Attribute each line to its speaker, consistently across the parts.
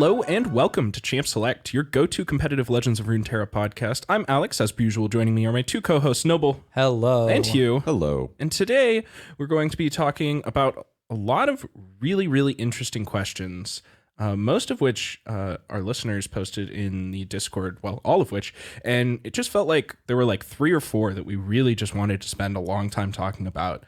Speaker 1: Hello and welcome to Champ Select, your go-to competitive Legends of Runeterra podcast. I'm Alex, as per usual. Joining me are my two co-hosts, Noble.
Speaker 2: Hello.
Speaker 1: And Hugh.
Speaker 3: Hello.
Speaker 1: And today we're going to be talking about a lot of really interesting questions, most of which our listeners posted in the Discord, well, all of which, and it just felt like there were like 3 or 4 that we really just wanted to spend a long time talking about.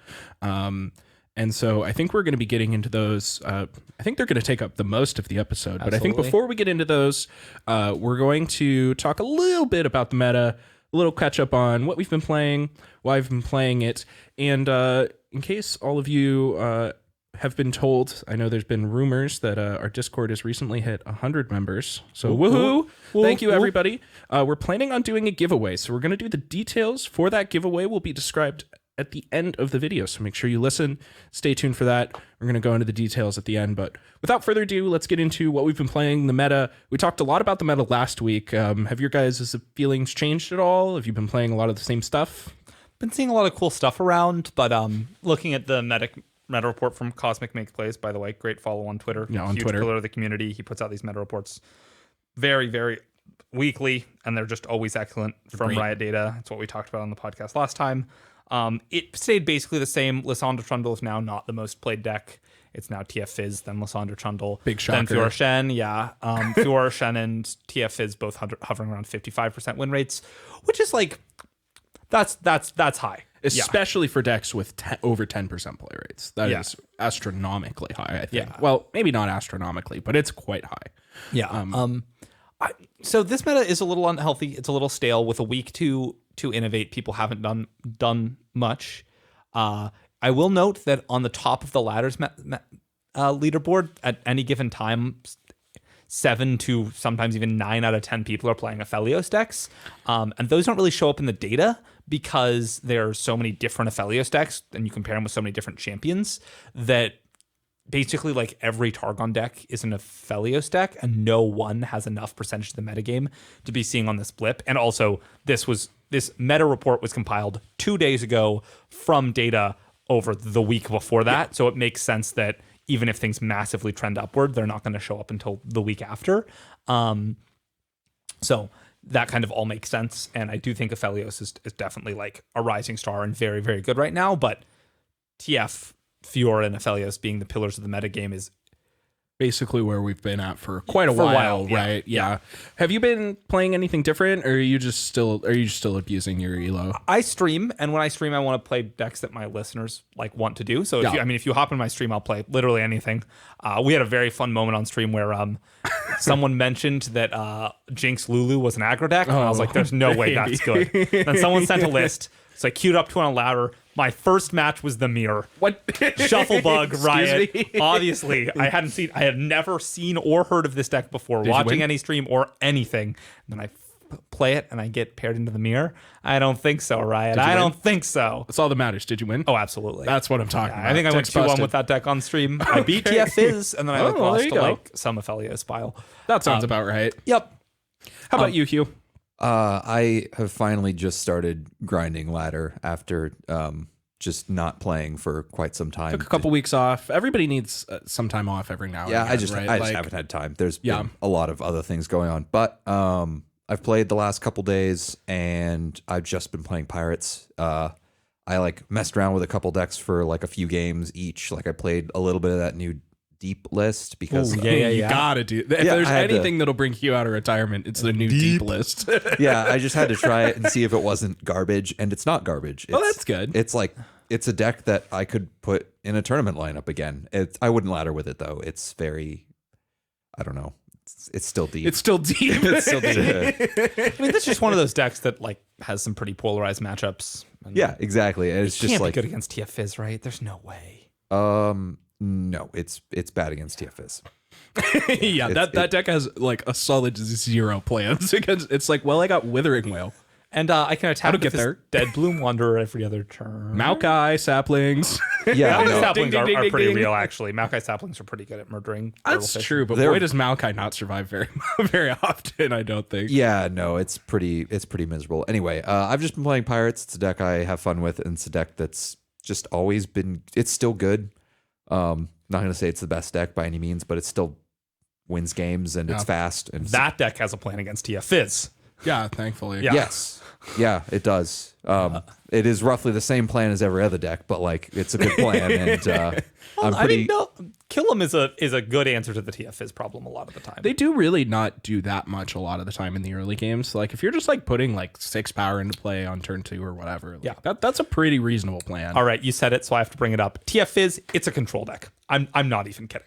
Speaker 1: And so I think we're going to be getting into those. I think they're going to take up the most of the episode. Absolutely. But I think before we get into those, we're going to talk a little bit about the meta, a little catch up on what we've been playing, why I've been playing it. And in case all of you have been told, I know there's been rumors that our Discord has recently hit 100 members. So woohoo! Thank you, everybody. We're planning on doing a giveaway. So we're going to do the details for that giveaway will be described at the end of the video, so make sure you listen, stay tuned for that. We're going to go into the details at the end, but without further ado, let's get into what we've been playing, the meta. We talked a lot about the meta last week. Have your guys' feelings changed at all? Have you been playing a lot of the same stuff?
Speaker 2: Been seeing a lot of cool stuff around, but looking at the meta report from Cosmic Make Plays, by the way, great follow on Twitter.
Speaker 1: Yeah, on
Speaker 2: Huge
Speaker 1: Twitter.
Speaker 2: Pillar of the community. He puts out these meta reports very weekly, and they're just always excellent from
Speaker 1: Great.
Speaker 2: Riot Data. It's what we talked about on the podcast last time. It stayed basically the same. Lysandra Trundle is now not the most played deck. It's now TF Fizz, then Lysandra Trundle,
Speaker 1: Big shocker.
Speaker 2: then Fiora Shen. Yeah, Fiora Shen and TF Fizz both hovering around 55% win rates, which is like that's high,
Speaker 1: Especially for decks with over 10% play rates. That is astronomically high, I think. Well, maybe not astronomically, but it's quite high.
Speaker 2: Yeah. So this meta is a little unhealthy. It's a little stale. With a week to innovate, people haven't done much. I will note that on the top of the ladders leaderboard at any given time, 7 to sometimes even 9 out of 10 people are playing Aphelios decks, and those don't really show up in the data because there are so many different Aphelios decks, and you compare them with so many different champions that basically like every Targon deck is an Aphelios deck, and no one has enough percentage of the metagame to be seeing on this blip. And also, this meta report was compiled 2 days ago from data over the week before that, so it makes sense that even if things massively trend upward, they're not going to show up until the week after. So that kind of all makes sense, and I do think Aphelios is definitely like a rising star and very good right now, but TF, Fiora, and Aphelios being the pillars of the metagame is
Speaker 1: Basically where we've been at for quite a while, right? Yeah. Have you been playing anything different, or are you still abusing your elo?
Speaker 2: I stream, and when I stream, I want to play decks that my listeners like want to do. So if you hop in my stream, I'll play literally anything. We had a very fun moment on stream where someone mentioned that Jinx Lulu was an aggro deck, and I was like, "There's no way that's good." Then someone sent a list, so I queued up to on a ladder. My first match was the Mirror.
Speaker 1: What?
Speaker 2: Shufflebug Riot. Obviously, I had never seen or heard of this deck before, watching any stream or anything. And then I play it and I get paired into the Mirror. I don't think so, Riot. I don't think so.
Speaker 1: That's all that matters. Did you win?
Speaker 2: Oh, absolutely.
Speaker 1: That's what I'm talking about.
Speaker 2: I think I went 2-1 with that deck on stream. I beat TF Fizz, and then I lost to like some Aphelios pile.
Speaker 1: That sounds about right.
Speaker 2: Yep.
Speaker 1: How about you, Hugh?
Speaker 3: I have finally just started grinding ladder after just not playing for quite some time.
Speaker 1: Took a couple weeks off. Everybody needs some time off every now and again.
Speaker 3: I just haven't had time. There's been a lot of other things going on. But I've played the last couple days, and I've just been playing Pirates. I like messed around with a couple decks for like a few games each. Like I played a little bit of that new deep list because
Speaker 1: you gotta do. If there's anything that'll bring Hugh out of retirement, it's the new deep list.
Speaker 3: Yeah, I just had to try it and see if it wasn't garbage, and it's not garbage.
Speaker 1: That's good.
Speaker 3: It's a deck that I could put in a tournament lineup again. I wouldn't ladder with it though. It's very, I don't know. It's still deep.
Speaker 1: It's still deep.
Speaker 3: It's still deep.
Speaker 2: I mean, that's just one of those decks that like has some pretty polarized matchups.
Speaker 3: Yeah, exactly. And it's just
Speaker 2: can't
Speaker 3: like
Speaker 2: be good against TF Fizz, right? There's no way.
Speaker 3: No, it's bad against TF Fizz.
Speaker 1: That deck has like a solid 0 plans against. It's like, well, I got Withering Whale.
Speaker 2: And I can attack with this Dead Bloom Wanderer every other turn.
Speaker 1: Maokai saplings.
Speaker 3: Yeah,
Speaker 2: Maokai saplings
Speaker 1: Ding, ding,
Speaker 2: are
Speaker 1: ding,
Speaker 2: pretty
Speaker 1: ding.
Speaker 2: real, actually. Maokai saplings are pretty good at murdering.
Speaker 1: That's true, but boy, does Maokai not survive very often, I don't think.
Speaker 3: Yeah, no, it's pretty miserable. Anyway, I've just been playing Pirates. It's a deck I have fun with, and it's a deck that's just always been. It's still good. Not going to say it's the best deck by any means, but it's still wins games and it's fast. And
Speaker 2: That deck has a plan against TF Fizz.
Speaker 1: Yeah, thankfully.
Speaker 2: Yeah.
Speaker 3: yes. Yeah, it does. It is roughly the same plan as every other deck, but like it's a good plan, and I'm pretty.
Speaker 2: Kill 'em is a good answer to the TF Fizz problem a lot of the time.
Speaker 1: They do really not do that much a lot of the time in the early games. Like if you're just like putting like 6 power into play on turn 2 or whatever, like, that's a pretty reasonable plan.
Speaker 2: All right, you said it, so I have to bring it up. TF Fizz, it's a control deck. I'm not even kidding.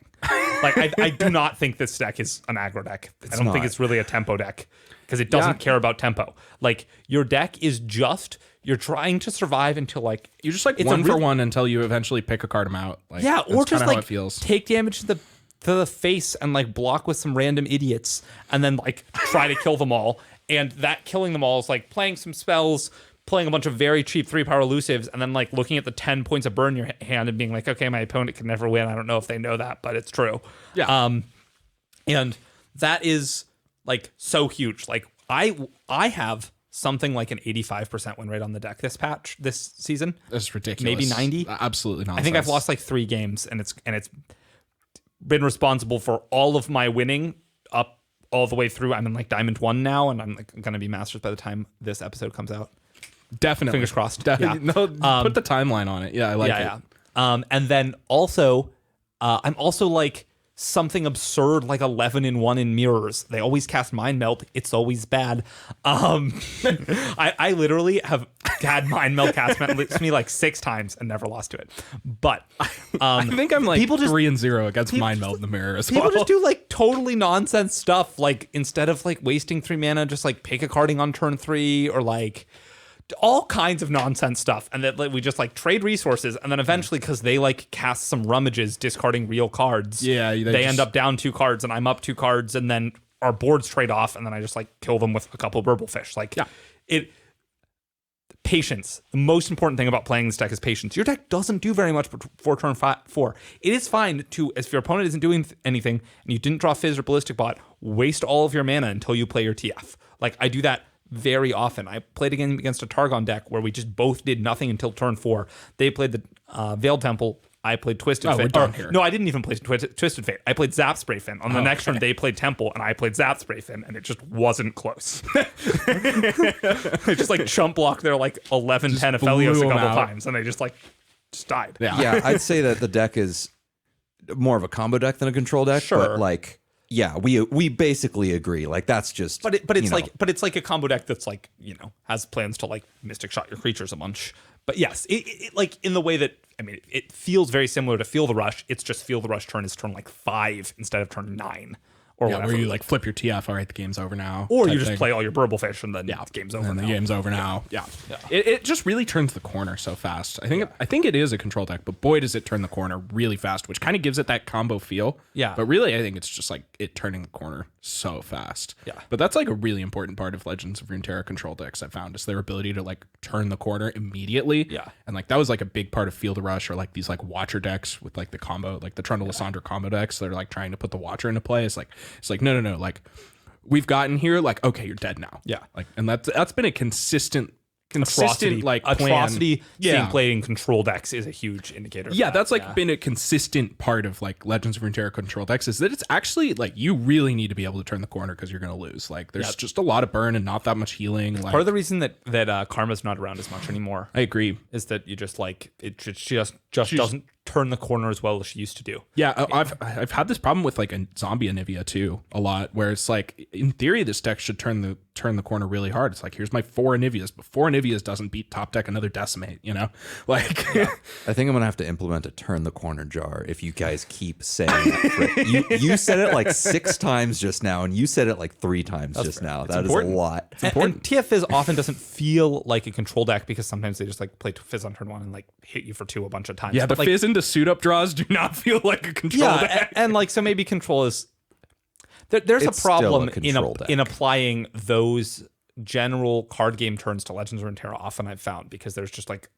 Speaker 2: Like I do not think this deck is an aggro deck. I don't think it's really a tempo deck because it doesn't care about tempo. Like your deck is just you're trying to survive until like
Speaker 1: You just like one for one until you eventually pick a card them out. Like,
Speaker 2: yeah, or
Speaker 1: that's
Speaker 2: just
Speaker 1: kinda
Speaker 2: like
Speaker 1: how it feels.
Speaker 2: take damage to the face and like block with some random idiots and then like try to kill them all. And that killing them all is like playing some spells, playing a bunch of very cheap 3-power elusives, and then like looking at the 10 points of burn in your hand and being like, okay, my opponent can never win. I don't know if they know that, but it's true.
Speaker 1: Yeah.
Speaker 2: And that is like so huge. Like I have something like an 85% win rate on the deck this season.
Speaker 1: That's ridiculous.
Speaker 2: Maybe 90.
Speaker 1: Absolutely not.
Speaker 2: I think I've lost like 3 games, and it's been responsible for all of my winning up all the way through. I'm in like Diamond 1 now, and I'm like gonna be Masters by the time this episode comes out.
Speaker 1: Definitely.
Speaker 2: Fingers crossed.
Speaker 1: Definitely.
Speaker 2: Yeah.
Speaker 1: No, put the timeline on it. Yeah, I like it.
Speaker 2: Yeah. And then also, I'm also like something absurd like 11-1 in mirrors. They always cast Mind Melt. It's always bad. I literally have had Mind Melt cast me like 6 times and never lost to it. But
Speaker 1: I think I'm like
Speaker 2: people just-
Speaker 1: 3-0 against Mind Melt in the mirror as well.
Speaker 2: people just do like totally nonsense stuff. Like instead of like wasting 3 mana, just like pick a carding on turn 3 or like all kinds of nonsense stuff, and that like, we just like trade resources, and then eventually because they like cast some rummages discarding real cards, they end up down 2 cards and I'm up 2 cards, and then our boards trade off, and then I just like kill them with a couple of Burblefish. Like patience. The most important thing about playing this deck is patience. Your deck doesn't do very much before turn 4. It is fine to, if your opponent isn't doing anything and you didn't draw Fizz or Ballistic Bot, waste all of your mana until you play your TF. Like I do that very often. I played against a Targon deck where we just both did nothing until turn 4. They played the Veiled Temple. I played Twisted Fate.
Speaker 1: We're done here.
Speaker 2: No, I didn't even play Twisted Fate. I played Zap Spray Fin. On the next turn, they played Temple, and I played Zap Spray Fin, and it just wasn't close. They just like chump blocked their like 11-10 Aphelios a couple times, and they just died.
Speaker 3: Yeah, I'd say that the deck is more of a combo deck than a control deck.
Speaker 2: Sure.
Speaker 3: But like, yeah, we basically agree. Like that's just.
Speaker 2: But it's like a combo deck that's like, has plans to like Mystic Shot your creatures a bunch. But yes, it like in the way that, I mean, it feels very similar to Feel the Rush. It's just Feel the Rush turn is turn like 5 instead of turn 9 or whatever.
Speaker 1: Where you like flip your TF, all right, the game's over now.
Speaker 2: Or you just play all your Burblefish and then the game's over
Speaker 1: and
Speaker 2: now.
Speaker 1: the game's over now. Yeah. It just really turns the corner so fast. I think it is a control deck, but boy does it turn the corner really fast, which kind of gives it that combo feel.
Speaker 2: Yeah.
Speaker 1: But really I think it's just like it turning the corner so fast.
Speaker 2: Yeah.
Speaker 1: But that's like a really important part of Legends of Runeterra control decks I found, is their ability to like turn the corner immediately.
Speaker 2: Yeah.
Speaker 1: And like that was like a big part of Feel the Rush, or like these like Watcher decks with like the combo, like the Trundle Lysandra combo decks that are like trying to put the Watcher into play. It's like no, like we've gotten here, like, okay, you're dead now.
Speaker 2: Yeah.
Speaker 1: Like, and that's been a consistent
Speaker 2: Atrocity,
Speaker 1: like
Speaker 2: Atrocity
Speaker 1: plan.
Speaker 2: being played in control decks is a huge indicator.
Speaker 1: Yeah, that's like been a consistent part of like Legends of Runeterra control decks, is that it's actually like you really need to be able to turn the corner because you're going to lose. Like there's just a lot of burn and not that much healing. Like,
Speaker 2: part of the reason that Karma's not around as much anymore,
Speaker 1: I agree,
Speaker 2: is that you just like it just doesn't turn the corner as well as she used to do.
Speaker 1: Yeah, I've had this problem with like a zombie Anivia too a lot, where it's like in theory this deck should turn the corner really hard. It's like, here's my 4 Anivias, but 4 Anivias doesn't beat top deck another Decimate, like.
Speaker 3: I think I'm gonna have to implement a turn the corner jar if you guys keep saying that. You said it like 6 times just now, and you said it like 3 times just now. That is a lot.
Speaker 2: And TF Fizz often doesn't feel like a control deck because sometimes they just like play Fizz on turn 1 and like hit you for 2 a bunch of times.
Speaker 1: Yeah,
Speaker 2: but
Speaker 1: the Fizz into suit up draws do not feel like a control deck.
Speaker 2: And like, so maybe control is there's
Speaker 3: It's
Speaker 2: a problem
Speaker 3: still a control deck.
Speaker 2: in applying those general card game turns to Legends of Runeterra. Often I've found, because there's just like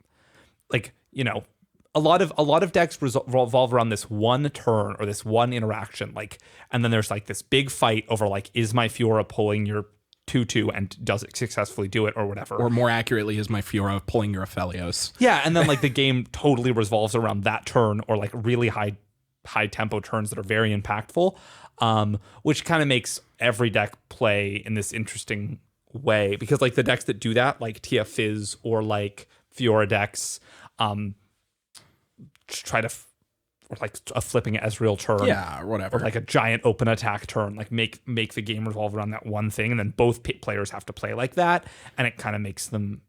Speaker 2: a lot of decks revolve around this one turn or this one interaction, like, and then there's like this big fight over like, is my Fiora pulling your 2/2 and does it successfully do it or whatever,
Speaker 1: or more accurately, is my Fiora pulling your Aphelios.
Speaker 2: Yeah, and then like the game totally revolves around that turn or like really high high tempo turns that are very impactful, which kind of makes every deck play in this interesting way, because like the decks that do that, like TF Fizz or like Fiora decks, try to or like a flipping Ezreal turn,
Speaker 1: Yeah, or whatever.
Speaker 2: or like a giant open attack turn, like make the game revolve around that one thing, and then both players have to play like that, and it kind of makes them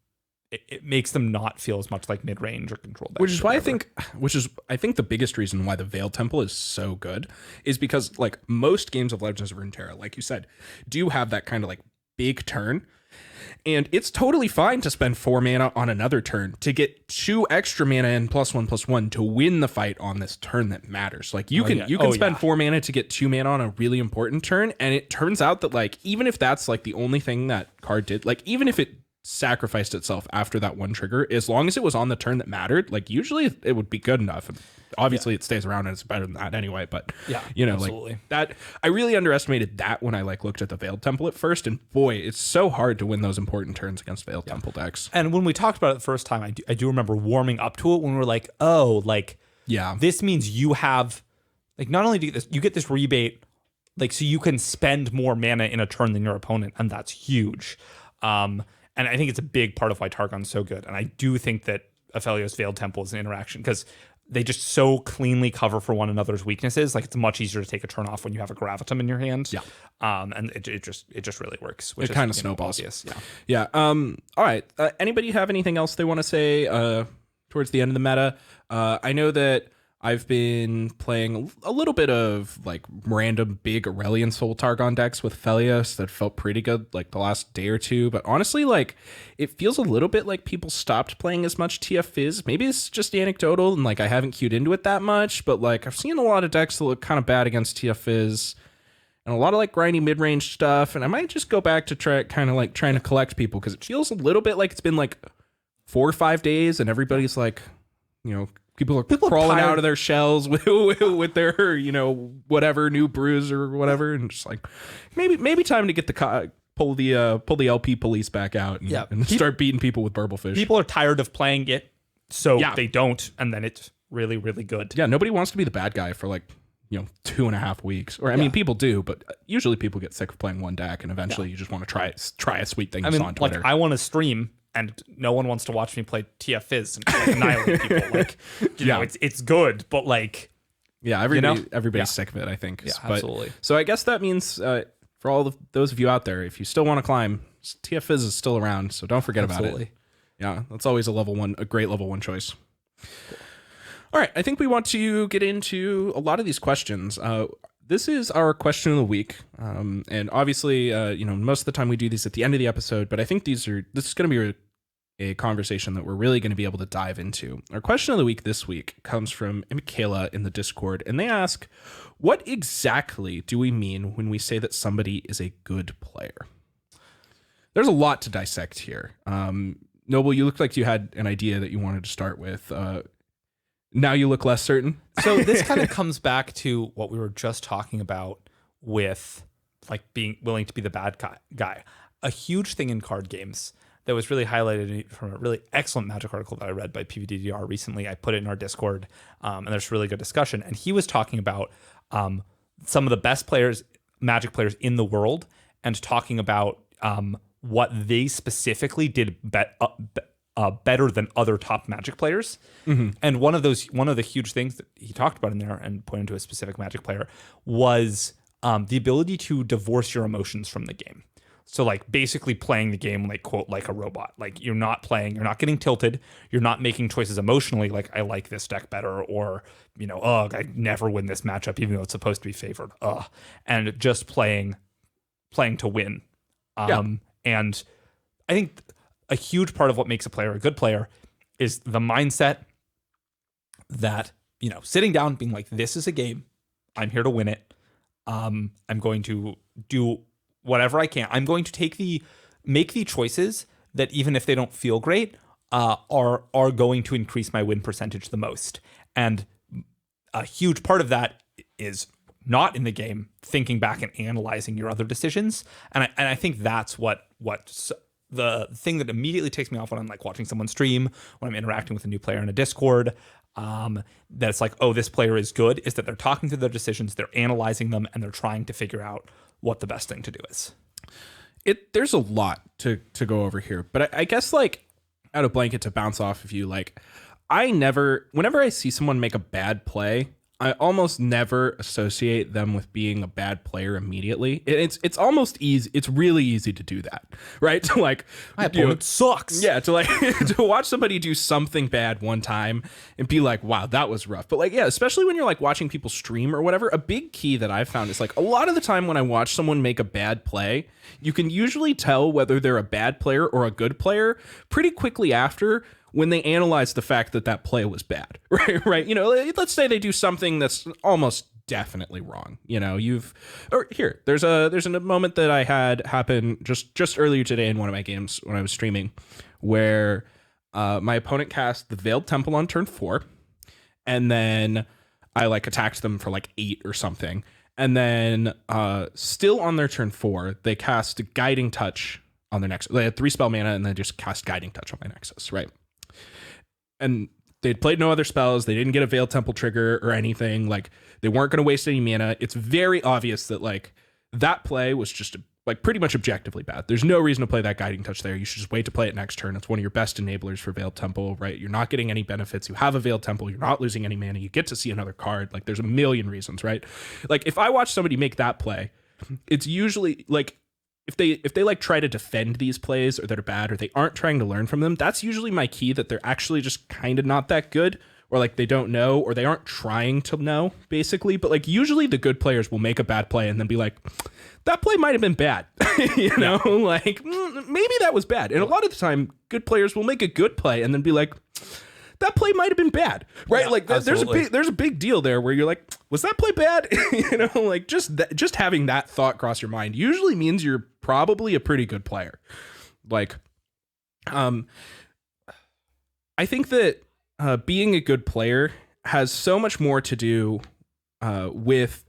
Speaker 2: it makes them not feel as much like mid range or control decks.
Speaker 1: Which is why I think the biggest reason why the Veil Temple is so good is because like most games of Legends of Runeterra, like you said, do have that kind of like big turn. And it's totally fine to spend 4 mana on another turn to get 2 extra mana and +1/+1 to win the fight on this turn that matters. Like you can spend 4 mana to get 2 mana on a really important turn, and it turns out that like even if that's like the only thing that card did, like even if it sacrificed itself after that one trigger, as long as it was on the turn that mattered, like usually it would be good enough. Obviously it stays around and it's better than that anyway, but you know,
Speaker 2: absolutely.
Speaker 1: like that, I really underestimated that when I like looked at the Veiled Temple at first, and boy, it's so hard to win those important turns against Veiled Temple decks.
Speaker 2: And when we talked about it the first time, I do remember warming up to it when we were like, oh, like this means you have like, not only do you get this rebate, like so you can spend more mana in a turn than your opponent, and that's huge. And I think it's a big part of why Targon's so good. And I do think that Aphelios Veiled Temple is an interaction because they just so cleanly cover for one another's weaknesses. Like it's much easier to take a turn off when you have a Gravitum in your hand.
Speaker 1: Yeah.
Speaker 2: And it just really works. Which
Speaker 1: it kind of snowballs. Yeah. All right. Anybody have anything else they want to say towards the end of the meta? I know that I've been playing a little bit of like random big Aurelion Soul Targon decks with Aphelios that felt pretty good like the last day or two. But honestly, like it feels a little bit like people stopped playing as much TF Fizz. Maybe it's just anecdotal and like I haven't queued into it that much. But like I've seen a lot of decks that look kind of bad against TF Fizz and a lot of like grindy mid-range stuff. And I might just go back to trying to collect people because it feels a little bit like it's been like 4 or 5 days and everybody's like, you know, People are crawling out of their shells with their, you know, whatever new brews or whatever, and just like maybe time to get pull the LP police back out and start beating people with Burblefish.
Speaker 2: People are tired of playing it, so they don't, and then it's really, really good.
Speaker 1: Yeah, nobody wants to be the bad guy for like 2.5 weeks, or I mean, people do, but usually people get sick of playing one deck, and eventually you just want to try a sweet thing on Twitter.
Speaker 2: Like I want to stream. And no one wants to watch me play TF Fizz and like, annihilate people. Like, you know, it's good, but like,
Speaker 1: everybody's sick of it, I think.
Speaker 2: Yeah, absolutely.
Speaker 1: So I guess that means for all of those of you out there, if you still want to climb, TF Fizz is still around, so don't forget about it. Yeah, that's always a great level 1 choice. Cool. All right, I think we want to get into a lot of these questions. This is our question of the week, and obviously, most of the time we do these at the end of the episode, but I think this is going to be a conversation that we're really going to be able to dive into. Our question of the week this week comes from Michaela in the Discord, and they ask, what exactly do we mean when we say that somebody is a good player? There's a lot to dissect here. Noble, you looked like you had an idea that you wanted to start with. Now you look less certain.
Speaker 2: So this kind of comes back to what we were just talking about with like being willing to be the bad guy. A huge thing in card games that was really highlighted from a really excellent Magic article that I read by PVDDR recently. I put it in our Discord, and there's really good discussion. And he was talking about some of the best Magic players in the world, and talking about what they specifically did better than other top Magic players. Mm-hmm. And one of the huge things that he talked about in there and pointed to a specific Magic player was the ability to divorce your emotions from the game. So like basically playing the game like quote like a robot. Like you're not getting tilted, you're not making choices emotionally like I like this deck better, or I never win this matchup even though it's supposed to be favored. And just playing to win. And I think a huge part of what makes a player a good player is the mindset that, sitting down being like, this is a game. I'm here to win it. I'm going to do whatever I can. I'm going to make the choices that even if they don't feel great, are going to increase my win percentage the most. And a huge part of that is not in the game, thinking back and analyzing your other decisions. And I think that's what the thing that immediately takes me off when I'm like watching someone stream, when I'm interacting with a new player in a Discord, that's like, oh, this player is good, is that they're talking through their decisions, they're analyzing them, and they're trying to figure out what the best thing to do is.
Speaker 1: There's a lot to go over here, but I guess like out of blanket to bounce off of you, like whenever I see someone make a bad play, I almost never associate them with being a bad player immediately. It's almost easy. It's really easy to do that, right? To like,
Speaker 2: my opponent sucks.
Speaker 1: Yeah, to like to watch somebody do something bad one time and be like, wow, that was rough. But like, yeah, especially when you're like watching people stream or whatever, a big key that I've found is like a lot of the time when I watch someone make a bad play, you can usually tell whether they're a bad player or a good player pretty quickly after, when they analyze the fact that that play was bad, right? You know, let's say they do something that's almost definitely wrong. You know, there's a moment that I had happen just earlier today in one of my games when I was streaming, where my opponent cast the Veiled Temple on turn 4, and then I like attacked them for like 8 or something, and then still on their turn 4, they cast Guiding Touch on their Nexus. They had 3 spell mana, and then just cast Guiding Touch on my Nexus, right? And they'd played no other spells. They didn't get a Veiled Temple trigger or anything. Like, they weren't going to waste any mana. It's very obvious that like that play was just like pretty much objectively bad. There's no reason to play that Guiding Touch there. You should just wait to play it next turn. It's one of your best enablers for Veiled Temple, right? You're not getting any benefits. You have a Veiled Temple. You're not losing any mana. You get to see another card. Like, there's a million reasons, right? Like, if I watch somebody make that play, it's usually like, if they like try to defend these plays or that are bad or they aren't trying to learn from them, that's usually my key that they're actually just kind of not that good, or like they don't know, or they aren't trying to know, basically. But like usually the good players will make a bad play and then be like, that play might have been bad. You know, like maybe that was bad. And a lot of the time good players will make a good play and then be like, that play might have been bad, right?
Speaker 2: Yeah,
Speaker 1: like there's a big deal there where you're like, was that play bad? You know, like just having that thought cross your mind usually means you're probably a pretty good player. Like, I think that being a good player has so much more to do with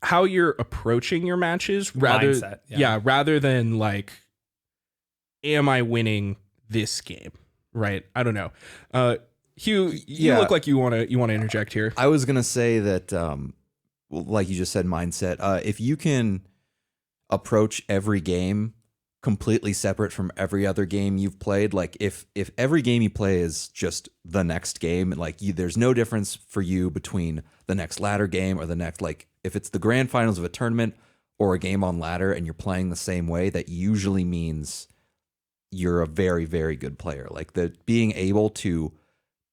Speaker 1: how you're approaching your matches, rather than like, am I winning this game? Right. I don't know. Hugh, you look like you want to interject here.
Speaker 3: I was going to say that, like you just said, mindset. If you can approach every game completely separate from every other game you've played, like if every game you play is just the next game, like there's no difference for you between the next ladder game or the next, like if it's the grand finals of a tournament or a game on ladder and you're playing the same way, that usually means you're a very, very good player. Like being able to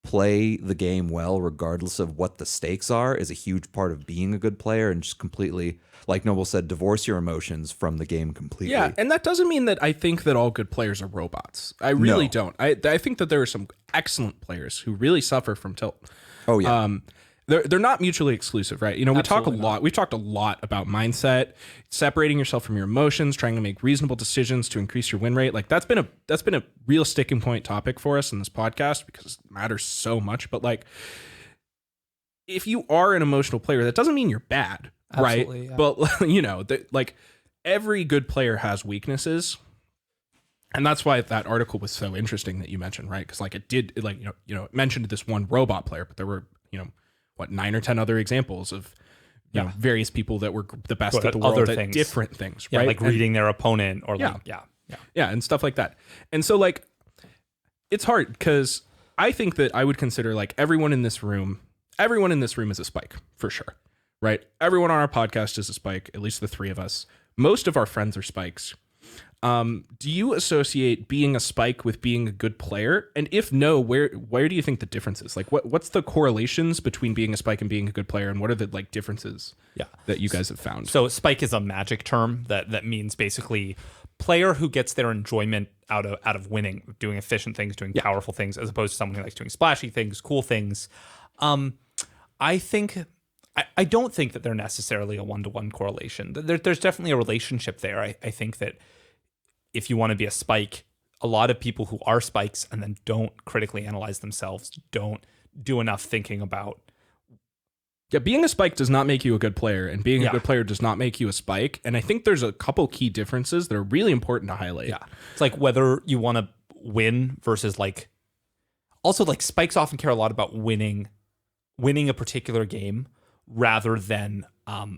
Speaker 3: play the game well, regardless of what the stakes are, is a huge part of being a good player, and just completely, like Noble said, divorce your emotions from the game completely.
Speaker 1: Yeah. And that doesn't mean that I think that all good players are robots. I really don't. I think that there are some excellent players who really suffer from tilt.
Speaker 3: Oh yeah.
Speaker 1: They're not mutually exclusive, right? You know, we've talked a lot about mindset, separating yourself from your emotions, trying to make reasonable decisions to increase your win rate. Like that's been a real sticking point topic for us in this podcast because it matters so much. But like, if you are an emotional player, that doesn't mean you're bad, right? Yeah. But you know, like every good player has weaknesses. And that's why that article was so interesting that you mentioned, right? Because like it mentioned this one robot player, but there were, 9 or 10 other examples of you know, various people that were the best at the world at different things, right?
Speaker 2: Like reading their opponent or
Speaker 1: and stuff like that. And so like, it's hard because I think that I would consider like everyone in this room is a spike for sure, right? Everyone on our podcast is a spike, at least the 3 of us. Most of our friends are spikes. Do you associate being a spike with being a good player? And if no, where do you think the difference is? Like what's the correlations between being a spike and being a good player, and what are the like differences that you guys have found?
Speaker 2: So spike is a magic term that means basically player who gets their enjoyment out of winning, doing efficient things, doing powerful things, as opposed to someone who likes doing splashy things, cool things. I don't think that they're necessarily a one-to-one correlation. There's definitely a relationship there. I think that if you want to be a spike, a lot of people who are spikes and then don't critically analyze themselves, don't do enough thinking about
Speaker 1: Yeah, being a spike does not make you a good player, and being a good player does not make you a spike. And I think there's a couple key differences that are really important to highlight.
Speaker 2: Yeah. It's like whether you want to win versus like, also like spikes often care a lot about winning a particular game rather than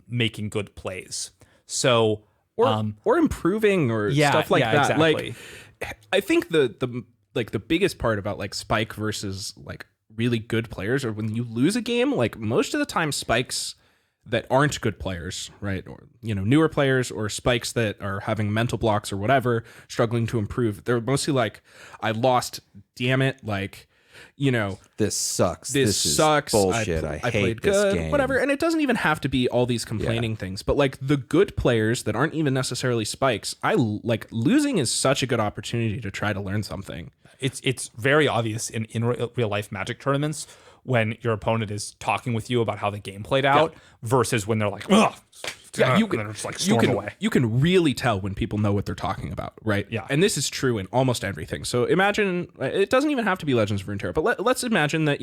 Speaker 2: making good plays. So
Speaker 1: or improving or stuff like that.
Speaker 2: Exactly.
Speaker 1: Like, I think the biggest part about like spike versus like really good players, or when you lose a game, like most of the time spikes that aren't good players, right, or newer players, or spikes that are having mental blocks or whatever, struggling to improve, they're mostly like, I lost, damn it, like,
Speaker 3: this sucks.
Speaker 1: This sucks.
Speaker 3: Bullshit.
Speaker 1: I
Speaker 3: hate
Speaker 1: played
Speaker 3: this
Speaker 1: good,
Speaker 3: game.
Speaker 1: whatever. And it doesn't even have to be all these complaining things, but like the good players that aren't even necessarily spikes, I like losing is such a good opportunity to try to learn something.
Speaker 2: It's very obvious in real life Magic tournaments when your opponent is talking with you about how the game played out versus when they're like, ugh.
Speaker 1: Yeah,
Speaker 2: you can just like storm away.
Speaker 1: You can really tell when people know what they're talking about, right?
Speaker 2: Yeah.
Speaker 1: And this is true in almost everything. So imagine, it doesn't even have to be Legends of Runeterra, but let's imagine that,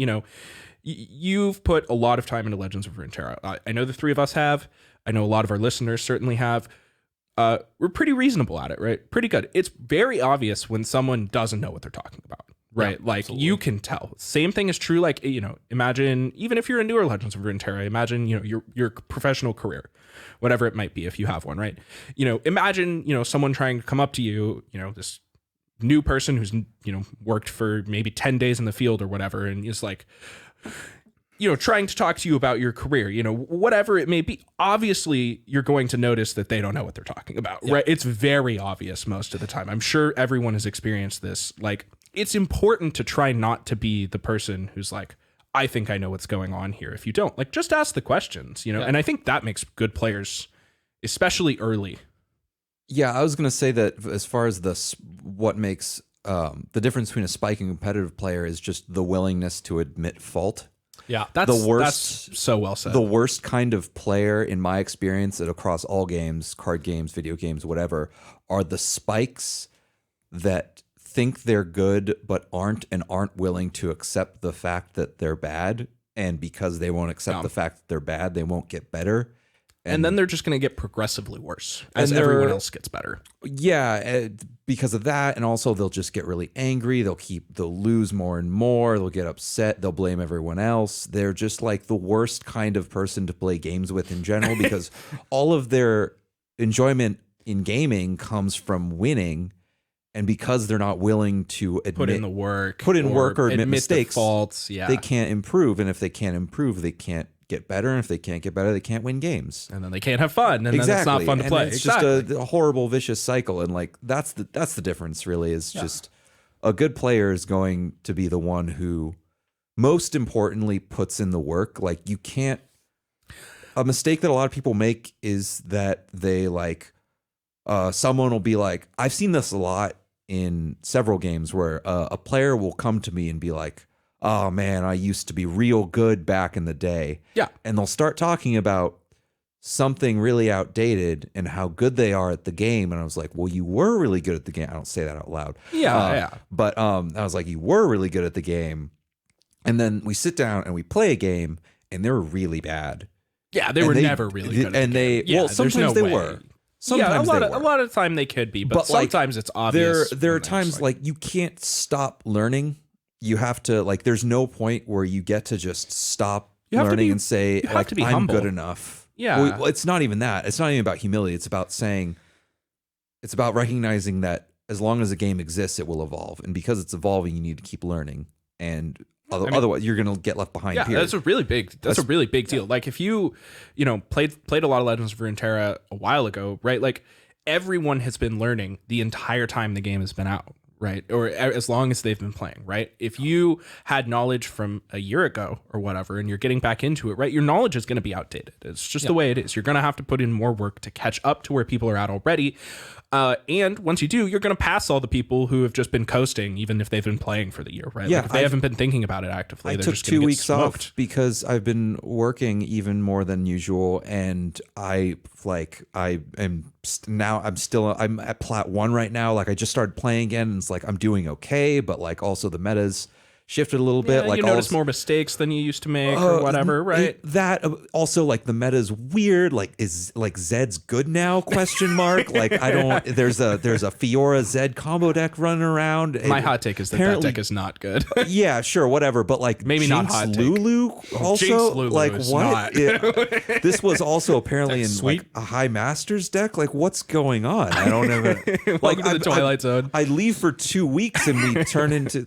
Speaker 1: you've put a lot of time into Legends of Runeterra. I know the three of us have. I know a lot of our listeners certainly have. We're pretty reasonable at it, right? Pretty good. It's very obvious when someone doesn't know what they're talking about, right?
Speaker 2: Yeah,
Speaker 1: like
Speaker 2: absolutely.
Speaker 1: you can tell. Same thing is true. Like, imagine, even if you're a newer Legends of Runeterra, imagine, your professional career, whatever it might be, if you have one, right? Imagine, someone trying to come up to you, this new person who's, worked for maybe 10 days in the field or whatever, and is like, trying to talk to you about your career, whatever it may be. Obviously, you're going to notice that they don't know what they're talking about, right? It's very obvious most of the time. I'm sure everyone has experienced this. Like, it's important to try not to be the person who's like, I think I know what's going on here. If you don't, like, just ask the questions, and I think that makes good players, especially early.
Speaker 3: Yeah, I was going to say that as far as what makes the difference between a spike and competitive player is just the willingness to admit fault.
Speaker 2: Yeah,
Speaker 1: That's so well said.
Speaker 3: The worst kind of player, in my experience, across all games, card games, video games, whatever, are the spikes that think they're good but aren't, and aren't willing to accept the fact that they're bad. And because they won't accept the fact that they're bad, they won't get better.
Speaker 1: And then they're just going to get progressively worse as everyone else gets better.
Speaker 3: Yeah, because of that, and also they'll just get really angry. They'll lose more and more. They'll get upset. They'll blame everyone else. They're just like the worst kind of person to play games with in general, because all of their enjoyment in gaming comes from winning, and because they're not willing to
Speaker 1: Put in work
Speaker 3: or admit mistakes,
Speaker 1: faults.
Speaker 3: They can't improve, and if they can't improve, they can't get better, and if they can't get better, they can't win games,
Speaker 1: and then they can't have fun, and then it's not fun to play.
Speaker 3: It's just a horrible vicious cycle, and like that's the difference. Really, is just a good player is going to be the one who, most importantly, puts in the work. Like, you can't. A mistake that a lot of people make is that they like someone will be like, I've seen this a lot in several games where a player will come to me and be like, oh man, I used to be real good back in the day.
Speaker 1: Yeah.
Speaker 3: And they'll start talking about something really outdated and how good they are at the game. And I was like, well, you were really good at the game. I don't say that out loud.
Speaker 1: Yeah.
Speaker 3: But I was like, you were really good at the game. And then we sit down and we play a game, and they're really bad.
Speaker 1: Yeah, they were never really good at the game.
Speaker 3: Well, sometimes they were. Sometimes
Speaker 1: a lot of the time they could be, but sometimes it's obvious.
Speaker 3: There are times like you can't stop learning. You have to, like, there's no point where you get to just stop learning and say, like, I'm
Speaker 1: humble.
Speaker 3: good enough.
Speaker 1: Yeah.
Speaker 3: Well, it's not even that. It's not even about humility. It's about recognizing that as long as a game exists, it will evolve. And because it's evolving, you need to keep learning. And otherwise, you're going to get left behind.
Speaker 1: Yeah,
Speaker 3: period.
Speaker 1: that's a really big deal. Like, if you played a lot of Legends of Runeterra a while ago, right? Like, everyone has been learning the entire time the game has been out, right? Or as long as they've been playing, right? If you had knowledge from a year ago or whatever, and you're getting back into it, right? Your knowledge is going to be outdated. It's just the way it is. You're going to have to put in more work to catch up to where people are at already. And once you do, you're going to pass all the people who have just been coasting, even if they've been playing for the year, right?
Speaker 3: Yeah,
Speaker 1: like, if they haven't been thinking about it actively,
Speaker 3: I
Speaker 1: they're
Speaker 3: took
Speaker 1: just going
Speaker 3: 2
Speaker 1: to get
Speaker 3: weeks
Speaker 1: smoked.
Speaker 3: off because I've been working even more than usual, and I'm at plat 1 right now. Like, I just started playing again, and it's like I'm doing okay, but like also the meta's shifted a little bit.
Speaker 1: Yeah,
Speaker 3: Like
Speaker 1: you notice more mistakes than you used to make,
Speaker 3: Oh,
Speaker 1: or whatever, right?
Speaker 3: That also, like, the meta is weird. Like, is like Zed's good now? Question mark. Like, I don't. There's a Fiora Zed combo deck running around.
Speaker 1: My hot take is that deck is not good.
Speaker 3: Yeah, sure, whatever. But like,
Speaker 1: maybe
Speaker 3: Jinx
Speaker 1: not hot take.
Speaker 3: Lulu also.
Speaker 1: Jinx Lulu
Speaker 3: like,
Speaker 1: is
Speaker 3: what?
Speaker 1: not.
Speaker 3: This was also apparently in
Speaker 2: sweet.
Speaker 3: like a High Masters deck. Like, what's going on? I don't ever.
Speaker 1: Welcome to the Twilight Zone.
Speaker 3: I leave for 2 weeks and we turn into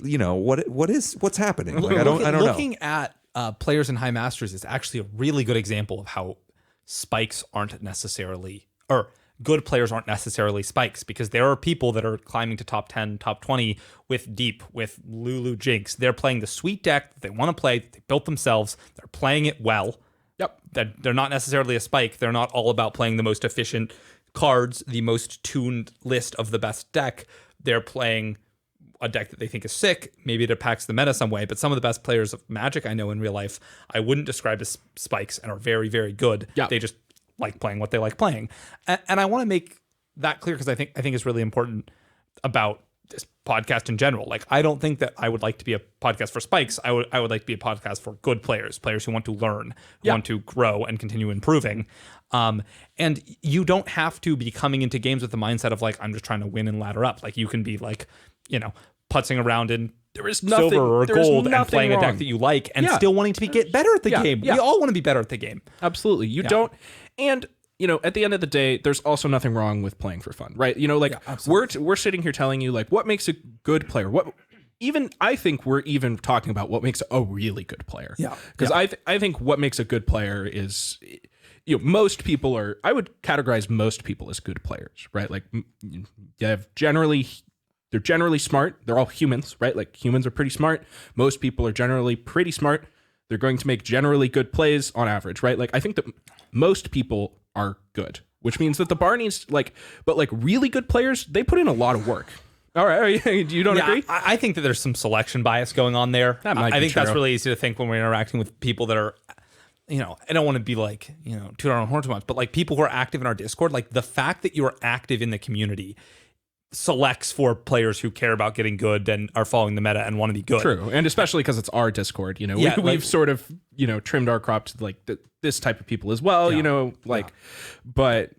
Speaker 3: what's happening. Like, I don't know.
Speaker 2: Looking at players in High Masters is actually a really good example of how spikes aren't necessarily, or good players aren't necessarily spikes, because there are people that are climbing to top 10, top 20 with Deep, with Lulu Jinx. They're playing the sweet deck that they want to play. They built themselves. They're playing it well.
Speaker 1: Yep.
Speaker 2: They're not necessarily a spike. They're not all about playing the most efficient cards, the most tuned list of the best deck. They're playing a deck that they think is sick. Maybe it impacts the meta some way, but some of the best players of Magic I know in real life, I wouldn't describe as spikes and are very, very good.
Speaker 1: Yeah.
Speaker 2: They just like playing what they like playing. And I want to make that clear because I think it's really important about this podcast in general. Like, I don't think that I would like to be a podcast for spikes. I would like to be a podcast for good players who want to learn, who want to grow and continue improving. And you don't have to be coming into games with the mindset of like, I'm just trying to win and ladder up. Like, you can be like, putzing around in silver or gold and playing a deck that you like and still wanting to get better at the game.
Speaker 1: Yeah.
Speaker 2: We all want to be better at the game.
Speaker 1: Absolutely. You don't. And, at the end of the day, there's also nothing wrong with playing for fun, right? We're sitting here telling you like what makes a good player. I think we're even talking about what makes a really good player.
Speaker 2: Yeah.
Speaker 1: Because I think what makes a good player is, most people are, I would categorize most people as good players, right? Like, they're generally smart. They're all humans, right? Like, humans are pretty smart. Most people are generally pretty smart. They're going to make generally good plays on average, right? Like, I think that most people are good, which means that the bar needs but really good players, they put in a lot of work. All right, you don't agree?
Speaker 2: I think that there's some selection bias going on there. I think that's really easy to think when we're interacting with people that are, I don't want to be like, toot our own horn too much, but like people who are active in our Discord, like the fact that you're active in the community selects for players who care about getting good and are following the meta and want to be good.
Speaker 1: True. And especially because it's our Discord, we've sort of, trimmed our crop to like this type of people as well, but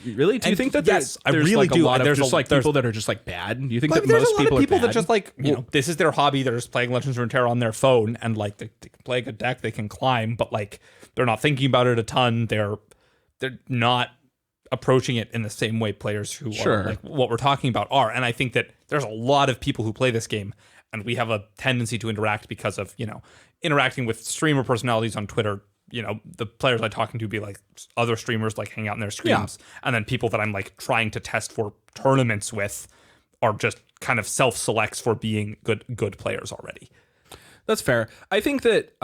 Speaker 1: really, do you think that there's
Speaker 2: I really do.
Speaker 1: A lot of people that are just like bad? Do you think that most people are bad?
Speaker 2: That just like, this is their hobby. They're just playing Legends of Runeterra on their phone and like they can play a good deck, they can climb, but like they're not thinking about it a ton. They're not approaching it in the same way players who are like what we're talking about are. And I think that there's a lot of people who play this game and we have a tendency to interact because of, interacting with streamer personalities on Twitter. The players I'm talking to be like other streamers, like hang out in their streams. Yeah. And then people that I'm like trying to test for tournaments with are just kind of self-selects for being good players already.
Speaker 1: That's fair. I think that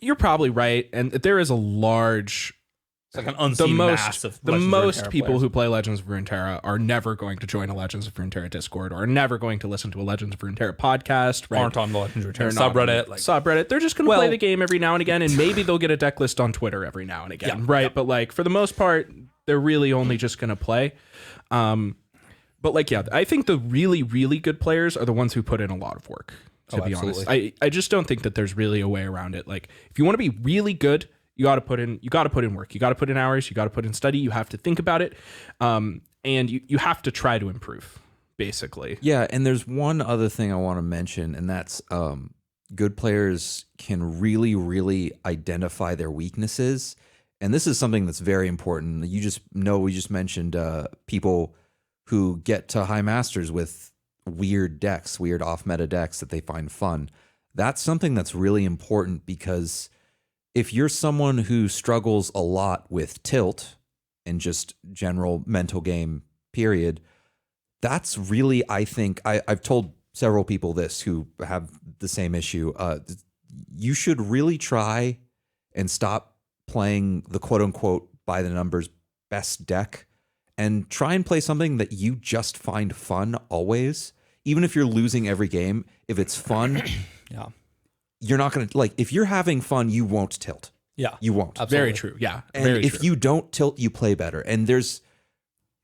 Speaker 1: you're probably right. And there is a large,
Speaker 2: like an unseen mass of
Speaker 1: the most people who play Legends of Runeterra are never going to join a Legends of Runeterra Discord or are never going to listen to a Legends of Runeterra podcast, right?
Speaker 2: Aren't on the Legends of Runeterra subreddit.
Speaker 1: They're just going to play the game every now and again, and maybe they'll get a deck list on Twitter every now and again, right? Yeah. But like for the most part, they're really only just going to play. But like, I think the really, really good players are the ones who put in a lot of work, to be honest. I just don't think that there's really a way around it. Like, if you want to be really good, you got to put in work. You got to put in hours. You got to put in study. You have to think about it. And you have to try to improve, basically.
Speaker 3: Yeah. And there's one other thing I want to mention, and that's good players can really, really identify their weaknesses. And this is something that's very important. We just mentioned people who get to High Masters with weird decks, weird off-meta decks that they find fun. That's something that's really important because if you're someone who struggles a lot with tilt and just general mental game, period, that's really, I think, I've told several people this who have the same issue. You should really try and stop playing the quote unquote by the numbers best deck and try and play something that you just find fun always. Even if you're losing every game, if it's fun, you're not going to, like, if you're having fun, you won't tilt.
Speaker 2: Yeah.
Speaker 3: You won't.
Speaker 1: Absolutely. Very true. Yeah.
Speaker 3: And if you don't tilt, you play better. And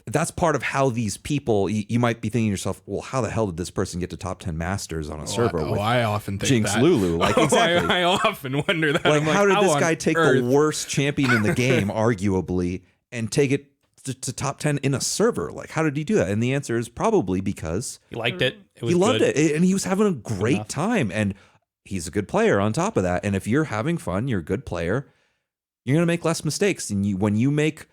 Speaker 3: that's part of how these people, you might be thinking to yourself, well, how the hell did this person get to top 10 masters on a server with
Speaker 1: I often think
Speaker 3: Jinx
Speaker 1: that.
Speaker 3: Lulu? Like, exactly.
Speaker 1: I often wonder that.
Speaker 3: Like,
Speaker 1: I'm
Speaker 3: how did this guy
Speaker 1: on
Speaker 3: take
Speaker 1: earth?
Speaker 3: the worst champion in the game, arguably, and take it to top 10 in a server? Like, how did he do that? And the answer is probably because
Speaker 2: He liked it. It was
Speaker 3: he loved
Speaker 2: good.
Speaker 3: it, and he was having a great time, and he's a good player on top of that. And if you're having fun, you're a good player, you're gonna make less mistakes. And when you make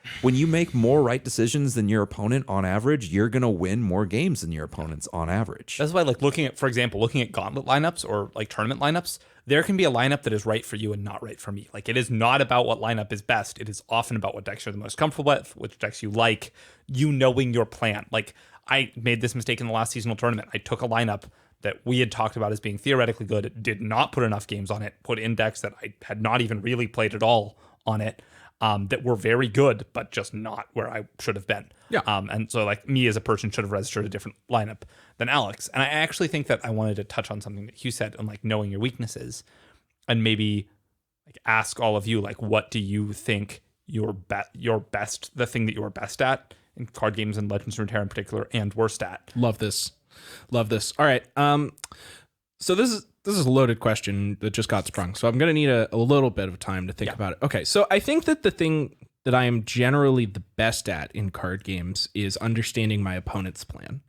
Speaker 3: more right decisions than your opponent on average, you're gonna win more games than your opponents on average.
Speaker 2: That's why, like, for example, looking at gauntlet lineups or like tournament lineups, there can be a lineup that is right for you and not right for me. Like, it is not about what lineup is best. It is often about what decks you're the most comfortable with, which decks you like, you knowing your plan. Like, I made this mistake in the last seasonal tournament. I took a lineup that we had talked about as being theoretically good, did not put enough games on it, put in decks that I had not even really played at all on it, that were very good, but just not where I should have been.
Speaker 1: Yeah.
Speaker 2: And so, like, me as a person should have registered a different lineup than Alex. And I actually think that I wanted to touch on something that Hugh said on, like, knowing your weaknesses, and maybe like ask all of you, like, what do you think your best, the thing that you are best at in card games and Legends of Runeterra in particular, and worst at?
Speaker 1: Love this. All right. So this is a loaded question that just got sprung. So I'm going to need a little bit of time to think about it. Okay. So I think that the thing that I am generally the best at in card games is understanding my opponent's plan.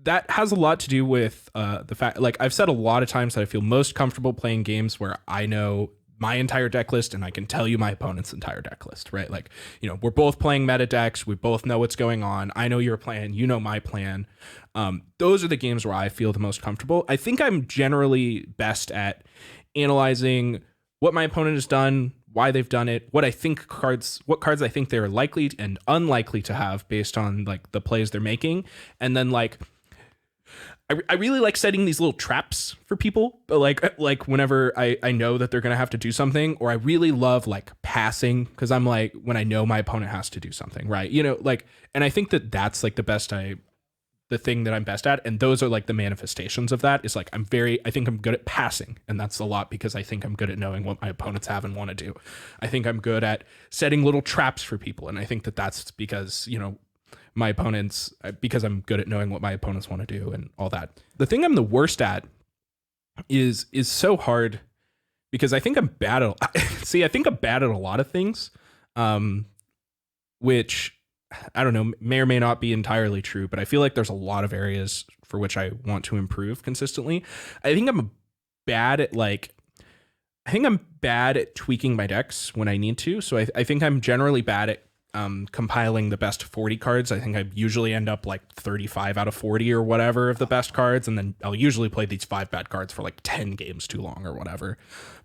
Speaker 1: That has a lot to do with the fact, like, I've said a lot of times that I feel most comfortable playing games where I know my entire deck list and I can tell you my opponent's entire deck list, right? Like, you know, we're both playing meta decks. We both know what's going on. I know your plan. You know my plan. Those are the games where I feel the most comfortable. I think I'm generally best at analyzing what my opponent has done, why they've done it, what cards I think they're likely and unlikely to have based on, like, the plays they're making. And then, like, I really like setting these little traps for people, like whenever I know that they're going to have to do something, or I really love, like, passing, because I'm like, when I know my opponent has to do something, right? You know, like, and I think that that's, like, the thing that I'm best at. And those are, like, the manifestations of that is, like, I think I'm good at passing. And that's a lot because I think I'm good at knowing what my opponents have and want to do. I think I'm good at setting little traps for people. And I think that that's because, you know, my opponents, because I'm good at knowing what my opponents want to do and all that. The thing I'm the worst at is so hard because I think I'm bad at, I think I'm bad at a lot of things, which I don't know, may or may not be entirely true, but I feel like there's a lot of areas for which I want to improve consistently. I think I'm bad at tweaking my decks when I need to. So I think I'm generally bad at compiling the best 40 cards. I think I usually end up like 35 out of 40 or whatever of the best cards. And then I'll usually play these 5 bad cards for like 10 games too long or whatever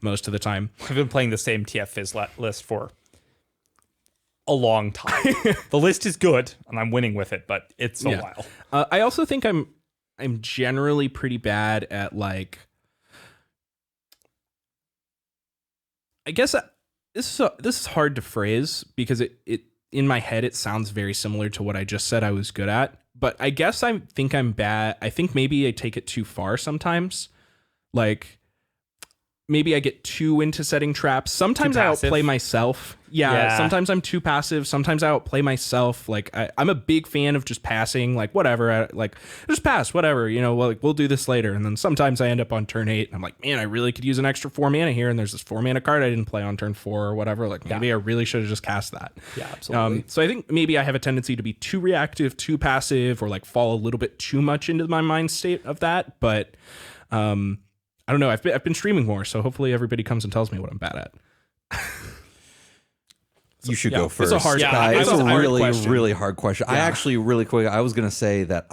Speaker 1: most of the time.
Speaker 2: I've been playing the same TF Fizz list for a long time. The list is good and I'm winning with it, but it's a while.
Speaker 1: I also think I'm generally pretty bad at, like, I guess this is hard to phrase because it in my head it sounds very similar to what I just said I was good at, but I guess I think I'm bad. I think maybe I take it too far sometimes. Like, maybe I get too into setting traps. Sometimes I outplay myself. Yeah, sometimes I'm too passive. Sometimes I outplay myself. Like, I'm a big fan of just passing, like, whatever. Like, just pass, whatever. You know, like, we'll do this later. And then sometimes I end up on turn 8 and I'm like, man, I really could use an extra 4 mana here. And there's this 4 mana card I didn't play on turn 4 or whatever. Like, maybe I really should have just cast that.
Speaker 2: Yeah, absolutely.
Speaker 1: So I think maybe I have a tendency to be too reactive, too passive, or, like, fall a little bit too much into my mind state of that. But, I don't know. I've been streaming more, so hopefully everybody comes and tells me what I'm bad at.
Speaker 3: You should go first.
Speaker 1: It's a hard,
Speaker 3: it's a really,
Speaker 1: question.
Speaker 3: really hard question.
Speaker 1: Yeah.
Speaker 3: I actually, really quick, I was going to say that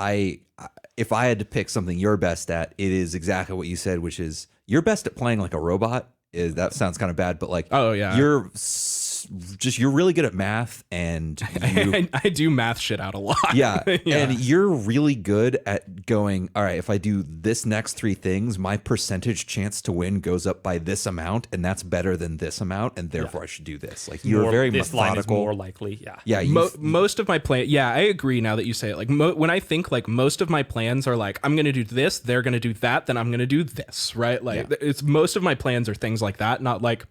Speaker 3: if I had to pick something you're best at, it is exactly what you said, which is you're best at playing like a robot. That sounds kind of bad, but, like, you're really good at math, and
Speaker 1: I do math shit out a lot.
Speaker 3: Yeah, and you're really good at going, all right, if I do this next 3 things, my percentage chance to win goes up by this amount, and that's better than this amount, and therefore I should do this. Like, you're very
Speaker 2: this
Speaker 3: methodical.
Speaker 2: Line is more likely.
Speaker 3: Yeah.
Speaker 1: Most of my plan. Yeah, I agree now that you say it. Like, when I think, like, most of my plans are like, I'm going to do this, they're going to do that, then I'm going to do this, right? Like, it's most of my plans are things like that, not like,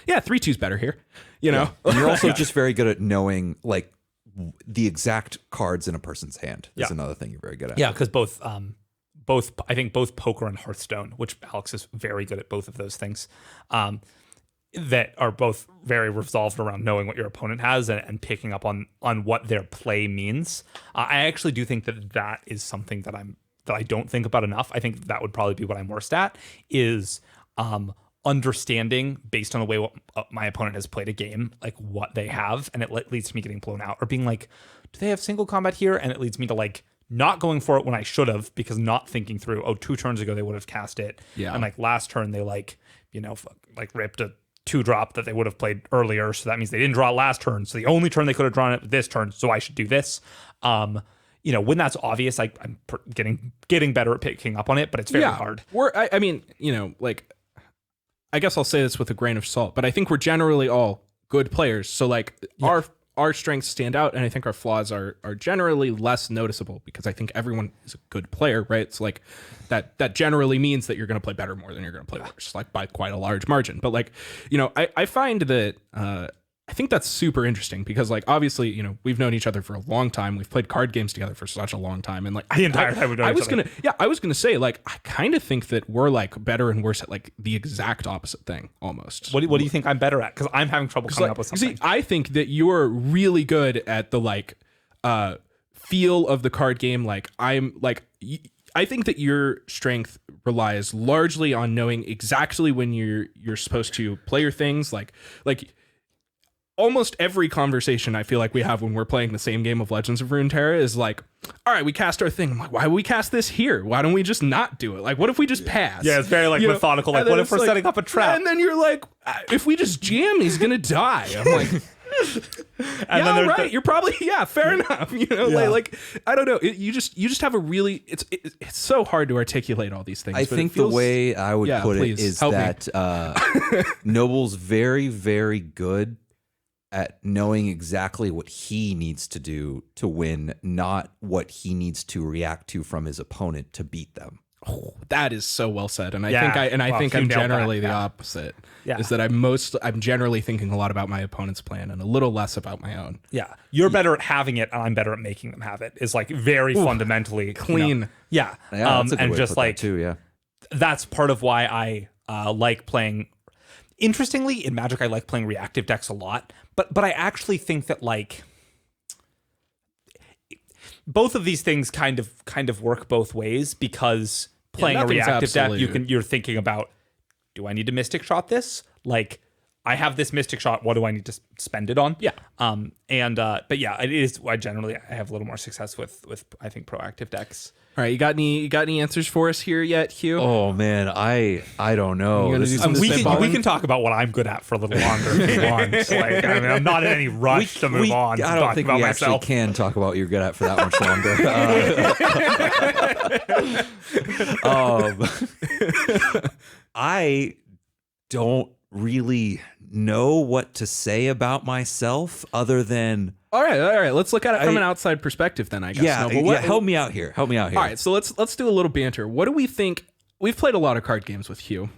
Speaker 1: yeah, 3-2's better here. You know,
Speaker 3: And you're also just very good at knowing like the exact cards in a person's hand. Is another thing you're very good at.
Speaker 2: Yeah, because I think both poker and Hearthstone, which Alex is very good at both of those things, that are both very resolved around knowing what your opponent has and picking up on what their play means. I actually do think that is something that I don't think about enough. I think that would probably be what I'm worst at is understanding based on the way what my opponent has played a game, like what they have, and it leads to me getting blown out, or being like, do they have single combat here? And it leads me to like not going for it when I should have, because not thinking through, 2 turns ago they would have cast it.
Speaker 1: Yeah.
Speaker 2: And like last turn they ripped a 2-drop that they would have played earlier, so that means they didn't draw it last turn. So the only turn they could have drawn it this turn, so I should do this. When that's obvious, I'm getting better at picking up on it, but it's very hard.
Speaker 1: I guess I'll say this with a grain of salt, but I think we're generally all good players. So like our strengths stand out, and I think our flaws are generally less noticeable because I think everyone is a good player, right? It's like that generally means that you're going to play better more than you're going to play worse, like by quite a large margin. But like, I find that I think that's super interesting because like obviously, we've known each other for a long time. We've played card games together for such a long time, and like
Speaker 2: the entire time we've known each other.
Speaker 1: I was gonna say like I kind of think that we're like better and worse at like the exact opposite thing almost.
Speaker 2: What do you think I'm better at? Because I'm having trouble coming up with something.
Speaker 1: See, I think that you're really good at the like feel of the card game. Like I think that your strength relies largely on knowing exactly when you're supposed to play your things. Like almost every conversation I feel like we have when we're playing the same game of Legends of Runeterra is like, all right, we cast our thing. I'm like, why would we cast this here? Why don't we just not do it? Like, what if we just pass?
Speaker 2: Yeah, it's very like methodical. Like, what if we're setting up a trap?
Speaker 1: And then you're like, if we just jam, he's gonna die. I'm like, and then right. You're probably fair enough. Like I don't know. You just have a really it's so hard to articulate all these things.
Speaker 3: I think the way I would put it is that Noble's very, very good at knowing exactly what he needs to do to win, not what he needs to react to from his opponent to beat them.
Speaker 1: Oh, that is so well said, and I think I'm generally the opposite. Yeah. Is that I'm generally thinking a lot about my opponent's plan and a little less about my own.
Speaker 2: Yeah, you're better at having it, and I'm better at making them have it. Is like very fundamentally
Speaker 1: clean.
Speaker 2: Yeah,
Speaker 3: that's a good way to put that too. Yeah,
Speaker 2: that's part of why I like playing. Interestingly, in Magic, I like playing reactive decks a lot, but I actually think that like both of these things kind of work both ways, because playing a reactive deck, you're thinking about, do I need to Mystic Shot this? Like, I have this Mystic Shot, what do I need to spend it on?
Speaker 1: Yeah.
Speaker 2: But yeah, it is. I have a little more success with I think proactive decks.
Speaker 1: All right, you got any answers for us here yet, Hugh?
Speaker 3: Oh man, I don't know.
Speaker 2: We can talk about what I'm good at for a little longer if you want. Like, I'm not in any rush to move on.
Speaker 3: I don't think we actually can talk about what you're good at for that much longer. I don't really know what to say about myself other than.
Speaker 1: All right. Let's look at it from an outside perspective then, I guess.
Speaker 3: Yeah, help me out here. All
Speaker 1: right, so let's do a little banter. What do we think? We've played a lot of card games with Hugh.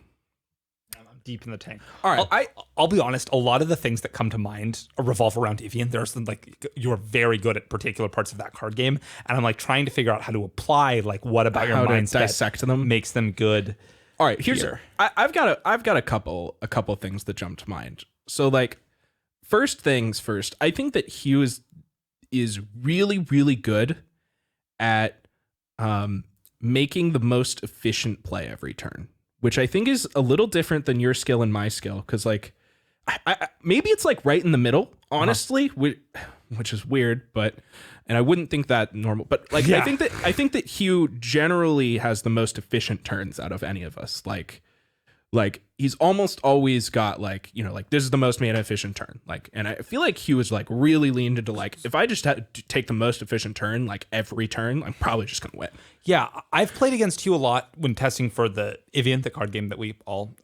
Speaker 2: I'm deep in the tank.
Speaker 1: All right.
Speaker 2: I'll be honest, a lot of the things that come to mind revolve around Evian. There's like, you're very good at particular parts of that card game, and I'm like trying to figure out how to apply like what about your mindset
Speaker 1: dissect them
Speaker 2: makes them good.
Speaker 1: All right, I've got a couple things that jump to mind. So like, first things first, I think that Hugh is really, really good at making the most efficient play every turn, which I think is a little different than your skill and my skill. Because like, I maybe it's like right in the middle, honestly, which is weird, and I wouldn't think that normal. But like, I think that Hugh generally has the most efficient turns out of any of us. Like he's almost always got like, like this is the most mana efficient turn. Like, and I feel like Hugh is like really leaned into like, if I just had to take the most efficient turn, like every turn, I'm probably just gonna win.
Speaker 2: Yeah, I've played against Hugh a lot when testing for the Evian, the card game that we all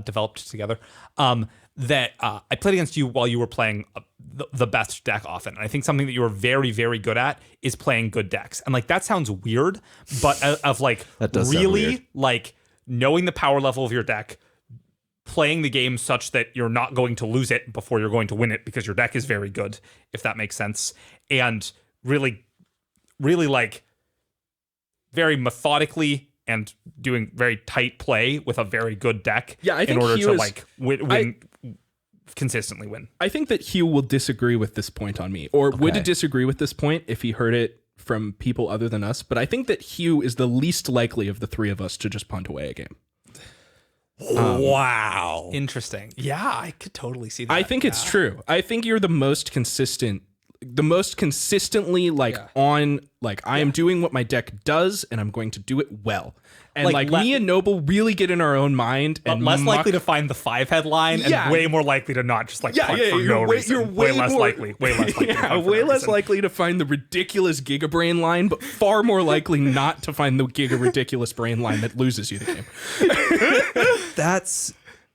Speaker 2: developed together. I played against you while you were playing the best deck often. And I think something that you were very, very good at is playing good decks. And like, that sounds weird, but of like
Speaker 3: that does
Speaker 2: really like knowing the power level of your deck, playing the game such that you're not going to lose it before you're going to win it because your deck is very good, if that makes sense. And really, really like very methodically and doing very tight play with a very good deck in order to like win consistently win.
Speaker 1: I think that Hugh will disagree with this point on me, or would disagree with this point if he heard it from people other than us. But I think that Hugh is the least likely of the three of us to just punt away a game.
Speaker 3: Wow.
Speaker 2: Interesting. Yeah, I could totally see that.
Speaker 1: I think it's true. I think you're the most consistently on, like, I am doing what my deck does and I'm going to do it well. And like me and Noble really get in our own mind, and
Speaker 2: less likely to find the 5-head line and way more likely to not just like punt for no reason. You're way less likely. Way less likely.
Speaker 1: Way less likely to find the ridiculous Giga Brain line, but far more likely not to find the Giga Ridiculous Brain line that loses you the game.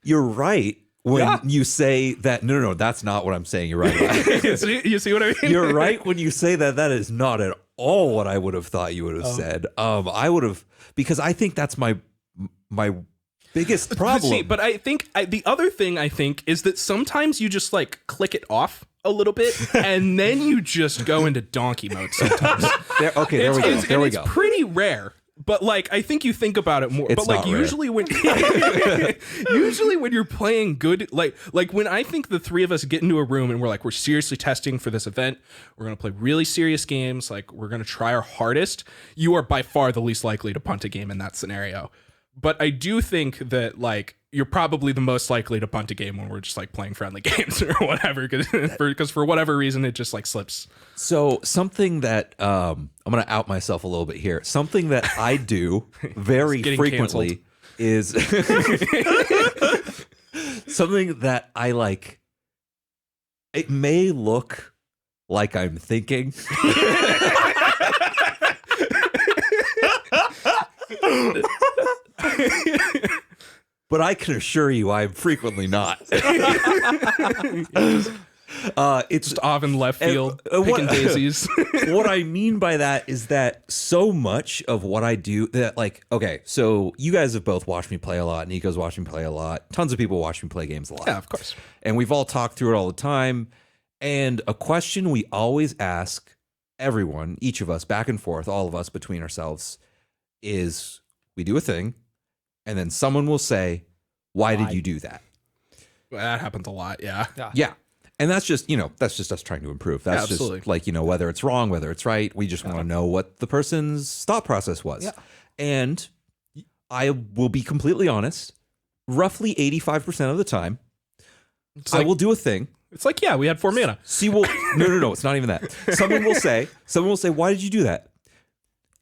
Speaker 3: You're right. When you say that, no, that's not what I'm saying. You're right.
Speaker 1: You see what I mean?
Speaker 3: You're right when you say that. That is not at all what I would have thought you would have said. I would have, because I think that's my biggest problem.
Speaker 1: See, but I think the other thing I think is that sometimes you just like click it off a little bit, and then you just go into donkey mode sometimes.
Speaker 3: There we go. There we go.
Speaker 1: It's pretty rare. But like, I think you think about it more.
Speaker 3: It's
Speaker 1: but like,
Speaker 3: not
Speaker 1: usually when you're playing good, like when I think the three of us get into a room and we're like, we're seriously testing for this event, we're gonna play really serious games, like we're gonna try our hardest. You are by far the least likely to punt a game in that scenario. But I do think that like you're probably the most likely to punt a game when we're just like playing friendly games or whatever, because for whatever reason it just like slips.
Speaker 3: So something that I'm going to out myself a little bit here. Something that I do very frequently is something that I like. It may look like I'm thinking. But I can assure you I'm frequently not.
Speaker 1: It's just off in left field, picking daisies.
Speaker 3: What I mean by that is that so much of what I do that, like, okay, so you guys have both watched me play a lot. Nico's watched me play a lot. Tons of people watch me play games a lot.
Speaker 1: Yeah, of course.
Speaker 3: And we've all talked through it all the time. And a question we always ask everyone, each of us, back and forth, all of us between ourselves, is we do a thing, and then someone will say, why did you do that?
Speaker 1: Well, that happens a lot, yeah.
Speaker 3: And that's just, that's just us trying to improve. That's just like, whether it's wrong, whether it's right, we just want to know what the person's thought process was. Yeah. And I will be completely honest, roughly 85% of the time, I will do a thing.
Speaker 1: It's like, yeah, we had 4 mana.
Speaker 3: No, it's not even that. Someone will say, why did you do that?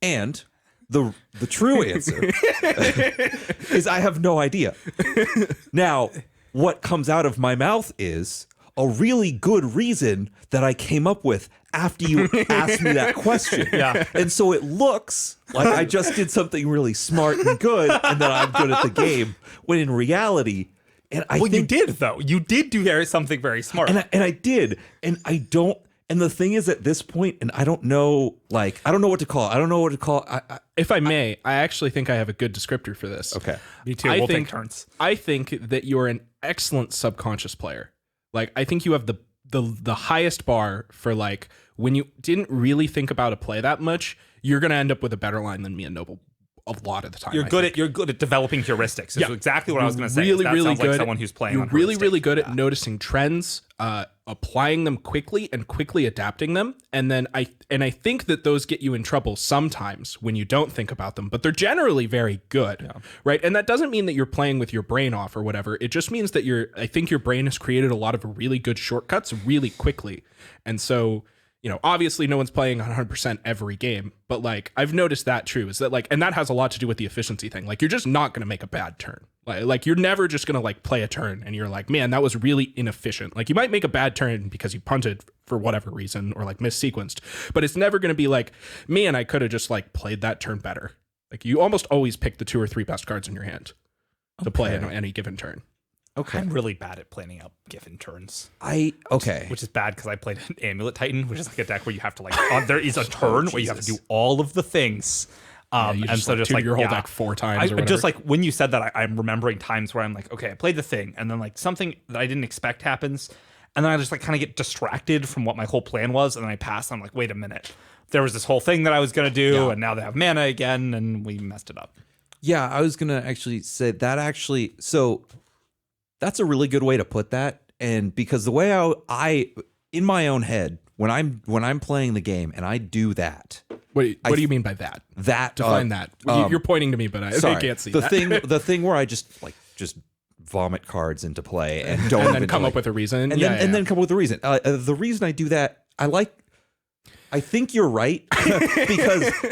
Speaker 3: And the true answer is I have no idea. Now, what comes out of my mouth is a really good reason that I came up with after you asked me that question.
Speaker 2: Yeah.
Speaker 3: And so it looks like I just did something really smart and good and that I'm good at the game, when in reality, and I think,
Speaker 2: you did, though. You did do something very smart.
Speaker 3: And I did. And I don't. And the thing is, at this point, and I don't know what to call it.
Speaker 1: If I may, I actually think I have a good descriptor for this.
Speaker 3: Okay.
Speaker 2: Me too. We'll take turns.
Speaker 1: I think that you're an excellent subconscious player. Like, I think you have the highest bar for, like, when you didn't really think about a play that much, you're going to end up with a better line than me and Noble a lot of the time.
Speaker 2: You're good at developing heuristics. That's exactly what I was going to say.
Speaker 1: Really good.
Speaker 2: Like someone who's playing.
Speaker 1: You're really good at noticing trends, applying them quickly and quickly adapting them. And then I think that those get you in trouble sometimes when you don't think about them, but they're generally very good, right? And that doesn't mean that you're playing with your brain off or whatever. It just means that I think your brain has created a lot of really good shortcuts really quickly, and so. Obviously no one's playing 100% every game, but like I've noticed that true is that like, and that has a lot to do with the efficiency thing. Like you're just not going to make a bad turn. Like you're never just going to like play a turn and you're like, man, that was really inefficient. Like you might make a bad turn because you punted for whatever reason or like missequenced, but it's never going to be like, man, I could have just like played that turn better. Like you almost always pick the 2 or 3 best cards in your hand to play in any given turn.
Speaker 2: Okay. I'm really bad at planning out given turns.
Speaker 3: Which
Speaker 2: is bad because I played an Amulet Titan, which is like a deck where you have to like there is a turn where you have to do all of the things.
Speaker 1: You just,
Speaker 2: so
Speaker 1: like,
Speaker 2: just
Speaker 1: tutor
Speaker 2: like
Speaker 1: your whole
Speaker 2: yeah.
Speaker 1: deck 4 times or
Speaker 2: I
Speaker 1: whatever.
Speaker 2: just like when you said that, I'm remembering times where I'm like, okay, I played the thing, and then like something that I didn't expect happens, and then I just like kind of get distracted from what my whole plan was, and then I pass. And I'm like, wait a minute, there was this whole thing that I was gonna do, and now they have mana again, and we messed it up.
Speaker 3: Yeah, I was gonna actually say that actually. So that's a really good way to put that, and because the way I in my own head when I'm playing the game and I do that.
Speaker 1: What do you mean by that?
Speaker 3: That
Speaker 1: define that. You're pointing to me, but I can't see
Speaker 3: the thing. The thing where I just vomit cards into play and don't
Speaker 1: and then
Speaker 3: even,
Speaker 1: come up with a reason,
Speaker 3: and then come up with a reason. The reason I do that, I think you're right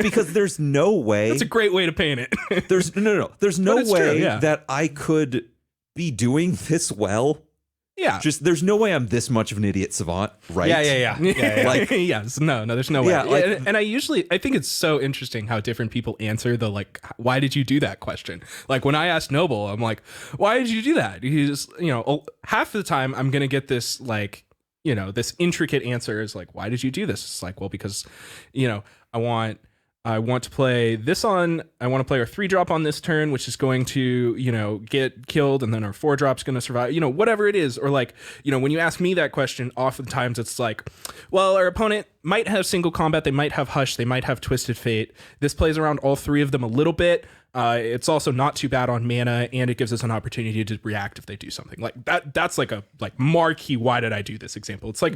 Speaker 3: because there's no way.
Speaker 1: That's a great way to paint it.
Speaker 3: There's no way
Speaker 1: true, yeah.
Speaker 3: that I could be doing this well.
Speaker 1: Yeah.
Speaker 3: Just there's no way I'm this much of an idiot savant, right?
Speaker 2: Yeah.
Speaker 3: Like,
Speaker 1: yes, no, there's no way.
Speaker 3: Yeah, like-
Speaker 1: and I think it's so interesting how different people answer the like, why did you do that question? Like when I asked Noble, I'm like, why did you do that? He's, half the time I'm gonna get this like, this intricate answer is like, why did you do this? It's like, well, because, I want to play this on. I want to play our 3-drop on this turn, which is going to, get killed, and then our 4-drop's going to survive. Whatever it is, or like, when you ask me that question, oftentimes it's like, well, our opponent might have single combat, they might have Hush, they might have Twisted Fate. This plays around all 3 of them a little bit. It's also not too bad on mana, and it gives us an opportunity to react if they do something like that. That's like a marquee. Why did I do this example? It's like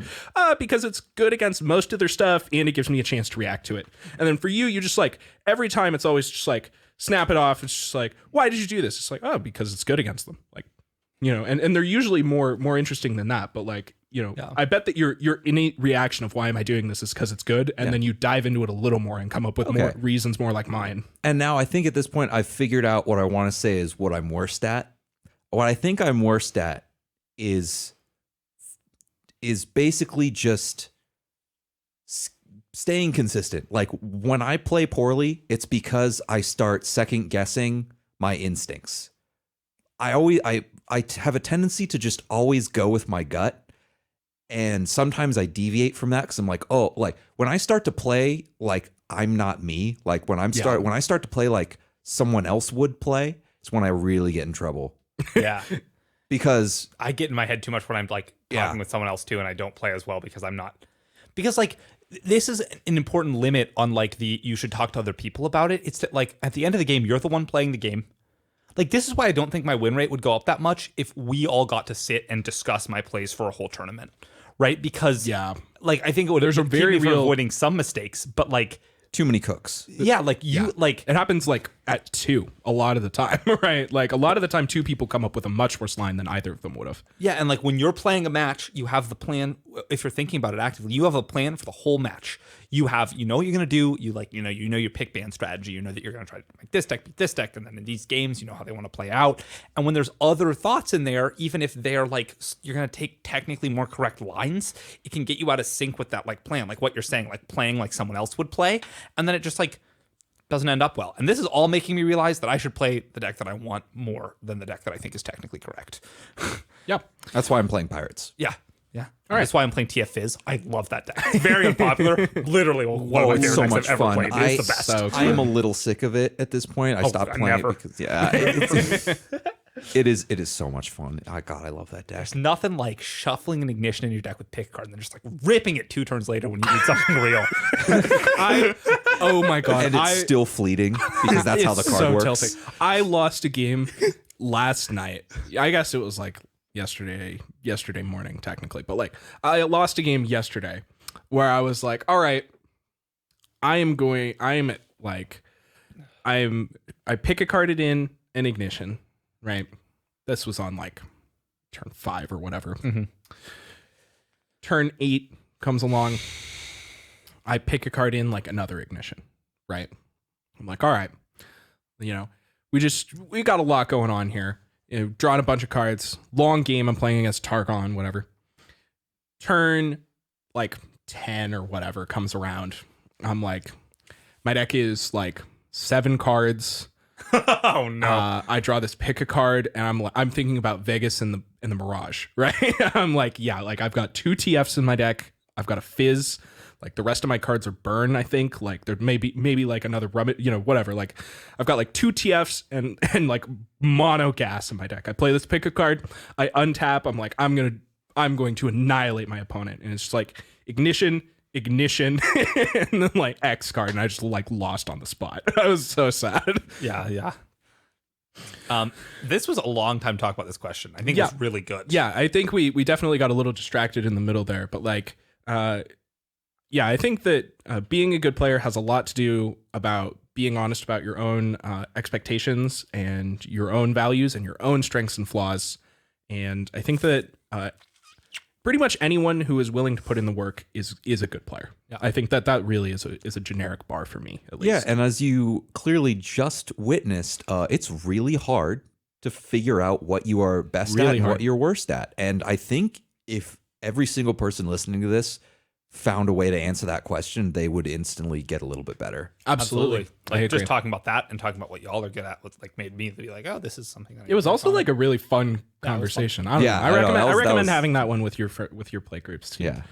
Speaker 1: because it's good against most of their stuff, and it gives me a chance to react to it. And then for you just like every time it's always just like snap it off. It's just like, why did you do this? It's like, oh, because it's good against them. Like, and they're usually more interesting than that. But like, I bet that your innate reaction of why am I doing this is because it's good, and then you dive into it a little more and come up with more reasons more like mine.
Speaker 3: And now I think at this point I've figured out what I want to say is what I'm worst at. What I think I'm worst at is basically just staying consistent. Like when I play poorly, it's because I start second guessing my instincts. I have a tendency to just always go with my gut. And sometimes I deviate from that because I'm like, oh, like when I start to play like I'm not me, like when I start to play like someone else would play, it's when I really get in trouble.
Speaker 2: Yeah.
Speaker 3: Because
Speaker 2: I get in my head too much when I'm like talking with someone else too, and I don't play as well because I'm not. Because like this is an important limit on like you should talk to other people about it. It's that like at the end of the game, you're the one playing the game. Like this is why I don't think my win rate would go up that much if we all got to sit and discuss my plays for a whole tournament. Right, because like I think it would. There's a very real avoiding some mistakes, but like
Speaker 3: too many cooks.
Speaker 2: Yeah, like like
Speaker 1: it happens like at 2 a lot of the time, right? Like a lot of the time, 2 people come up with a much worse line than either of them would have.
Speaker 2: Yeah, and like when you're playing a match, you have the plan. If you're thinking about it actively, you have a plan for the whole match. You have, what you're gonna do. You like, your pick ban strategy. You know that you're gonna try to make this deck beat this deck, and then in these games, you know how they want to play out. And when there's other thoughts in there, even if they're like you're gonna take technically more correct lines, it can get you out of sync with that like plan, like what you're saying, like playing like someone else would play, and then it just like doesn't end up well. And this is all making me realize that I should play the deck that I want more than the deck that I think is technically correct.
Speaker 1: Yeah,
Speaker 3: that's why I'm playing Pirates.
Speaker 2: Yeah. All right. That's why I'm playing TF Fizz. I love that deck. It's very unpopular. Literally one of my favorite
Speaker 3: so
Speaker 2: decks
Speaker 3: much
Speaker 2: I've ever
Speaker 3: fun.
Speaker 2: played. It's the best.
Speaker 1: So
Speaker 3: I am a little sick of it at this point. I stopped playing it because it is so much fun. God, I love that deck.
Speaker 2: There's nothing like shuffling an ignition in your deck with pick card and then just like ripping it 2 turns later when you need something real.
Speaker 1: Oh my god!
Speaker 3: And it's still fleeting because that's how the card works.
Speaker 1: Tilting. I lost a game last night. I guess it was like yesterday morning technically, but like I lost a game yesterday where I was like, all right, I pick a card in an ignition, right? This was on like turn 5 or whatever.
Speaker 2: Mm-hmm.
Speaker 1: Turn 8 comes along. I pick a card in like another ignition, right? I'm like, all right, we got a lot going on here. Drawing a bunch of cards, long game. I'm playing against Targon, whatever. Turn like 10 or whatever comes around. I'm like, my deck is like 7 cards.
Speaker 2: Oh no!
Speaker 1: I draw this pick a card, and I'm thinking about Vegas and the Mirage, right? I'm like, yeah, like I've got 2 TFs in my deck. I've got a Fizz. Like the rest of my cards are burn, I think. Like there maybe like another whatever. Like I've got like 2 TFs and like mono gas in my deck. I play this, pick a card, I untap, I'm like, I'm going to annihilate my opponent. And it's just like ignition, and then like X card, and I just like lost on the spot. I was so sad.
Speaker 2: Yeah. This was a long time to talk about this question. I think it's really good.
Speaker 1: Yeah, I think we definitely got a little distracted in the middle there, but like, I think that being a good player has a lot to do about being honest about your own expectations and your own values and your own strengths and flaws. And I think that pretty much anyone who is willing to put in the work is a good player. Yeah. I think that really is a generic bar for me, at least.
Speaker 3: Yeah, and as you clearly just witnessed, it's really hard to figure out what you are best at and what you're worst at. And I think if every single person listening to this found a way to answer that question, they would instantly get a little bit better.
Speaker 1: Absolutely.
Speaker 2: Like just talking about that and talking about what y'all are good at was like made me be like, oh, this is something that
Speaker 1: it was also like a really fun conversation. I recommend having that one with your play groups too.
Speaker 3: Yeah.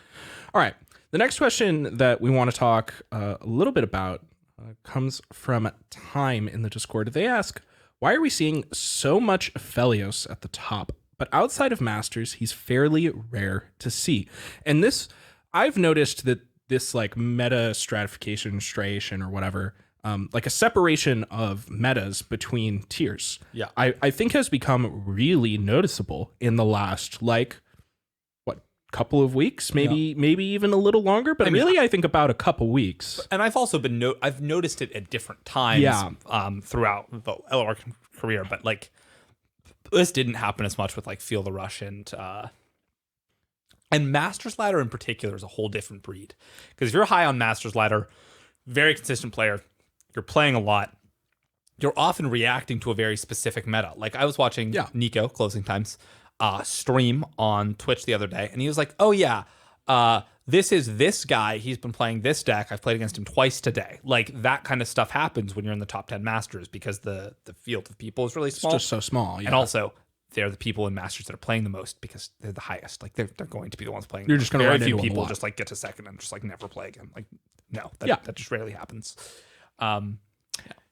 Speaker 1: All right. The next question that we want to talk a little bit about comes from Time in the Discord. They ask, why are we seeing so much Aphelios at the top, but outside of Masters, he's fairly rare to see? And this, I've noticed that this like meta striation or whatever, like a separation of metas between tiers, I think has become really noticeable in the last couple of weeks, maybe even a little longer, but I think about a couple weeks.
Speaker 2: And I've also I've noticed it at different times throughout the LOR career, but like this didn't happen as much with like Feel the Rush and Masters Ladder in particular is a whole different breed. Because if you're high on Masters Ladder, very consistent player, you're playing a lot, you're often reacting to a very specific meta. Like I was watching Nico, Closing Times, stream on Twitch the other day, and he was like, oh yeah, this is this guy, he's been playing this deck, I've played against him twice today. Like that kind of stuff happens when you're in the top 10 Masters because the field of people is really small.
Speaker 1: It's just so small. Yeah.
Speaker 2: And also, they're the people in Masters that are playing the most because they're the highest. Like they're going to be the ones playing.
Speaker 1: You're just going to
Speaker 2: very few people just like get to second and just like never play again. Like no, that just rarely happens.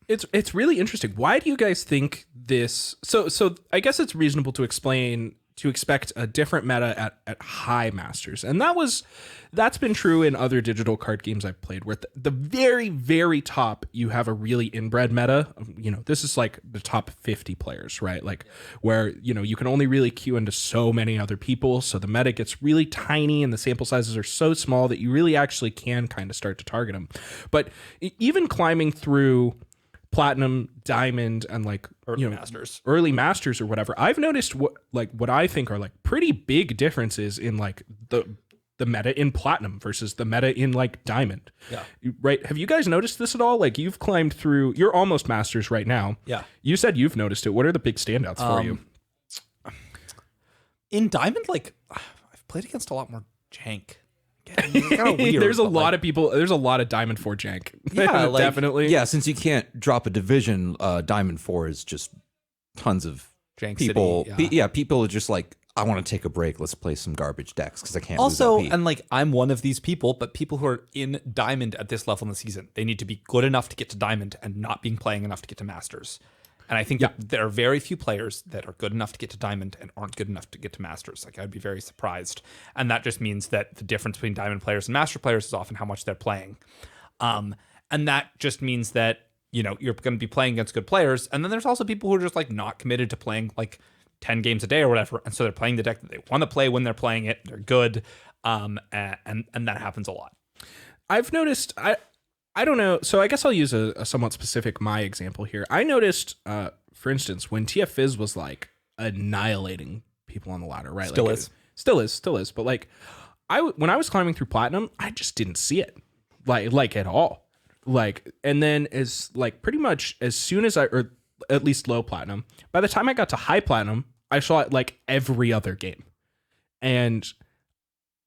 Speaker 1: It's really interesting. Why do you guys think this? So I guess it's reasonable to expect a different meta at high Masters, and that's been true in other digital card games I've played, where at the very, very top you have a really inbred meta. This is like the top 50 players, right? Like where you can only really queue into so many other people, so the meta gets really tiny and the sample sizes are so small that you really actually can kind of start to target them. But even climbing through Platinum, Diamond, and like early Masters or whatever, I've noticed what I think are like pretty big differences in like the meta in Platinum versus the meta in like Diamond.
Speaker 2: Yeah.
Speaker 1: Right. Have you guys noticed this at all? Like you've climbed through, you're almost Masters right now.
Speaker 2: Yeah.
Speaker 1: You said you've noticed it. What are the big standouts for you?
Speaker 2: In Diamond, like I've played against a lot more jank. It's kind of weird.
Speaker 1: There's a lot of people. There's a lot of Diamond 4 jank.
Speaker 2: Yeah,
Speaker 1: definitely.
Speaker 3: Yeah, since you can't drop a division, Diamond 4 is just tons of
Speaker 2: jank
Speaker 3: people.
Speaker 2: City,
Speaker 3: People are just like, I want to take a break. Let's play some garbage decks because I can't.
Speaker 2: Also,
Speaker 3: lose that
Speaker 2: and like I'm one of these people, but people who are in Diamond at this level in the season, they need to be good enough to get to Diamond and not being playing enough to get to Masters. And I think that there are very few players that are good enough to get to Diamond and aren't good enough to get to Masters. Like I'd be very surprised. And that just means that the difference between Diamond players and Master players is often how much they're playing. And that just means that, you're going to be playing against good players. And then there's also people who are just like not committed to playing like 10 games a day or whatever. And so they're playing the deck that they want to play when they're playing it. They're good. And that happens a lot.
Speaker 1: I've noticed, I don't know. So I guess I'll use a somewhat specific my example here. I noticed, for instance, when TF Fizz was like annihilating people on the ladder, right?
Speaker 2: Still
Speaker 1: is. But like, when I was climbing through Platinum, I just didn't see it like at all. Like, and then pretty much as soon as or at least low Platinum, by the time I got to high Platinum, I saw it like every other game. And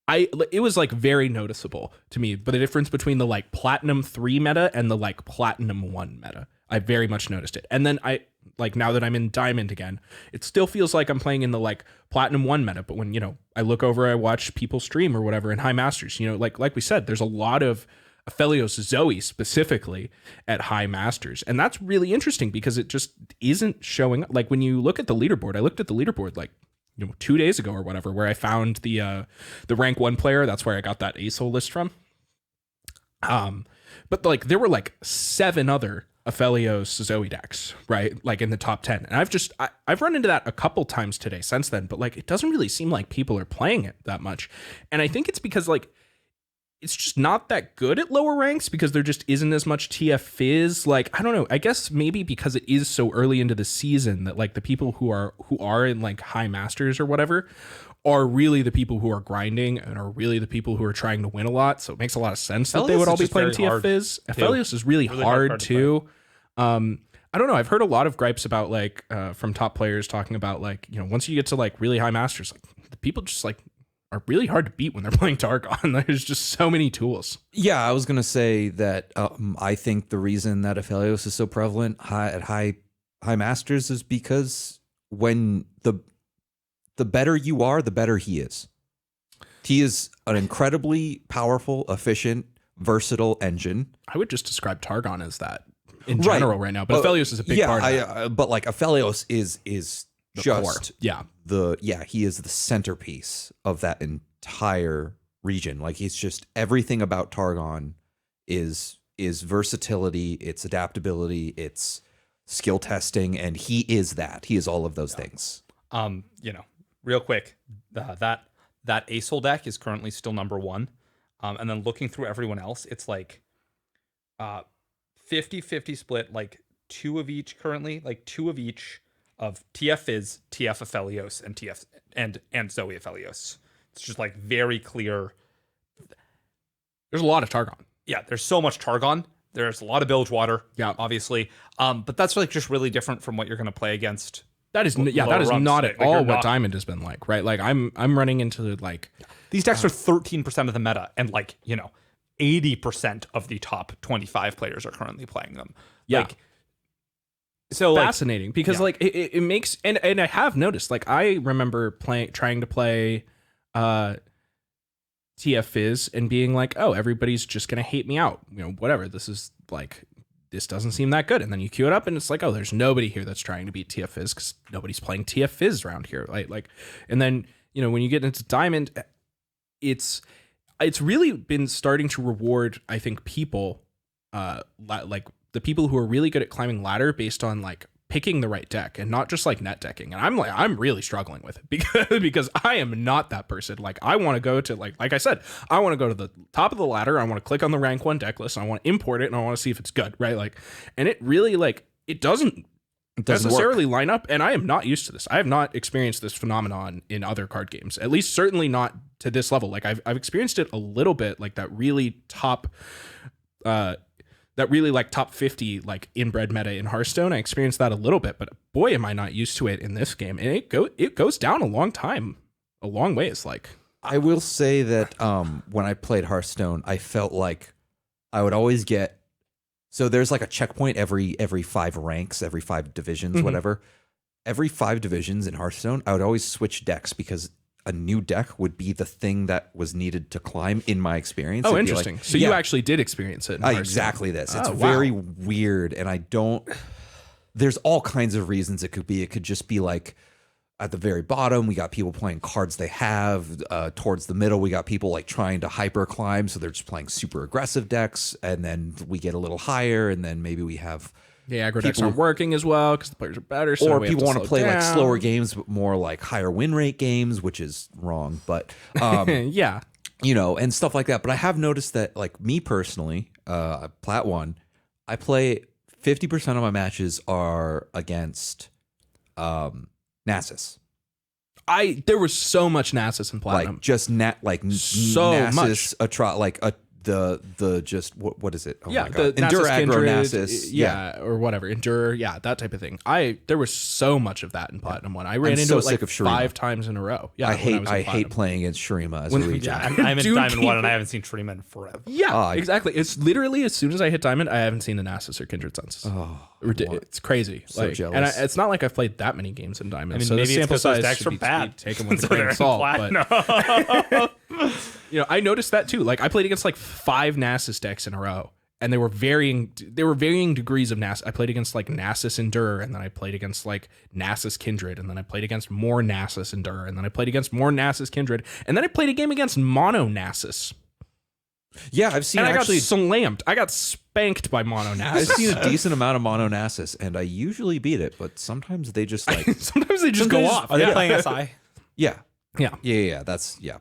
Speaker 1: it was like very noticeable to me, but the difference between the like Platinum 3 meta and the like Platinum 1 meta, I very much noticed it. And then like now that I'm in Diamond again, it still feels like I'm playing in the like Platinum 1 meta. But when, you know, I look over, I watch people stream or whatever in High Masters, you know, like we said, there's a lot of Aphelios Zoe specifically at High Masters. And that's really interesting because it just isn't showing up. Like when you look at the leaderboard, I looked at the leaderboard like, you know, 2 days ago or whatever, where I found the rank 1 player. That's where I got that ASOL list from. But like there were like 7 other Aphelios Zoe decks, right? Like in the top 10. And I've run into that a couple times today since then, but like it doesn't really seem like people are playing it that much. And I think it's because like it's just not that good at lower ranks because there just isn't as much TF Fizz. Like, I don't know. I guess maybe because it is so early into the season that like the people who are in like High Masters or whatever are really the people who are grinding and are really the people who are trying to win a lot. So it makes a lot of sense that they would all be playing TF Fizz. Aphelios is really hard too. I don't know. I've heard a lot of gripes about like from top players talking about like, you know, once you get to like really High Masters, like the people just like are really hard to beat when they're playing Targon. There's just so many tools.
Speaker 3: Yeah, I was gonna say that I think the reason that Aphelios is so prevalent at high masters is because when the better you are, the better he is. He is an incredibly powerful, efficient, versatile engine.
Speaker 1: I would just describe Targon as that in general right now, but Aphelios is a big part of that.
Speaker 3: But like Aphelios is
Speaker 1: The
Speaker 3: just
Speaker 1: core.
Speaker 3: He is the centerpiece of that entire region. Like he's just everything about Targon is versatility, it's adaptability, it's skill testing, and he is all of those things.
Speaker 2: You know, real quick, that ASOL deck is currently still number 1. And then looking through everyone else, it's like 50-50 split, like 2 of each currently, like 2 of each of TF Fizz, TF Aphelios, and TF and Zoe Aphelios. It's just like very clear.
Speaker 1: There's a lot of Targon.
Speaker 2: Yeah, there's so much Targon. There's a lot of Bilgewater, obviously. But that's like just really different from what you're going to play against.
Speaker 1: That is not at all what Diamond has been like, right? Like I'm running into like
Speaker 2: these decks are 13% of the meta, and like, you know, 80% of the top 25 players are currently playing them.
Speaker 1: Yeah.
Speaker 2: Like, so
Speaker 1: fascinating because like it makes and I have noticed, like I remember trying to play TF Fizz and being like, oh, everybody's just gonna hate me out, you know, whatever, this doesn't seem that good. And then you queue it up and it's like, oh, there's nobody here that's trying to beat TF Fizz because nobody's playing TF Fizz around here, like and then, you know, when you get into Diamond, it's really been starting to reward, I think, people like the people who are really good at climbing ladder based on like picking the right deck and not just like net decking. And I'm really struggling with it because I am not that person. Like I want to go to like I said, I want to go to the top of the ladder. I want to click on the rank 1 deck list. And I want to import it and I want to see if it's good, right? Like, and it really like it doesn't necessarily line up. And I am not used to this. I have not experienced this phenomenon in other card games, at least certainly not to this level. Like I've experienced it a little bit, like that really like top 50 like inbred meta in Hearthstone. I experienced that a little bit, but boy, am I not used to it in this game. And it goes down a long ways. Like
Speaker 3: I will say that when I played Hearthstone, I felt like I would always get, so there's like a checkpoint every 5 ranks, every 5 divisions, whatever. Every 5 divisions in Hearthstone, I would always switch decks because a new deck would be the thing that was needed to climb in my experience.
Speaker 1: Oh, interesting. Like, so you actually did experience it.
Speaker 3: Exactly this. It's very weird. And there's all kinds of reasons it could be. It could just be like at the very bottom, we got people playing cards they have. Towards the middle, we got people like trying to hyper climb. So they're just playing super aggressive decks. And then we get a little higher. And then maybe we have
Speaker 1: aggro decks aren't working as well because the players are better. So
Speaker 3: or people want to play like slower games, but more like higher win rate games, which is wrong. But
Speaker 1: yeah,
Speaker 3: you know, and stuff like that. But I have noticed that, like me personally, Plat 1, I play 50% of my matches are against Nasus.
Speaker 1: There was so much Nasus in Platinum,
Speaker 3: like just
Speaker 1: so
Speaker 3: Nasus,
Speaker 1: much.
Speaker 3: the just what is it? Oh
Speaker 1: yeah,
Speaker 3: my God.
Speaker 1: the
Speaker 3: Endure
Speaker 1: Nasus
Speaker 3: aggro
Speaker 1: Kindred,
Speaker 3: Nasus.
Speaker 1: yeah, or whatever, endure, yeah, that type of thing. There was so much of that in Platinum 1. I ran
Speaker 3: I'm
Speaker 1: into
Speaker 3: so
Speaker 1: it like
Speaker 3: sick of Shurima.
Speaker 1: 5 times in a row. Yeah,
Speaker 3: I
Speaker 1: when was in
Speaker 3: hate
Speaker 1: Platinum.
Speaker 3: playing against Shurima as a region.
Speaker 2: Yeah, I'm in
Speaker 1: Dude,
Speaker 2: Diamond 1 and
Speaker 1: people-
Speaker 2: I haven't seen Shurima in forever.
Speaker 1: Yeah, exactly. It's literally as soon as I hit Diamond, I haven't seen a Nasus or Kindred since.
Speaker 3: Oh,
Speaker 1: It's crazy.
Speaker 3: So jealous.
Speaker 1: And it's not like I've played that many games in Diamond.
Speaker 2: I mean,
Speaker 1: so
Speaker 2: maybe
Speaker 1: the
Speaker 2: it's
Speaker 1: sample
Speaker 2: 'cause those
Speaker 1: size
Speaker 2: decks
Speaker 1: should
Speaker 2: are
Speaker 1: be
Speaker 2: bad.
Speaker 1: taken with a
Speaker 2: So
Speaker 1: grain
Speaker 2: they're
Speaker 1: of
Speaker 2: in
Speaker 1: salt.
Speaker 2: Platinum.
Speaker 1: But I noticed that too. Like I played against like 5 Nasus decks in a row, and they were varying degrees of Nasus. I played against like Nasus Endure, and then I played against like Nasus Kindred, and then I played against more Nasus Endure, and then I played against more Nasus Kindred, and then I played a game against Mono Nasus.
Speaker 3: Yeah, I've seen
Speaker 1: And I
Speaker 3: actually.
Speaker 1: got slammed. I got spanked by Mono
Speaker 3: I've
Speaker 1: Nasus.
Speaker 3: seen a decent amount of Mono Nasus, and I usually beat it, but sometimes they just like
Speaker 1: Sometimes they just go off.
Speaker 2: Are they
Speaker 1: Yeah.
Speaker 2: playing SI?
Speaker 3: yeah.
Speaker 1: Yeah.
Speaker 3: That's yeah.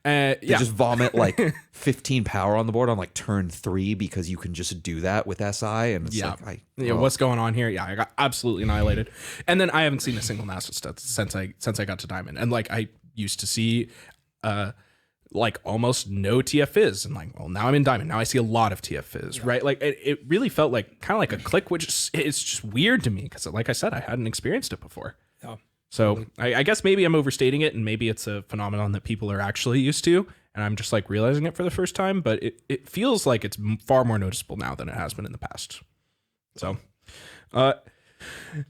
Speaker 1: Yeah.
Speaker 3: They just vomit like 15 power on the board on like turn 3 because you can just do that with SI, and it's like
Speaker 1: What's going on here? Yeah, I got absolutely annihilated. And then I haven't seen a single Nasus stat since I got to Diamond. And like I used to see like almost no TF Fizz, and like, well, now I'm in Diamond. Now I see a lot of TF Fizz, right? Like it really felt like kind of like a click, which it's just weird to me because, like I said, I hadn't experienced it before.
Speaker 2: Yeah.
Speaker 1: So I guess maybe I'm overstating it, and maybe it's a phenomenon that people are actually used to, and I'm just like realizing it for the first time. But it feels like it's far more noticeable now than it has been in the past. So,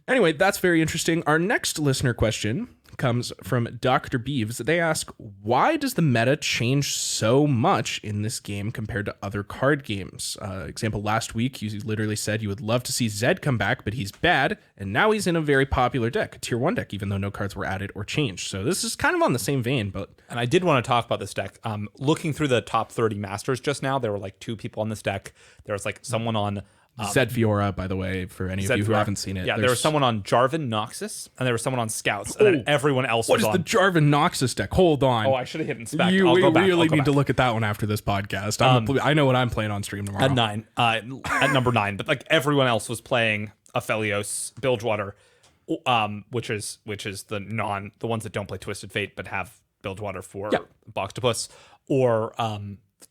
Speaker 1: anyway, that's very interesting. Our next listener question comes from Dr. Beeves. They ask, why does the meta change so much in this game compared to other card games? Example, last week, you literally said you would love to see Zed come back, but he's bad, and now he's in a very popular deck, a tier 1 deck, even though no cards were added or changed. So this is kind of on the same vein, but...
Speaker 2: And I did want to talk about this deck. Looking through the top 30 masters just now, there were like 2 people on this deck. There was like someone on...
Speaker 1: Zed Fiora, by the way, for any of you who haven't seen it.
Speaker 2: Yeah, there was someone on Jarvan Noxus, and there was someone on Scouts, and then everyone else
Speaker 1: What
Speaker 2: was
Speaker 1: is
Speaker 2: on...
Speaker 1: the Jarvan Noxus deck? Hold on.
Speaker 2: Oh, I should have hit inspect.
Speaker 1: We
Speaker 2: I'll go back.
Speaker 1: really
Speaker 2: I'll go
Speaker 1: need
Speaker 2: back.
Speaker 1: to look at that one after this podcast. I know what I'm playing on stream tomorrow.
Speaker 2: At 9, at number 9, but like everyone else was playing Aphelios, Bilgewater, which is the ones that don't play Twisted Fate but have Bilgewater for Boxtopus, or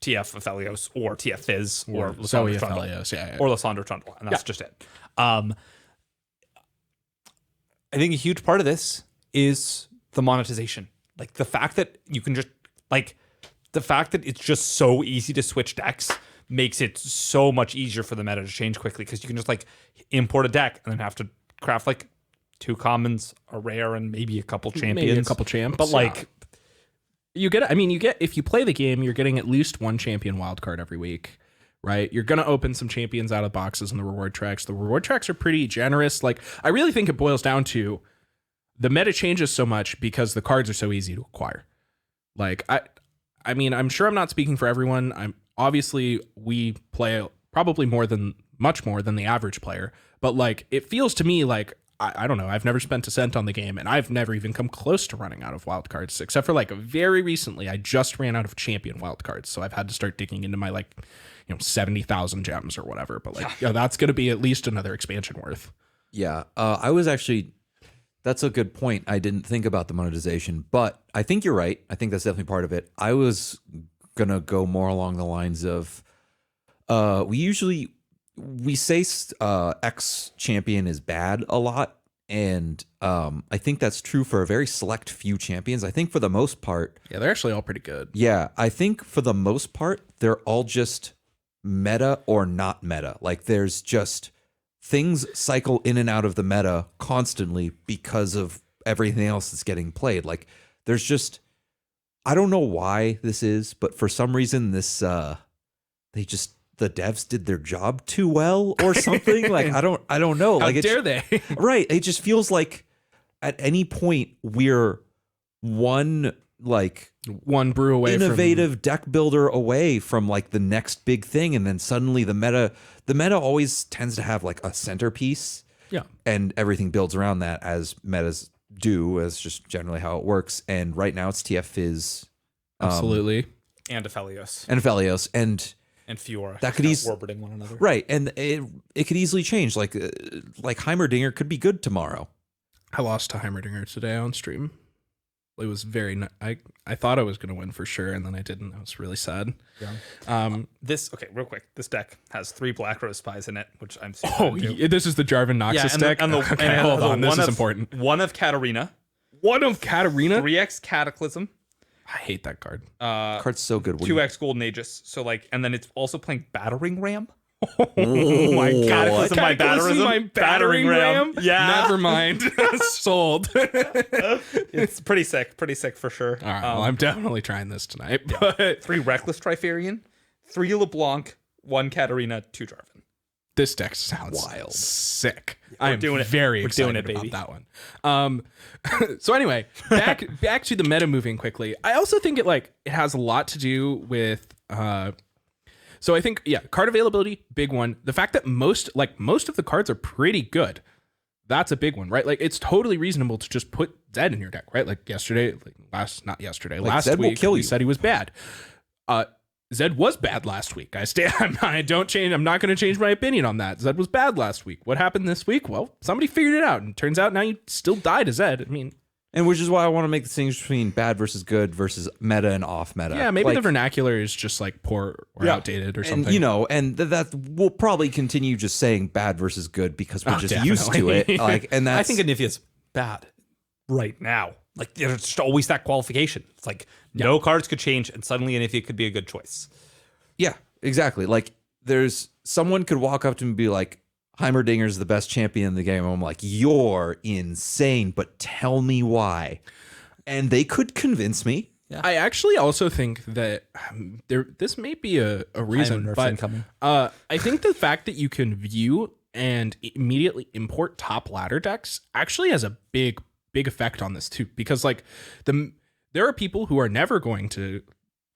Speaker 2: TF Aphelios, or TF Fizz, or
Speaker 1: Zoe
Speaker 2: Lysandra Trundle,
Speaker 1: Aphelios,
Speaker 2: or Lysandra Trundle, and that's just it. I think a huge part of this is the monetization, like the fact that you can just the fact that it's just so easy to switch decks makes it so much easier for the meta to change quickly, because you can just like import a deck and then have to craft like 2 commons, a rare, and maybe a couple champions.
Speaker 1: Maybe a couple champs.
Speaker 2: But like
Speaker 1: you get if you play the game, you're getting at least 1 champion wildcard every week, right? You're going to open some champions out of boxes in the reward tracks. The reward tracks are pretty generous. Like, I really think it boils down to the meta changes so much because the cards are so easy to acquire. Like, I mean, I'm sure I'm not speaking for everyone. Obviously, we play probably much more than the average player, but like, it feels to me like, I don't know. I've never spent a cent on the game, and I've never even come close to running out of wildcards, except for like very recently. I just ran out of champion wildcards, so I've had to start digging into my 70,000 gems or whatever. But that's going to be at least another expansion worth.
Speaker 3: Yeah, I was actually. That's a good point. I didn't think about the monetization, but I think you're right. I think that's definitely part of it. I was gonna go more along the lines of, we say X champion is bad a lot, and I think that's true for a very select few champions. I think for the most part,
Speaker 1: yeah, they're actually all pretty good.
Speaker 3: Yeah, I think for the most part, they're all just meta or not meta. Like, there's just things cycle in and out of the meta constantly because of everything else that's getting played. Like, there's just, I don't know why this is, but for some reason this the devs did their job too well or something. Like, I don't know.
Speaker 1: How
Speaker 3: like,
Speaker 1: dare they?
Speaker 3: Right. It just feels like at any point we're one
Speaker 1: brew away,
Speaker 3: innovative deck builder away from like the next big thing, and then suddenly the meta always tends to have like a centerpiece.
Speaker 1: Yeah.
Speaker 3: And everything builds around that, as metas do, as just generally how it works. And right now it's TF Fizz.
Speaker 1: Absolutely.
Speaker 2: And Aphelios.
Speaker 3: And Aphelios. And
Speaker 2: Fiora.
Speaker 3: That could easily
Speaker 2: orbiting one another.
Speaker 3: Right. And it could easily change. Like Heimerdinger could be good tomorrow.
Speaker 1: I lost to Heimerdinger today on stream. It was very. I thought I was going to win for sure, and then I didn't. I was really sad.
Speaker 2: Yeah. Real quick. This deck has 3 Black Rose Spies in it, which I'm super
Speaker 1: into. This is the Jarvan Noxus deck? Okay, hold on. This is important.
Speaker 2: One of Katarina.
Speaker 1: 3x
Speaker 2: Cataclysm.
Speaker 1: I hate that card.
Speaker 3: Card's so good.
Speaker 2: 2x Golden Aegis. So like, and then it's also playing Battering Ram.
Speaker 1: Oh my god!
Speaker 2: Cataclysm, my battering ram.
Speaker 1: Yeah, never mind. Sold.
Speaker 2: It's pretty sick for sure.
Speaker 1: All right, well, I'm definitely trying this tonight. But
Speaker 2: 3 Reckless Trifarian, 3 LeBlanc, 1 Katarina, 2 Jarvan.
Speaker 1: This deck sounds
Speaker 3: wild,
Speaker 1: sick.
Speaker 2: I'm
Speaker 1: very excited about that one. So anyway, back to the meta moving quickly. I also think it has a lot to do with. So I think, card availability, big one. The fact that most of the cards are pretty good, that's a big one, right? Like, it's totally reasonable to just put Zed in your deck, right? Like last
Speaker 3: Zed
Speaker 1: week,
Speaker 3: will kill
Speaker 1: we
Speaker 3: you.
Speaker 1: said he was bad. Zed was bad last week. I'm not going to change my opinion on that. Zed was bad last week. What happened this week? Well, somebody figured it out, and it turns out now you still die to Zed. I mean...
Speaker 3: And which is why I want to make the distinction between bad versus good versus meta and off meta.
Speaker 1: Yeah, maybe the vernacular is just like poor or outdated or something.
Speaker 3: And that we'll probably continue just saying bad versus good because we're just used to it. And that's,
Speaker 2: I think Anivia's bad right now. Like, there's just always that qualification. It's like no cards could change, and suddenly Anivia could be a good choice.
Speaker 3: Yeah, exactly. Like, there's someone could walk up to me and be like, Heimerdinger's the best champion in the game. And I'm like, you're insane, but tell me why. And they could convince me.
Speaker 1: Yeah. I actually also think that this may be a reason, but I think the fact that you can view and immediately import top ladder decks actually has a big effect on this too, because like there are people who are never going to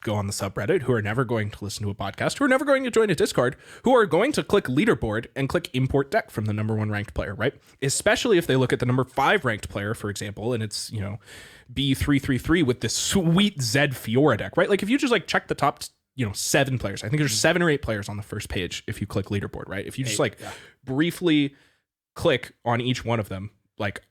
Speaker 1: go on the subreddit, who are never going to listen to a podcast, who are never going to join a Discord, who are going to click leaderboard and click import deck from the number 1 ranked player, right? Especially if they look at the number 5 ranked player, for example, and it's, B333 with this sweet Zed Fiora deck, right? Like, if you just like check the top, 7 players, I think there's 7 or 8 players on the first page if you click leaderboard, right? If you just briefly click on each one of them, like,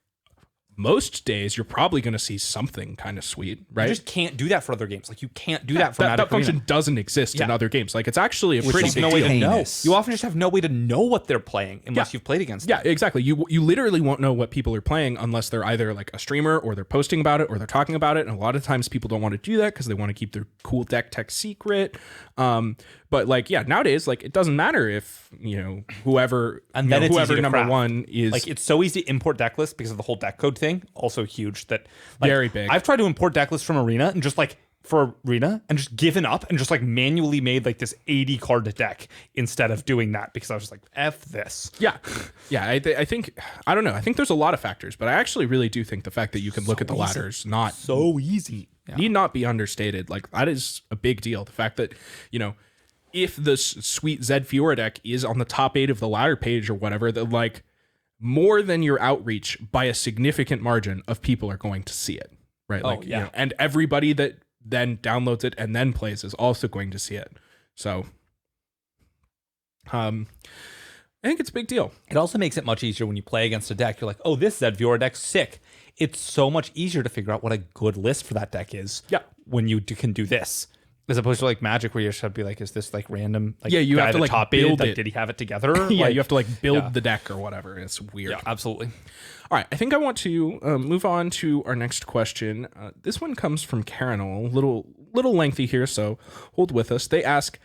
Speaker 1: most days you're probably going to see something kind of sweet, right?
Speaker 2: You just can't do that for other games. Like, you can't do that for
Speaker 1: that function doesn't exist in other games. Like, it's actually a pretty big
Speaker 2: no way to know.
Speaker 3: heinous.
Speaker 2: You often just have no way to know what they're playing unless you've played against them.
Speaker 1: Yeah, exactly. You literally won't know what people are playing unless they're either like a streamer or they're posting about it or they're talking about it. And a lot of times people don't want to do that because they want to keep their cool deck tech secret. But like, nowadays, like, it doesn't matter if, whoever,
Speaker 2: and then
Speaker 1: whoever number 1 is.
Speaker 2: Like, it's so easy to import deck lists because of the whole deck code thing. Also huge that, like,
Speaker 1: very big.
Speaker 2: I've tried to import deck lists from Arena and just like for Arena and just given up and just like manually made like this 80 card deck instead of doing that because I was just like, F this.
Speaker 1: Yeah. I think, I don't know. I think there's a lot of factors, but I actually really do think the fact that you can look at the ladders not
Speaker 2: so easy
Speaker 1: need not be understated. Like, that is a big deal. The fact that, if the sweet Zed Fiora deck is on the top 8 of the ladder page or whatever, that like more than your outreach by a significant margin of people are going to see it, right? Like, and everybody that then downloads it and then plays is also going to see it. So, I think it's a big deal.
Speaker 2: It also makes it much easier when you play against a deck. You're like, oh, this Zed Fiora deck's sick. It's so much easier to figure out what a good list for that deck is.
Speaker 1: Yeah.
Speaker 2: When you can do this. As opposed to like Magic, where you should be like, is this like random? Like,
Speaker 1: you have to like
Speaker 2: top
Speaker 1: build
Speaker 2: it.
Speaker 1: it.
Speaker 2: Did he have it together?
Speaker 1: You have to like build the deck or whatever. It's weird.
Speaker 2: Yeah, absolutely.
Speaker 1: All right, I think I want to move on to our next question. This one comes from Karen, a little lengthy here, so hold with us. They ask,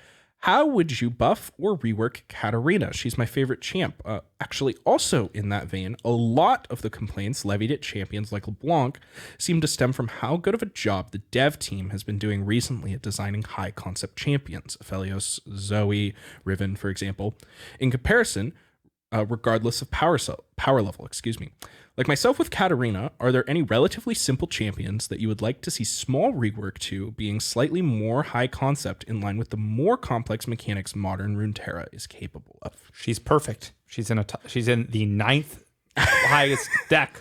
Speaker 1: how would you buff or rework Katarina? She's my favorite champ. Actually, also in that vein, a lot of the complaints levied at champions like LeBlanc seem to stem from how good of a job the dev team has been doing recently at designing high-concept champions. Aphelios, Zoe, Riven, for example. In comparison, regardless of power level, Like myself with Katarina, are there any relatively simple champions that you would like to see small rework to, being slightly more high concept in line with the more complex mechanics modern Runeterra is capable of?
Speaker 2: She's perfect. She's in the 9th highest deck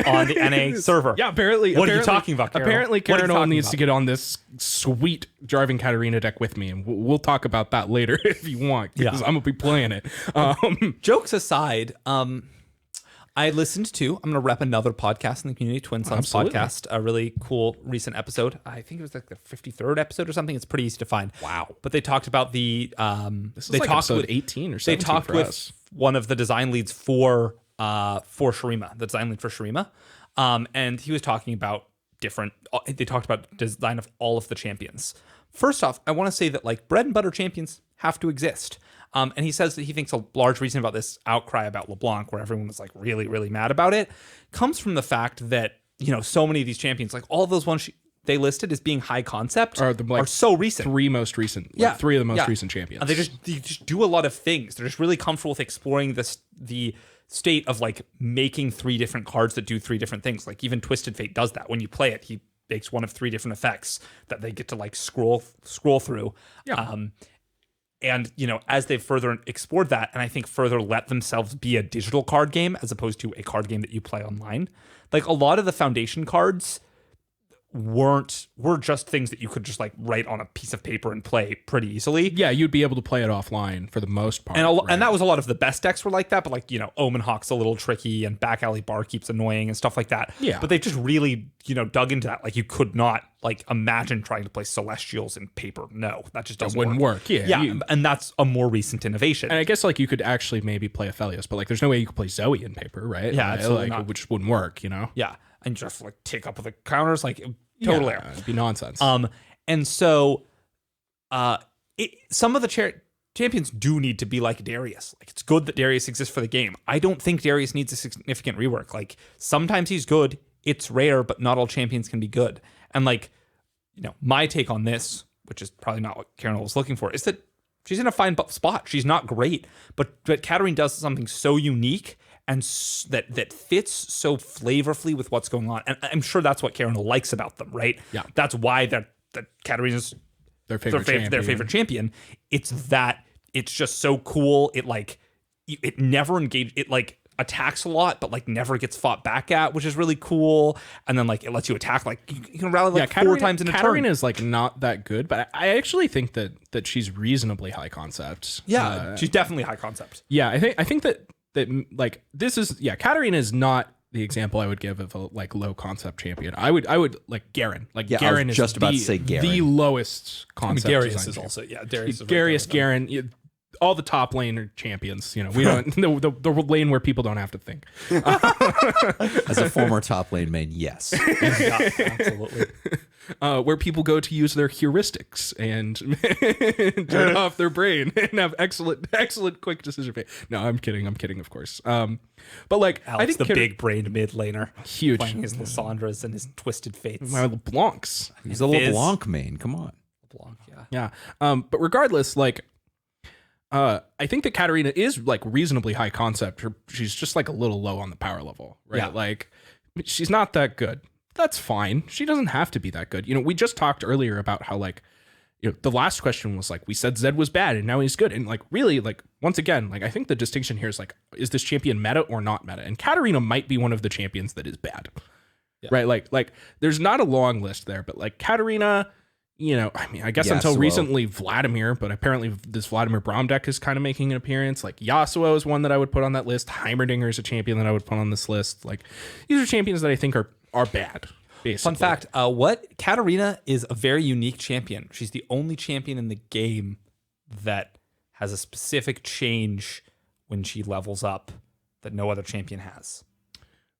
Speaker 2: on the NA server.
Speaker 1: Yeah, apparently.
Speaker 2: What are you talking about, Carol?
Speaker 1: Apparently, Carol needs to get on this sweet Jarvan Katarina deck with me, and we'll talk about that later if you want, because I'm gonna be playing it.
Speaker 2: Jokes aside, I listened to, I'm going to rep another podcast in the community, Twin Sons
Speaker 1: Absolutely.
Speaker 2: podcast, a really cool recent episode. I think it was like the 53rd episode or something. It's pretty easy to find.
Speaker 1: Wow.
Speaker 2: But they talked about the,
Speaker 1: This is
Speaker 2: they
Speaker 1: like
Speaker 2: talked
Speaker 1: episode
Speaker 2: with,
Speaker 1: 18 or
Speaker 2: they
Speaker 1: 17
Speaker 2: talked
Speaker 1: for
Speaker 2: with
Speaker 1: us.
Speaker 2: one of the design leads for Shurima, the design lead for Shurima. And he was talking about they talked about design of all of the champions. First off, I want to say that like bread and butter champions have to exist. And he says that he thinks a large reason about this outcry about LeBlanc, where everyone was like really, really mad about it, comes from the fact that, so many of these champions, like all of those ones they listed as being high concept are so recent.
Speaker 1: Three of the most recent champions.
Speaker 2: And they just do a lot of things. They're just really comfortable with exploring the state of like making 3 different cards that do 3 different things. Like even Twisted Fate does that. When you play it, he makes one of 3 different effects that they get to like scroll through.
Speaker 1: Yeah.
Speaker 2: And, as they've further explored that, and I think further let themselves be a digital card game as opposed to a card game that you play online, like a lot of the foundation cards were just things that you could just like write on a piece of paper and play pretty easily.
Speaker 1: Yeah, you'd be able to play it offline for the most part.
Speaker 2: And that was a lot of the best decks were like that, but like, Omen Hawk's a little tricky and Back Alley Barkeep's annoying and stuff like that.
Speaker 1: Yeah.
Speaker 2: But they've just really, dug into that. Like you could not like imagine trying to play Celestials in paper. No, that just doesn't
Speaker 1: wouldn't work. Yeah.
Speaker 2: Yeah. And that's a more recent innovation.
Speaker 1: And I guess like you could actually maybe play Aphelios, but like there's no way you could play Zoe in paper, right?
Speaker 2: Yeah, absolutely not.
Speaker 1: It just wouldn't work,
Speaker 2: Yeah. And just like take up with the counters, like totally.
Speaker 1: Yeah, it'd be nonsense.
Speaker 2: And so some of the champions do need to be like Darius. Like it's good that Darius exists for the game. I don't think Darius needs a significant rework. Like sometimes he's good. It's rare, but not all champions can be good. And like, my take on this, which is probably not what Karen was looking for, is that she's in a fine spot. She's not great, but Katarine does something so unique and that fits so flavorfully with what's going on. And I'm sure that's what Karen likes about them, right?
Speaker 1: Yeah.
Speaker 2: That's why that Katarine is
Speaker 1: their favorite
Speaker 2: champion. It's that it's just so cool. It never engage. It like attacks a lot, but like never gets fought back at, which is really cool. And then like it lets you attack like you can rally like 4 times in a turn.
Speaker 1: Katarine is like not that good, but I actually think that she's reasonably high concept.
Speaker 2: Yeah, she's definitely high concept.
Speaker 1: Yeah, I think that like this is Katarine is not the example I would give of a like low concept champion. I would like Garen. Like Garen is
Speaker 3: just about to say Garen.
Speaker 1: The lowest concept.
Speaker 2: Darius
Speaker 1: design
Speaker 2: is
Speaker 1: champion.
Speaker 2: also Darius.
Speaker 1: Darius, Garen, all the top laner champions. We don't the lane where people don't have to think.
Speaker 3: As a former top lane main, yes.
Speaker 2: Yeah, absolutely.
Speaker 1: Where people go to use their heuristics and turn off their brain and have excellent quick decision making. No, I'm kidding, of course. But like,
Speaker 2: Alex,
Speaker 1: I think
Speaker 2: the big-brained mid laner,
Speaker 1: huge,
Speaker 2: playing his Lissandras and his Twisted Fates.
Speaker 1: My LeBlancs.
Speaker 3: He's a LeBlanc main. Come on.
Speaker 2: LeBlanc, yeah.
Speaker 1: Yeah. But regardless, like, I think that Katarina is like reasonably high concept. She's just like a little low on the power level, right?
Speaker 2: Yeah.
Speaker 1: Like, she's not that good. That's fine. She doesn't have to be that good. We just talked earlier about how like, the last question was like, we said Zed was bad and now he's good. And like, really, like, once again, like, I think the distinction here is like, is this champion meta or not meta? And Katarina might be one of the champions that is bad, right? Like there's not a long list there, but like Katarina, I guess until recently Vladimir, but apparently this Vladimir Braum deck is kind of making an appearance. Like Yasuo is one that I would put on that list. Heimerdinger is a champion that I would put on this list. Like these are champions that I think are bad. Basically.
Speaker 2: Fun fact, what Katarina is a very unique champion. She's the only champion in the game that has a specific change when she levels up that no other champion has.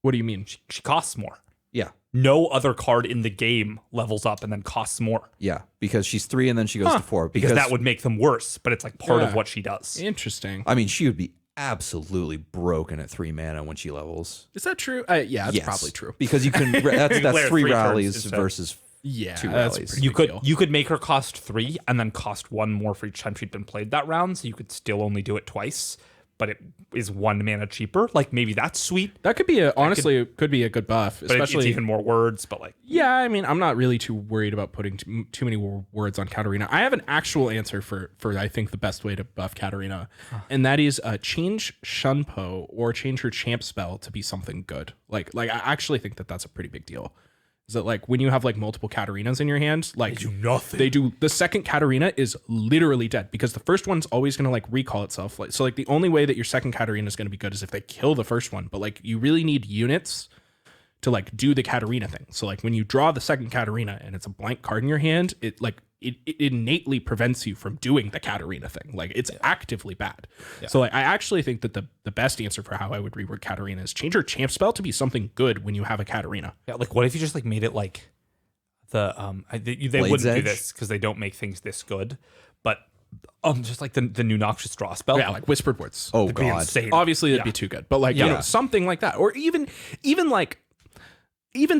Speaker 1: What do you mean?
Speaker 2: She costs more.
Speaker 3: Yeah.
Speaker 2: No other card in the game levels up and then costs more.
Speaker 3: Yeah, because she's 3 and then she goes to 4.
Speaker 2: Because that would make them worse, but it's like part of what she does.
Speaker 1: Interesting.
Speaker 3: I mean, she would be absolutely broken at 3 mana when she levels.
Speaker 1: Is that true? Yeah, that's probably true.
Speaker 3: Because you can that's
Speaker 2: Declare
Speaker 3: 3
Speaker 2: 3
Speaker 3: rallies
Speaker 2: turns instead.
Speaker 3: versus 2
Speaker 1: that's
Speaker 3: rallies.
Speaker 1: pretty
Speaker 2: You could make her cost 3 and then cost 1 more for each time she'd been played that round, so you could still only do it twice, but it is 1 mana cheaper. Like maybe that's sweet.
Speaker 1: That could be it could be a good buff,
Speaker 2: But
Speaker 1: especially
Speaker 2: it's even more words, but like
Speaker 1: yeah. I mean, I'm not really too worried about putting too many words on Katarina. I have an actual answer for I think the best way to buff Katarina, and that is change Shunpo or change her champ spell to be something good. Like I actually think that that's a pretty big deal. is that like when you have like multiple Katarinas in your hand, like
Speaker 2: They do nothing.
Speaker 1: They do the second Katarina is literally dead because the first one's always gonna like recall itself. Like so, like the only way that your second Katarina is gonna be good is if they kill the first one. But like you really need units to like do the Katarina thing. So like when you draw the second Katarina and it's a blank card in your hand, it like it innately prevents you from doing the Katarina thing. Like it's actively bad. Yeah. So like, I actually think that the best answer for how I would reword Katarina is change your champ spell to be something good when you have a Katarina.
Speaker 2: Yeah, like what if you just like made it like the they wouldn't do this because they don't make things this good, but just like the new noxious draw spell.
Speaker 1: Yeah, like Whispered Words.
Speaker 3: Oh god,
Speaker 2: insane.
Speaker 1: Obviously that'd be too good, but like you know something like that, or even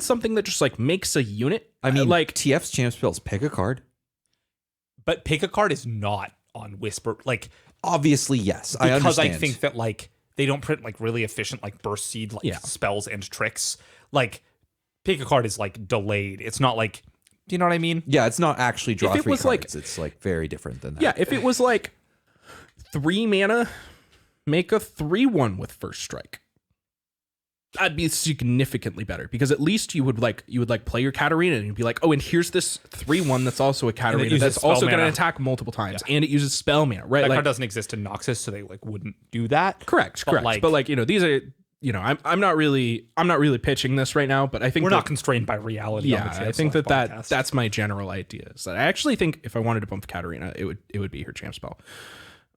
Speaker 1: something that just like makes a unit.
Speaker 3: I mean,
Speaker 1: like
Speaker 3: TF's champ spells pick a card.
Speaker 2: But pick a card is not on Whisper. Like
Speaker 3: obviously, yes,
Speaker 2: because
Speaker 3: I understand.
Speaker 2: I think that like they don't print like really efficient like burst seed like spells and tricks. Like pick a card is like delayed. It's not like, do you know what I mean?
Speaker 3: Yeah, it's not actually draw
Speaker 1: if it
Speaker 3: 3
Speaker 1: was
Speaker 3: cards.
Speaker 1: like,
Speaker 3: it's like very different than that.
Speaker 1: Yeah, if it was like 3 mana, make a 3/1 with first strike. That'd be significantly better because at least you would like play your Katarina and you'd be like, oh, and here's this 3/1 that's also a Katarina that's also going to attack multiple times and it uses spell mana, right?
Speaker 2: That
Speaker 1: like,
Speaker 2: card doesn't exist in Noxus, so they like wouldn't do that.
Speaker 1: Correct.
Speaker 2: Like,
Speaker 1: but like, you know, these are, you know, I'm not really pitching this right now, but I think
Speaker 2: we're not constrained by reality.
Speaker 1: Yeah, I think that's my general idea. Is that I actually think if I wanted to bump Katarina, it would be her champ spell.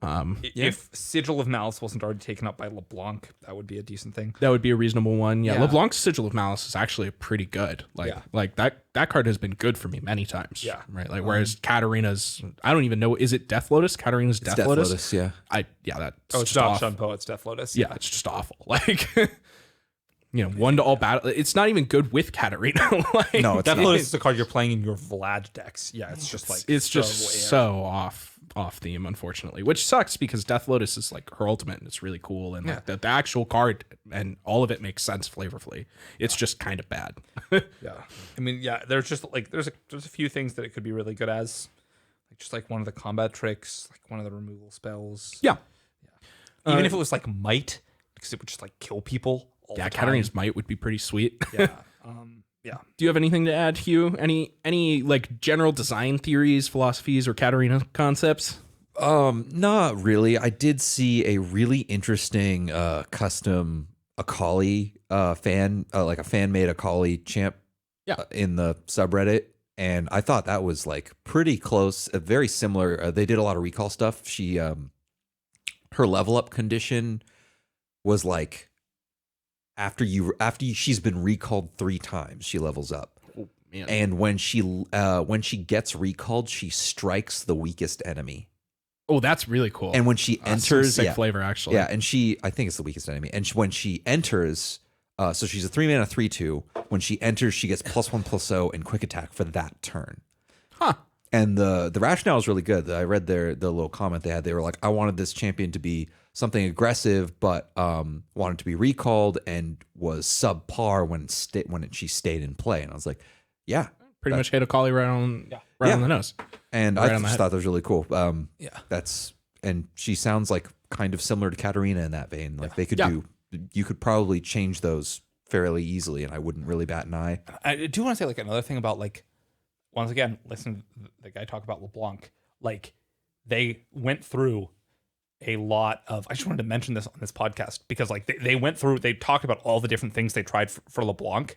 Speaker 2: If Sigil of Malice wasn't already taken up by LeBlanc, that would be a decent thing.
Speaker 1: That would be a reasonable one. Yeah. LeBlanc's Sigil of Malice is actually pretty good. Like that card has been good for me many times.
Speaker 2: Yeah.
Speaker 1: Right. Like whereas Katarina's, I don't even know, is it Death Lotus? Katarina's Death Lotus?
Speaker 3: Yeah.
Speaker 2: It's not Shunpo, it's Death Lotus.
Speaker 1: Yeah, it's just awful. Like you know, 1 to all battle. It's not even good with Katarina. Like,
Speaker 3: no,
Speaker 2: Death Lotus is a card you're playing in your Vlad decks. Yeah, it's just like
Speaker 1: it's just so off theme, unfortunately, which sucks because Death Lotus is like her ultimate and it's really cool and like the actual card and all of it makes sense flavorfully. It's just kind of bad.
Speaker 2: Yeah, I mean, yeah, there's just like there's a few things that it could be really good as, like just like one of the combat tricks, like one of the removal spells.
Speaker 1: Yeah.
Speaker 2: Even if it was like might, because it would just like kill people.
Speaker 1: Katarina's might would be pretty sweet.
Speaker 2: Yeah. Yeah.
Speaker 1: Do you have anything to add, Hugh? Any like general design theories, philosophies, or Katarina concepts?
Speaker 3: Not really. I did see a really interesting custom Akali fan, like a fan made Akali champ in the subreddit. And I thought that was like pretty close, very similar. They did a lot of recall stuff. She, her level up condition was like, after she's been recalled 3 times, she levels up.
Speaker 1: Oh, man.
Speaker 3: And when she gets recalled, she strikes the weakest enemy.
Speaker 1: Oh, that's really cool.
Speaker 3: And when she enters,
Speaker 1: sick flavor actually.
Speaker 3: Yeah, and I think it's the weakest enemy. And when she enters, so she's a 3 mana 3/2. When she enters, she gets +1/+0 and quick attack for that turn.
Speaker 1: Huh.
Speaker 3: And the rationale is really good. I read the little comment they had. They were like, I wanted this champion to be something aggressive, but wanted to be recalled and was subpar when she stayed in play. And I was like, yeah,
Speaker 1: pretty much hit Akali right on the nose.
Speaker 3: And
Speaker 1: right
Speaker 3: I just thought that was really cool. And she sounds like kind of similar to Katarina in that vein. Like they could you could probably change those fairly easily, and I wouldn't really bat an eye.
Speaker 2: I do want to say like another thing about like, once again, listen to the guy talk about LeBlanc. Like they went through a lot of, I just wanted to mention this on this podcast because like they talked about all the different things they tried for LeBlanc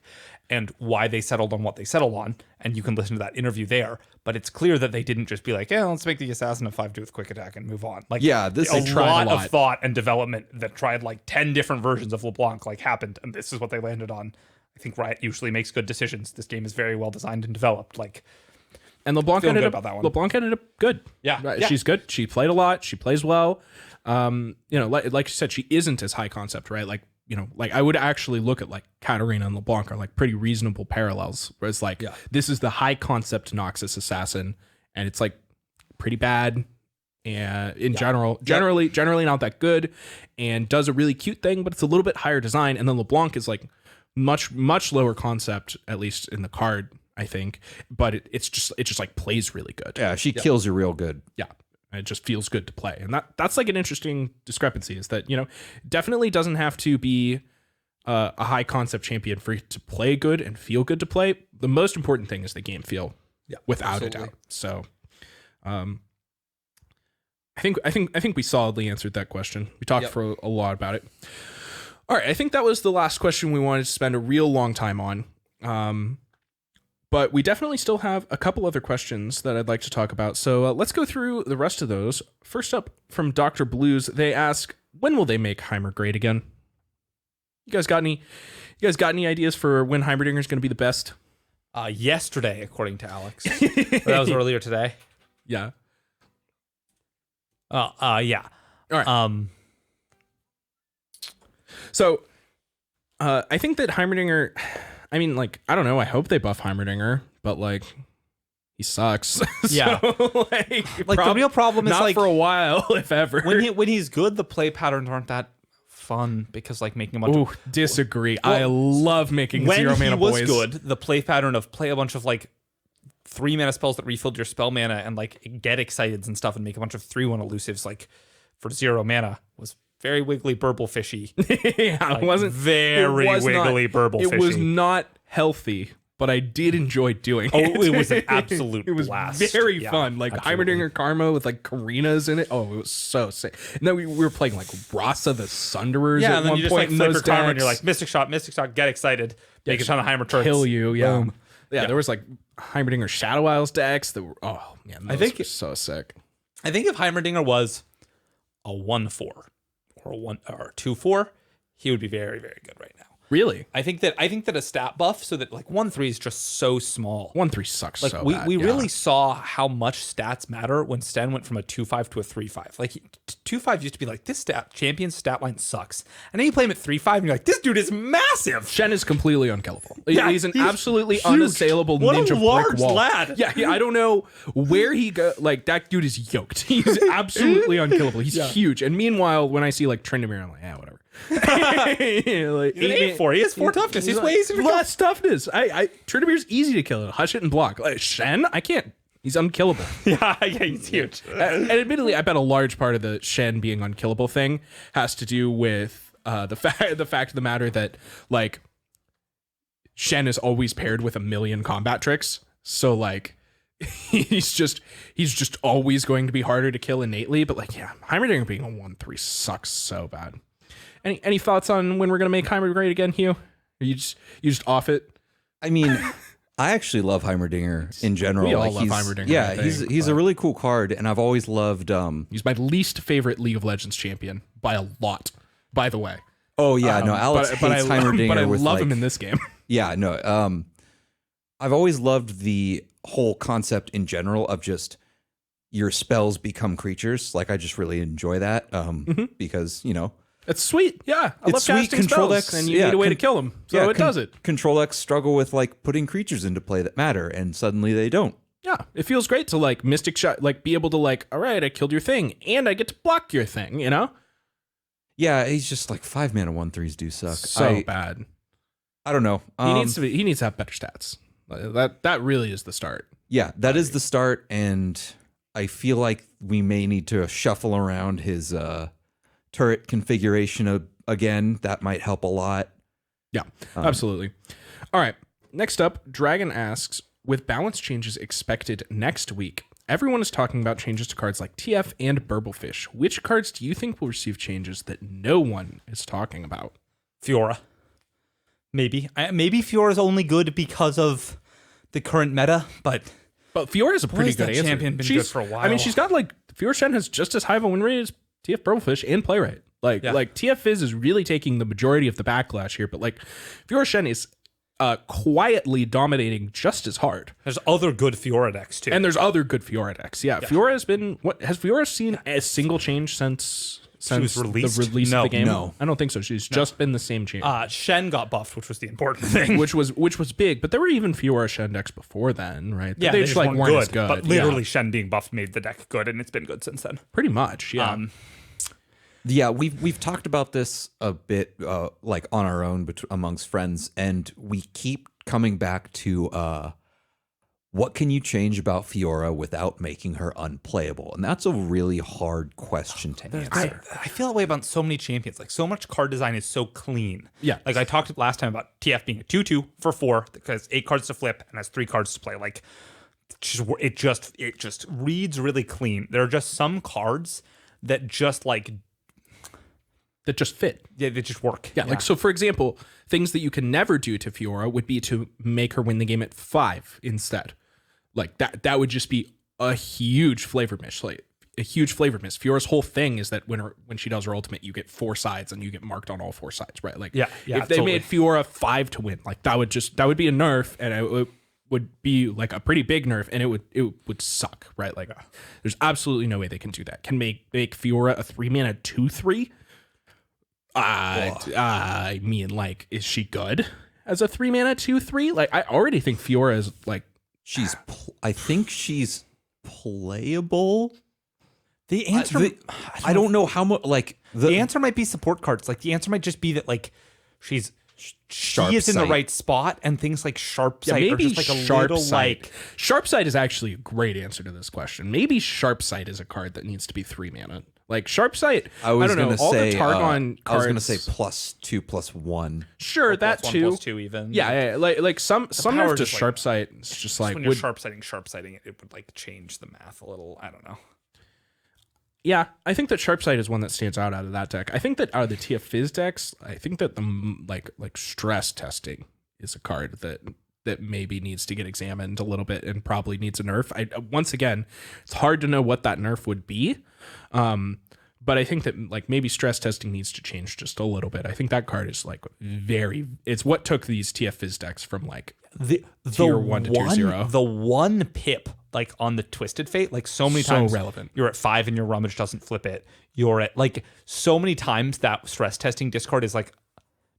Speaker 2: and why they settled on what they settled on. And you can listen to that interview there, but it's clear that they didn't just be like, yeah, let's make the assassin a 5/2 with quick attack and move on. Like,
Speaker 3: yeah,
Speaker 2: they tried a lot of thought and development that tried like 10 different versions of LeBlanc like happened. And this is what they landed on. I think Riot usually makes good decisions. This game is very well designed and developed. Like,
Speaker 1: and LeBlanc ended up good.
Speaker 2: Yeah.
Speaker 1: Right. She's good. She played a lot. She plays well. You know, like you said, she isn't as high concept, right? Like, you know, like I would actually look at like Katarina and LeBlanc are like pretty reasonable parallels. Where it's like, this is the high concept Noxus assassin, and it's like pretty bad. And in generally not that good, and does a really cute thing, but it's a little bit higher design. And then LeBlanc is like much lower concept, at least in the card, I think. But it just like plays really good.
Speaker 3: Yeah, she kills you real good.
Speaker 1: Yeah. It just feels good to play. And that's like an interesting discrepancy is that, you know, definitely doesn't have to be a high concept champion for it to play good and feel good to play, the most important thing is the game feel.
Speaker 2: Yeah,
Speaker 1: without a doubt. So, I think we solidly answered that question. We talked for a lot about it. All right, I think that was the last question we wanted to spend a real long time on. But we definitely still have a couple other questions that I'd like to talk about. So let's go through the rest of those. First up from Dr. Blues, they ask, when will they make Heimer great again? You guys got any ideas for when Heimerdinger is going to be the best?
Speaker 2: Yesterday, according to Alex. That was earlier today.
Speaker 1: Yeah.
Speaker 2: Yeah.
Speaker 1: All right. So, I think that Heimerdinger, I mean, like, I don't know. I hope they buff Heimerdinger, but like, he sucks.
Speaker 2: Yeah.
Speaker 1: So,
Speaker 2: the real problem is
Speaker 1: not
Speaker 2: like
Speaker 1: for a while, if ever.
Speaker 2: when he's good, the play patterns aren't that fun because like making a bunch of
Speaker 1: disagree. I love making
Speaker 2: when
Speaker 1: 0 mana
Speaker 2: he was
Speaker 1: boys.
Speaker 2: good, the play pattern of play a bunch of like 3 mana spells that refilled your spell mana and like get excited and stuff and make a bunch of 3/1 elusives like for 0 mana was very wiggly burble fishy.
Speaker 1: Yeah,
Speaker 2: Like,
Speaker 1: it wasn't
Speaker 2: very wiggly burble fishy.
Speaker 1: It was not healthy, but I did enjoy doing it.
Speaker 2: Oh, it was an absolute
Speaker 1: It was
Speaker 2: blast.
Speaker 1: very
Speaker 2: Yeah,
Speaker 1: fun. Like
Speaker 2: absolutely.
Speaker 1: Heimerdinger Karma with like Karinas in it. Oh, it was so sick. And then we were playing like Rasa the Sunderers
Speaker 2: Yeah,
Speaker 1: at
Speaker 2: and then
Speaker 1: one
Speaker 2: you just
Speaker 1: point
Speaker 2: like
Speaker 1: in
Speaker 2: flip
Speaker 1: those
Speaker 2: your karma and
Speaker 1: decks.
Speaker 2: you're like Mystic Shot, get excited, make a ton of Heimer turrets.
Speaker 1: Kill you, yeah.
Speaker 2: Boom.
Speaker 1: Yeah, there was like Heimerdinger Shadow Isles decks that were, oh man, those
Speaker 2: think
Speaker 1: were so sick.
Speaker 2: I think if Heimerdinger was a 1/4 or a 2/4, he would be very, very good right now.
Speaker 1: Really?
Speaker 2: I think that a stat buff so that like 1/3 is just so small.
Speaker 1: 1/3 sucks
Speaker 2: Like
Speaker 1: so
Speaker 2: we
Speaker 1: bad.
Speaker 2: we
Speaker 1: yeah.
Speaker 2: really saw how much stats matter when Sten went from a 2/5 to a 3/5. Like 2/5 used to be like this champion's stat line sucks, and then you play him at 3/5 and you're like this dude is massive.
Speaker 1: Shen is completely unkillable.
Speaker 2: Yeah,
Speaker 1: he's an
Speaker 2: he's
Speaker 1: absolutely
Speaker 2: huge.
Speaker 1: unassailable
Speaker 2: What a
Speaker 1: ninja
Speaker 2: large
Speaker 1: brick wall.
Speaker 2: lad.
Speaker 1: Yeah, I don't know where he go. Like that dude is yoked. He's absolutely unkillable. He's huge. And meanwhile, when I see like Tryndamere, I'm like, yeah, whatever. Like,
Speaker 2: He has 4 toughness. He's way easier to kill.
Speaker 1: less toughness. Tryndamere's easy to kill. Hush it and block. Like, Shen, I can't. He's unkillable.
Speaker 2: Yeah, he's huge.
Speaker 1: And admittedly, I bet a large part of the Shen being unkillable thing has to do with the fact of the matter that like Shen is always paired with a million combat tricks. So like he's just always going to be harder to kill innately. But like, yeah, Heimerdinger being a 1/3 sucks so bad. Any thoughts on when we're gonna make Heimer great again, Hugh? Or you just off it?
Speaker 3: I mean, I actually love Heimerdinger in general.
Speaker 1: We all
Speaker 3: like
Speaker 1: love
Speaker 3: he's,
Speaker 1: Heimerdinger,
Speaker 3: Yeah,
Speaker 1: I think,
Speaker 3: he's a
Speaker 1: but-
Speaker 3: really cool card, and I've always loved.
Speaker 1: He's my least favorite League of Legends champion by a lot. By the way,
Speaker 3: Oh yeah, no, Alex hates Heimerdinger.
Speaker 1: but I
Speaker 3: with
Speaker 1: love
Speaker 3: like,
Speaker 1: him in this game.
Speaker 3: Yeah, no. I've always loved the whole concept in general of just your spells become creatures. Like I just really enjoy that because
Speaker 1: It's sweet. Yeah, I love
Speaker 3: It's sweet.
Speaker 1: casting
Speaker 3: Control
Speaker 1: spells,
Speaker 3: decks,
Speaker 1: and you
Speaker 3: yeah,
Speaker 1: need a way to kill them, so it does it.
Speaker 3: Control decks struggle with like putting creatures into play that matter, and suddenly they don't.
Speaker 1: Yeah, it feels great to like Mystic Shot, like be able to like, all right, I killed your thing, and I get to block your thing. You know,
Speaker 3: Yeah, he's just like 5 mana 1/3s do suck.
Speaker 1: so bad.
Speaker 3: I don't know.
Speaker 1: He needs to have better stats. That really is the start.
Speaker 3: Yeah, that is the start, and I feel like we may need to shuffle around his turret configuration again. That might help a lot.
Speaker 1: Yeah, absolutely. All right. Next up, Dragon asks, with balance changes expected next week, everyone is talking about changes to cards like TF and Burblefish. Which cards do you think will receive changes that no one is talking about?
Speaker 2: Fiora. Maybe Fiora's only good because of the current meta, but
Speaker 1: Fiora's a pretty
Speaker 2: has
Speaker 1: good
Speaker 2: that
Speaker 1: answer.
Speaker 2: champion been good for a while?
Speaker 1: I mean, she's got like Fiora Shen has just as high of a win rate as TF Burblefish and play rate. Like TF Fizz is really taking the majority of the backlash here, but like Fiora Shen is quietly dominating just as hard.
Speaker 2: there's other good Fiora decks too.
Speaker 1: And there's other good Fiora decks. Yeah, Fiora has been. Has Fiora seen a single change since
Speaker 2: was released?
Speaker 1: the release
Speaker 2: No.
Speaker 1: of the game?
Speaker 3: No.
Speaker 1: I don't think so. She's just been the same change,
Speaker 2: Shen got buffed, which was the important thing.
Speaker 1: which was big. But there were even Fiora Shen decks before then, right?
Speaker 2: Yeah,
Speaker 1: they
Speaker 2: they
Speaker 1: just
Speaker 2: just
Speaker 1: like
Speaker 2: weren't
Speaker 1: weren't as good.
Speaker 2: But literally, Shen being buffed made the deck good, and it's been good since then.
Speaker 1: pretty much. Yeah.
Speaker 3: Yeah, we've talked about this a bit, like on our own amongst friends, and we keep coming back to what can you change about Fiora without making her unplayable? And that's a really hard question to answer.
Speaker 2: I feel that way about so many champions. Like, so much card design is so clean.
Speaker 1: Yeah.
Speaker 2: Like, I talked last time about TF being a 2/2 for 4 because 8 cards to flip and has 3 cards to play. Like, it just reads really clean. There are just some cards that just
Speaker 1: fit.
Speaker 2: Yeah, they just work.
Speaker 1: Yeah, like, so for example, things that you can never do to Fiora would be to make her win the game at 5 instead. Like, that would just be a huge flavor miss. Like, a huge flavor miss. Fiora's whole thing is that when she does her ultimate, you get 4 sides and you get marked on all 4 sides, right? Like,
Speaker 2: yeah,
Speaker 1: if they made Fiora 5 to win, like, that would be a nerf, and it would be like a pretty big nerf, and it would suck, right? Like, there's absolutely no way they can do that. Can make Fiora a 3-mana 2/3? I mean, like, is she good as a 3-mana 2/3? Like, I already think Fiora is like,
Speaker 3: I think she's playable.
Speaker 2: The answer,
Speaker 3: I don't know how much. Like,
Speaker 2: the answer might be support cards. Like, the answer might just be that, like, she is in the right spot, and things like Sharp Sight are just like a little like.
Speaker 1: Sharp Sight is actually a great answer to this question. Maybe Sharp Sight is a card that needs to be 3-mana. Like, Sharp Sight, I don't know. All the Targon cards.
Speaker 3: I was going to say +2/+1.
Speaker 1: Sure, that too.
Speaker 2: +2 even.
Speaker 1: Yeah. Like some nerf to Sharp Sight. It's just like
Speaker 2: when you're sharp sighting, it would like change the math a little. I don't know.
Speaker 1: Yeah, I think that Sharp Sight is one that stands out of that deck. I think that out of the TF Fizz decks, I think that the like stress testing is a card that maybe needs to get examined a little bit and probably needs a nerf. Once again, it's hard to know what that nerf would be. But I think that, like, maybe stress testing needs to change just a little bit. I think that card is like it's what took these TF Fizz decks from like tier 1 to tier 0.
Speaker 2: The one pip, like, on the Twisted Fate, like, so many times
Speaker 1: relevant.
Speaker 2: You're at 5 and your Rummage doesn't flip it. You're at, like, so many times that stress testing discard is like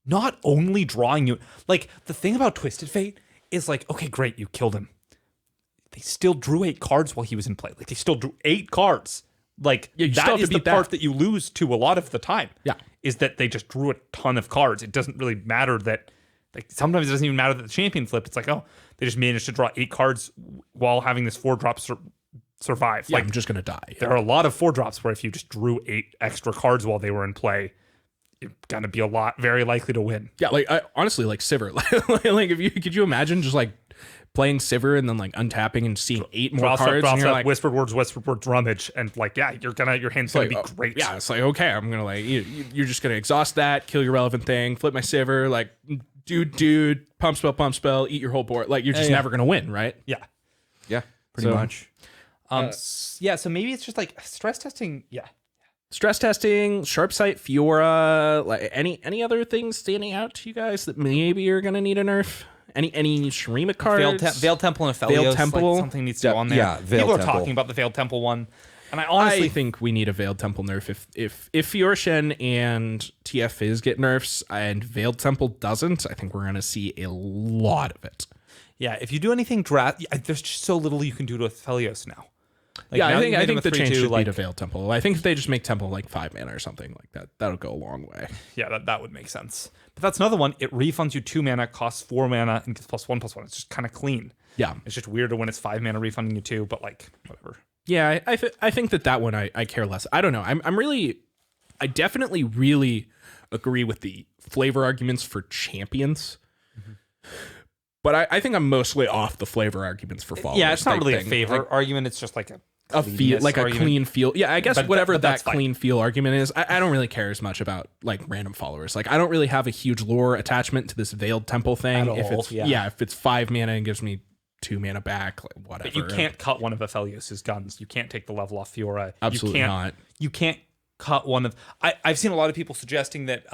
Speaker 2: not only drawing you, like, the thing about Twisted Fate is like, okay, great, you killed him. They still drew 8 cards while he was in play. Like, they still drew 8 cards. Like, that is the part that you lose to a lot of the time.
Speaker 1: Yeah.
Speaker 2: Is that they just drew a ton of cards. It doesn't really matter that, like, sometimes it doesn't even matter that the champion flipped. It's like, oh, they just managed to draw 8 cards while having this 4-drop survive.
Speaker 1: Yeah,
Speaker 2: like,
Speaker 1: I'm just going to die. Yeah.
Speaker 2: There are a lot of 4-drops where if you just drew 8 extra cards while they were in play, you're going to be very likely to win.
Speaker 1: Yeah, like, honestly, like, Sivir. Like, could you imagine just, like, playing Sivir and then, like, untapping and seeing 8 more cards, and you're like,
Speaker 2: whispered words, Rummage, and, like, yeah, your hand's gonna be great.
Speaker 1: Yeah, it's like, okay, I'm gonna, like, you're just gonna exhaust that, kill your relevant thing, flip my Sivir, like, dude, pump spell, eat your whole board. Like, you're just never gonna win, right?
Speaker 2: Yeah,
Speaker 3: pretty much.
Speaker 2: So maybe it's just like stress testing. Yeah,
Speaker 1: stress testing, Sharp Sight, Fiora, like, any other things standing out to you guys that maybe you're gonna need a nerf? Any Shurima cards?
Speaker 2: Veiled Temple and Aphelios.
Speaker 1: Veiled Temple.
Speaker 2: Like, something needs to go on there.
Speaker 3: Yeah,
Speaker 2: People are talking about the Veiled Temple one. And I honestly
Speaker 1: think we need a Veiled Temple nerf. If Fiora Shen and TF Fizz get nerfs and Veiled Temple doesn't, I think we're going to see a lot of it.
Speaker 2: Yeah, if you do anything there's just so little you can do to Aphelios now. Like,
Speaker 1: yeah, I think the change should be to Veiled Temple. I think if they just make Temple like 5 mana or something like that, that'll go a long way.
Speaker 2: Yeah, that would make sense. But that's another one. It refunds you 2 mana, costs 4 mana, and gets +1/+1. It's just kind of clean.
Speaker 1: Yeah,
Speaker 2: it's just weirder when it's 5 mana refunding you 2, but, like, whatever.
Speaker 1: Yeah, I think that one I care less. I don't know. I definitely really agree with the flavor arguments for champions. Mm-hmm. But I think I'm mostly off the flavor arguments for followers.
Speaker 2: Yeah, it's not really a favor argument. It's just like
Speaker 1: a feel, like argument. A clean feel. Yeah, I guess whatever that clean
Speaker 2: fine.
Speaker 1: Feel argument is, I don't really care as much about, like, random followers. Like, I don't really have a huge lore attachment to this Veiled Temple thing.
Speaker 2: At
Speaker 1: if
Speaker 2: all,
Speaker 1: it's if it's 5 mana and gives me 2 mana back, like, whatever.
Speaker 2: But you can't cut one of Aphelios' guns. You can't take the level off Fiora.
Speaker 1: Absolutely not.
Speaker 2: You can't cut one of. I've seen a lot of people suggesting that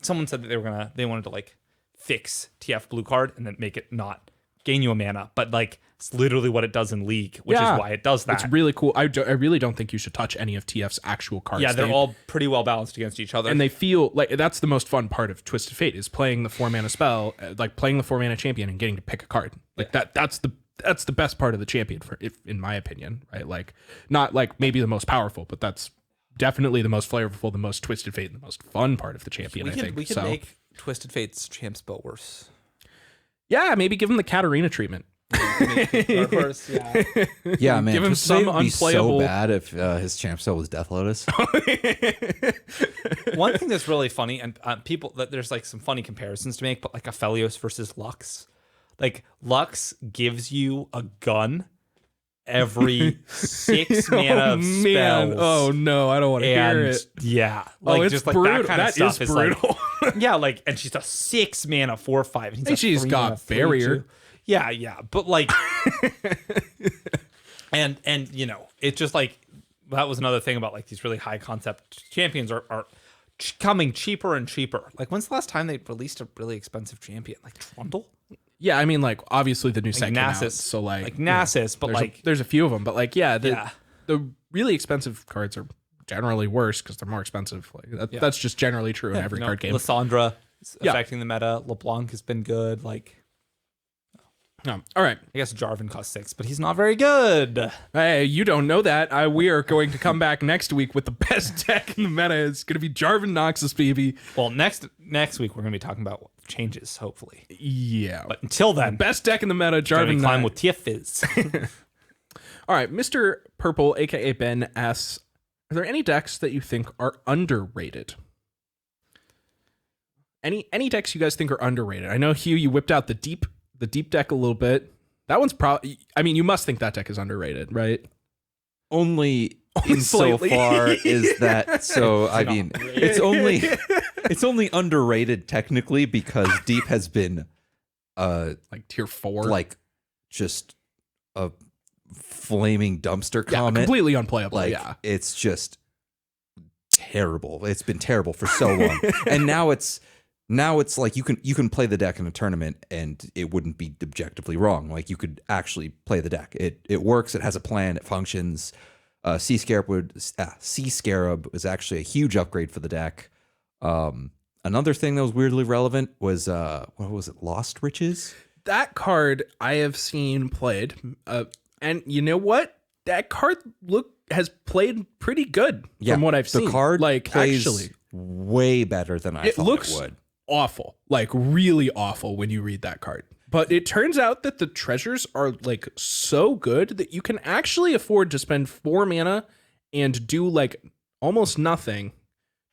Speaker 2: someone said that they wanted to, like, fix TF blue card and then make it not gain you a mana, but, like, it's literally what it does in League, which is why it does that.
Speaker 1: It's really cool. I really don't think you should touch any of TF's actual cards.
Speaker 2: Yeah, they're all pretty well balanced against each other.
Speaker 1: And they feel like that's the most fun part of Twisted Fate is playing the 4 mana spell, like playing the 4 mana champion and getting to pick a card. Like that's the best part of the champion in my opinion, right? Like, not like maybe the most powerful, but that's definitely the most flavorful, the most Twisted Fate, and the most fun part of the champion, I think.
Speaker 2: We could make Twisted Fate's champ spell worse.
Speaker 1: Yeah, maybe give them the Katarina treatment.
Speaker 2: Dark Horse, yeah.
Speaker 3: Yeah, man.
Speaker 1: Give him
Speaker 3: just say
Speaker 1: some
Speaker 3: it would be
Speaker 1: unplayable.
Speaker 3: so bad if his champ cell was Death Lotus.
Speaker 2: One thing that's really funny, and people, that there's like some funny comparisons to make, but like Aphelios versus Lux. Like Lux gives you a gun every 6 mana spells.
Speaker 1: Oh no, I don't want to hear it.
Speaker 2: Yeah, like
Speaker 1: it's
Speaker 2: just like
Speaker 1: brutal.
Speaker 2: that kind of
Speaker 1: That
Speaker 2: stuff
Speaker 1: is
Speaker 2: is
Speaker 1: brutal.
Speaker 2: like, yeah, like, and she's a 6 mana 4/5. And
Speaker 1: And she's got barrier.
Speaker 2: Yeah, but like, and you know, it's just like that was another thing about like these really high concept champions are coming cheaper and cheaper. Like, when's the last time they released a really expensive champion? Like Trundle?
Speaker 1: Yeah, I mean, like, obviously the new set came out,
Speaker 2: Nasus.
Speaker 1: so like
Speaker 2: Nasus, but
Speaker 1: there's
Speaker 2: like
Speaker 1: there's a few of them, but like, yeah,
Speaker 2: Yeah.
Speaker 1: the really expensive cards are generally worse because they're more expensive. Like that's just generally true in every
Speaker 2: you know,
Speaker 1: card game.
Speaker 2: Lysandra is
Speaker 1: Yeah.
Speaker 2: affecting the meta. LeBlanc has been good. Like,
Speaker 1: No. All right.
Speaker 2: I guess Jarvan costs 6, but he's not very good.
Speaker 1: Hey, you don't know that. We are going to come back next week with the best deck in the meta. It's going to be Jarvan Noxus, baby.
Speaker 2: Well, next week we're going to be talking about changes, hopefully.
Speaker 1: Yeah.
Speaker 2: But until then,
Speaker 1: Best deck in the meta,
Speaker 2: Jarvan
Speaker 1: Jarvan
Speaker 2: climb
Speaker 1: Noxus.
Speaker 2: with Tiafiz.
Speaker 1: All right, Mr. Purple, aka Ben, asks, are there any decks that you think are underrated? Any decks you guys think are underrated? I know, Hugh, you whipped out the deep deck a little bit. That one's probably, I mean, you must think that deck is underrated, right?
Speaker 3: Only in so
Speaker 1: slightly.
Speaker 3: far is that. So I mean, it's only underrated technically because Deep has been
Speaker 1: Like tier 4.
Speaker 3: like just a flaming dumpster
Speaker 1: yeah,
Speaker 3: comment.
Speaker 1: completely unplayable.
Speaker 3: Like
Speaker 1: yeah.
Speaker 3: it's just terrible. It's been terrible for so long, and now it's like you can play the deck in a tournament and it wouldn't be objectively wrong. Like you could actually play the deck. It works. It has a plan. It functions. Sea Scarab was actually a huge upgrade for the deck. Another thing that was weirdly relevant was what was it? Lost Riches.
Speaker 1: That card I have seen played, and you know what? That card has played pretty good from what I've seen.
Speaker 3: The card
Speaker 1: like
Speaker 3: plays
Speaker 1: actually
Speaker 3: way better than I thought
Speaker 1: looks
Speaker 3: it would.
Speaker 1: awful, like really awful when you read that card. But it turns out that the treasures are like so good that you can actually afford to spend 4 mana and do like almost nothing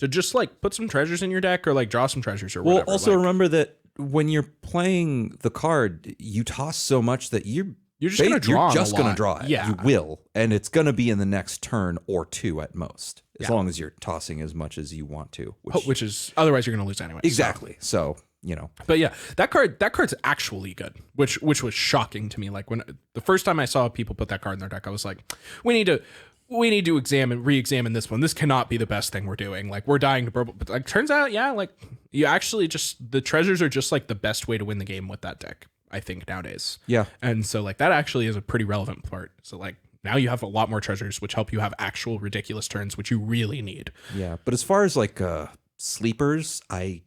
Speaker 1: to just like put some treasures in your deck or like draw some treasures or
Speaker 3: Well,
Speaker 1: whatever.
Speaker 3: also
Speaker 1: like,
Speaker 3: remember that when you're playing the card, you toss so much that you're
Speaker 1: just gonna draw.
Speaker 3: You're just
Speaker 1: a
Speaker 3: gonna
Speaker 1: lot.
Speaker 3: draw it.
Speaker 1: Yeah,
Speaker 3: You will, and it's gonna be in the next turn or 2 at most, as
Speaker 1: Yeah.
Speaker 3: long as you're tossing as much as you want to.
Speaker 1: which is otherwise you're gonna lose anyway.
Speaker 3: exactly. So you know,
Speaker 1: But yeah, that card's actually good, which was shocking to me. Like when the first time I saw people put that card in their deck, I was like, we need to re-examine this one. This cannot be the best thing we're doing. Like we're dying to purple, but like turns out, yeah, like you actually just the treasures are just like the best way to win the game with that deck, I think nowadays.
Speaker 3: yeah.
Speaker 1: And so like that actually is a pretty relevant part. So like now you have a lot more treasures, which help you have actual ridiculous turns, which you really need.
Speaker 3: Yeah, but as far as like sleepers, I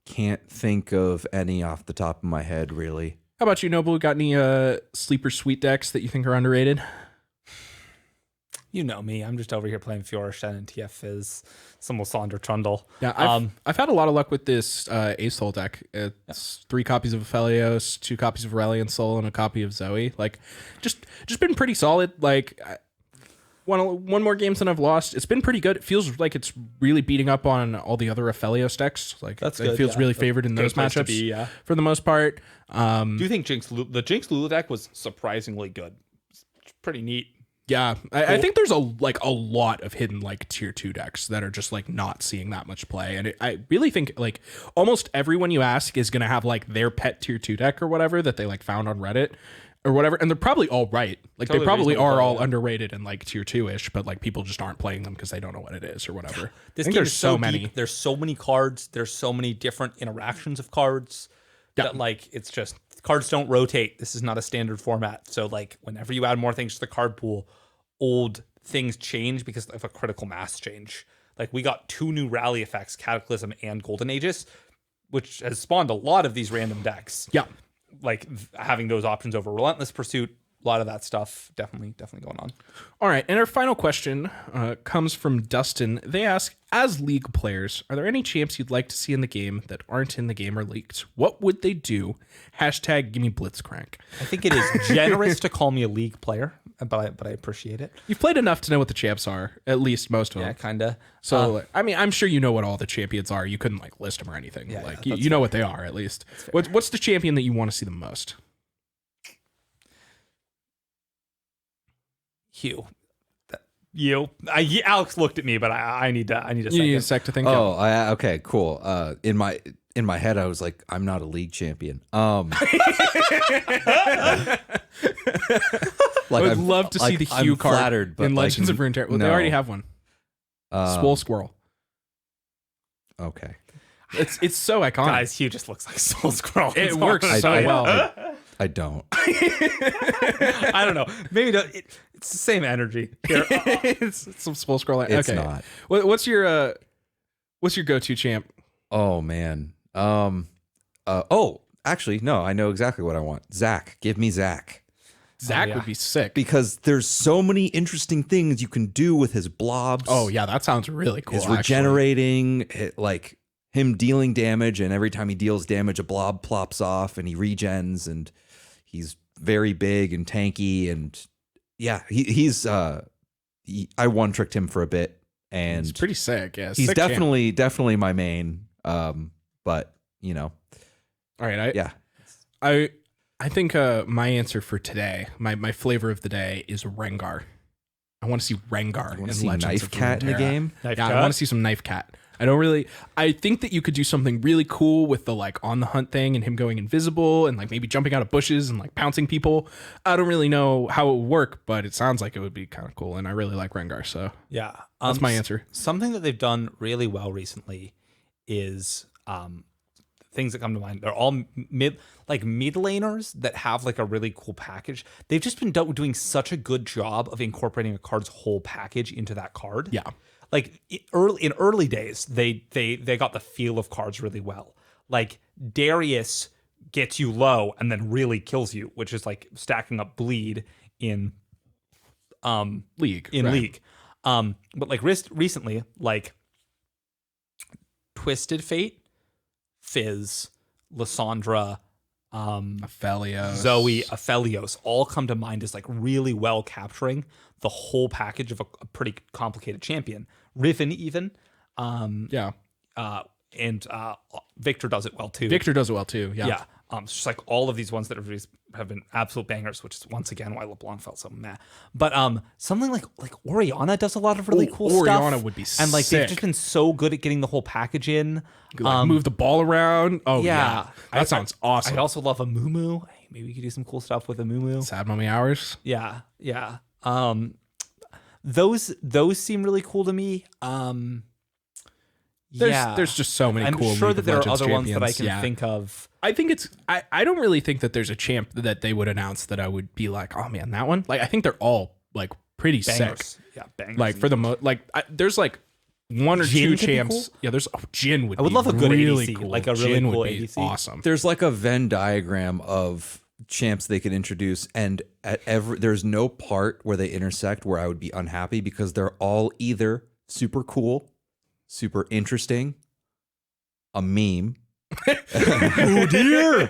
Speaker 3: can't think of any off the top of my head, really.
Speaker 1: How about you, Noble? Got any sleeper sweet decks that you think are underrated?
Speaker 2: You know me. I'm just over here playing Fiora, Shen, and TF Fizz, some Lysandra Trundle.
Speaker 1: Yeah, I've had a lot of luck with this Ace Soul deck. It's 3 copies of Aphelios, 2 copies of Aurelion Soul, and a copy of Zoe. Like, just been pretty solid. Like, one more games than I've lost. It's been pretty good. It feels like it's really beating up on all the other Aphelios decks. Like,
Speaker 2: That's
Speaker 1: it
Speaker 2: good,
Speaker 1: feels
Speaker 2: yeah.
Speaker 1: really
Speaker 2: That's
Speaker 1: favored in
Speaker 2: a good
Speaker 1: those
Speaker 2: place to
Speaker 1: matchups
Speaker 2: be, yeah.
Speaker 1: for the most part.
Speaker 2: Do you think the Jinx Lulu deck was surprisingly good? It's pretty neat.
Speaker 1: Yeah, I think there's a lot of hidden like tier 2 decks that are just like not seeing that much play, and I really think like almost everyone you ask is gonna have like their pet tier 2 deck or whatever that they like found on Reddit or whatever, and they're probably all right. Like
Speaker 2: Totally
Speaker 1: they probably
Speaker 2: reasonable
Speaker 1: are
Speaker 2: call,
Speaker 1: all
Speaker 2: yeah.
Speaker 1: underrated and like tier 2-ish, but like people just aren't playing them because they don't know what it is or whatever.
Speaker 2: This
Speaker 1: I think
Speaker 2: game
Speaker 1: there's
Speaker 2: is so
Speaker 1: many.
Speaker 2: deep. There's so many cards. There's so many different interactions of cards
Speaker 1: Yeah.
Speaker 2: that like it's just cards don't rotate. This is not a standard format. So like whenever you add more things to the card pool, old things change because of a critical mass change. Like we got 2 new rally effects, Cataclysm and Golden Aegis, which has spawned a lot of these random decks.
Speaker 1: Yeah.
Speaker 2: Like having those options over Relentless Pursuit, lot of that stuff definitely going on.
Speaker 1: All right, and our final question comes from Dustin. They ask, as League players, are there any champs you'd like to see in the game that aren't in the game or leaked? What would they do? Hashtag gimme Blitzcrank.
Speaker 2: I think it is generous to call me a League player, but I appreciate it.
Speaker 1: You've played enough to know what the champs are, at least most of them.
Speaker 2: Yeah, kind of.
Speaker 1: So, I mean, I'm sure you know what all the champions are. You couldn't like list them or anything.
Speaker 2: Yeah,
Speaker 1: like
Speaker 2: yeah,
Speaker 1: you know what they are at least. What's the champion that you want to see the most?
Speaker 2: Hugh. Alex looked at me, but I need a second.
Speaker 1: You need a sec to think.
Speaker 3: Oh, okay, cool. In my head, I was like, I'm not a league champion.
Speaker 1: I would love to see the Hugh card
Speaker 3: flattered, but
Speaker 1: in Legends of Runeterra. Well,
Speaker 3: no.
Speaker 1: they already have one. Swole Squirrel.
Speaker 3: Okay.
Speaker 1: It's so iconic.
Speaker 2: Guys, Hugh just looks like Soul Scroll.
Speaker 1: It works so well.
Speaker 3: I don't.
Speaker 2: I don't know. Maybe it's the same energy. Here.
Speaker 1: It's some Swole Squirrel.
Speaker 3: It's
Speaker 1: okay.
Speaker 3: not.
Speaker 1: What's your go-to champ?
Speaker 3: Oh man. Actually, no. I know exactly what I want. Zach. Give me Zach.
Speaker 1: Zach
Speaker 2: yeah.
Speaker 1: would be sick.
Speaker 3: Because there's so many interesting things you can do with his blobs.
Speaker 1: Oh yeah, that sounds really cool.
Speaker 3: His regenerating, like him dealing damage, and every time he deals damage, a blob plops off, and he regens, and he's very big and tanky, and yeah, I one tricked him for a bit, and
Speaker 1: It's pretty sick. Yeah,
Speaker 3: he's
Speaker 1: sick champ.
Speaker 3: definitely my main. But you know,
Speaker 1: All right.
Speaker 3: yeah.
Speaker 1: I think my answer for today, my flavor of the day is Rengar. I want to see Rengar in
Speaker 3: See
Speaker 1: Legends
Speaker 3: Knife
Speaker 1: of
Speaker 3: Cat in the
Speaker 1: Runeterra.
Speaker 3: game.
Speaker 2: Knife
Speaker 1: Yeah,
Speaker 2: Cat?
Speaker 1: I want to see some Knife Cat. I think that you could do something really cool with the like on the hunt thing and him going invisible and like maybe jumping out of bushes and like pouncing people. I don't really know how it would work, but it sounds like it would be kind of cool. And I really like Rengar. So
Speaker 2: Yeah.
Speaker 1: that's my answer.
Speaker 2: Something that they've done really well recently is things that come to mind. They're all mid laners that have like a really cool package. They've just been doing such a good job of incorporating a card's whole package into that card.
Speaker 1: Yeah.
Speaker 2: Like in early days, they got the feel of cards really well. Like Darius gets you low and then really kills you, which is like stacking up bleed in
Speaker 1: League.
Speaker 2: League. But like recently, like Twisted Fate, Fizz, Lysandra,
Speaker 1: Aphelios.
Speaker 2: Zoe, Aphelios all come to mind as like really well capturing the whole package of a pretty complicated champion. Riven even.
Speaker 1: Yeah.
Speaker 2: And Victor does it well too.
Speaker 1: Victor does it well too. Yeah.
Speaker 2: Yeah. It's just like all of these ones that have been absolute bangers, which is once again why LeBlanc felt so meh. But something like Orianna does a lot of really cool stuff.
Speaker 1: Orianna would be
Speaker 2: and like they've
Speaker 1: sick.
Speaker 2: just been so good at getting the whole package in.
Speaker 1: You could, like, move the ball around. Oh yeah.
Speaker 2: Yeah.
Speaker 1: That sounds awesome.
Speaker 2: I also love a Mumu. Hey, maybe we could do some cool stuff with a Mumu.
Speaker 1: Sad Mummy Hours.
Speaker 2: Yeah, yeah. Those seem really cool to me.
Speaker 1: There's just so many
Speaker 2: I'm
Speaker 1: cool
Speaker 2: sure
Speaker 1: League
Speaker 2: that
Speaker 1: of
Speaker 2: there are
Speaker 1: Legends
Speaker 2: other ones that I
Speaker 1: champions.
Speaker 2: can
Speaker 1: Yeah.
Speaker 2: think of.
Speaker 1: I think it's I don't really think that there's a champ that they would announce that I would be like, oh man, that one. Like I think they're all like pretty sick.
Speaker 2: Bangers. Yeah, bangers.
Speaker 1: Like for the there's like one or
Speaker 2: Jhin
Speaker 1: two
Speaker 2: could be
Speaker 1: champs.
Speaker 2: cool?
Speaker 1: Yeah, there's Jhin would.
Speaker 2: I would love a good
Speaker 1: really
Speaker 2: ADC,
Speaker 1: cool.
Speaker 2: like a really
Speaker 1: Jhin
Speaker 2: cool
Speaker 1: would be
Speaker 2: ADC.
Speaker 1: awesome.
Speaker 3: There's like a Venn diagram of champs they could introduce, and there's no part where they intersect where I would be unhappy because they're all either super cool, super interesting, a meme.
Speaker 1: Ooh dear.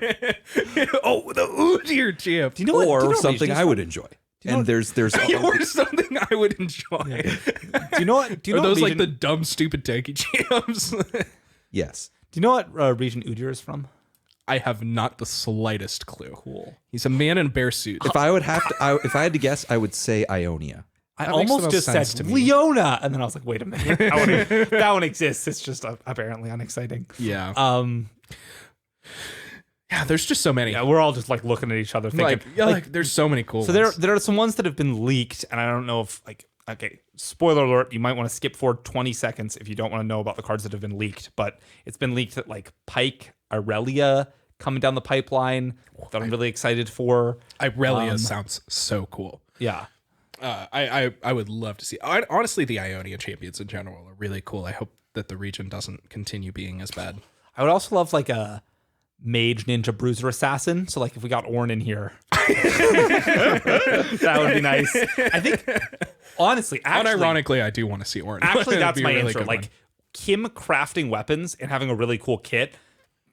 Speaker 1: Oh, the ooh dear champ.
Speaker 2: Do you know what?
Speaker 3: Or
Speaker 2: do you know
Speaker 3: something
Speaker 2: what
Speaker 3: I would enjoy. And there's
Speaker 1: or something I would enjoy.
Speaker 2: Do you know what? Do you
Speaker 1: Are
Speaker 2: know
Speaker 1: those
Speaker 2: what
Speaker 1: like the dumb, stupid tanky champs?
Speaker 3: yes.
Speaker 2: Do you know what region Udyr is from?
Speaker 1: I have not the slightest clue.
Speaker 2: Cool.
Speaker 1: He's a man in a bear suit.
Speaker 3: If I had to guess, I would say Ionia.
Speaker 2: I
Speaker 1: That makes the
Speaker 2: almost
Speaker 1: most
Speaker 2: just
Speaker 1: sense
Speaker 2: said
Speaker 1: to me.
Speaker 2: Leona, and then I was like, wait a minute, that one exists. It's just apparently unexciting.
Speaker 1: Yeah. Yeah, there's just so many.
Speaker 2: Yeah, we're all just like looking at each other, thinking,
Speaker 1: like there's so many cool
Speaker 2: So
Speaker 1: ones.
Speaker 2: there are some ones that have been leaked, and I don't know if okay, spoiler alert, you might want to skip forward 20 seconds if you don't want to know about the cards that have been leaked. But it's been leaked that like Pike, Irelia coming down the pipeline that I'm really excited for.
Speaker 1: Irelia sounds so cool.
Speaker 2: Yeah.
Speaker 1: I would love to see. Honestly, the Ionia champions in general are really cool. I hope that the region doesn't continue being as bad.
Speaker 2: I would also love like a Mage Ninja Bruiser Assassin. So like if we got Ornn in here, That would be nice. I think, honestly,
Speaker 1: unironically, I do want to see Orin.
Speaker 2: Actually, that's my
Speaker 1: really
Speaker 2: answer. Like,
Speaker 1: one.
Speaker 2: Kim crafting weapons and having a really cool kit,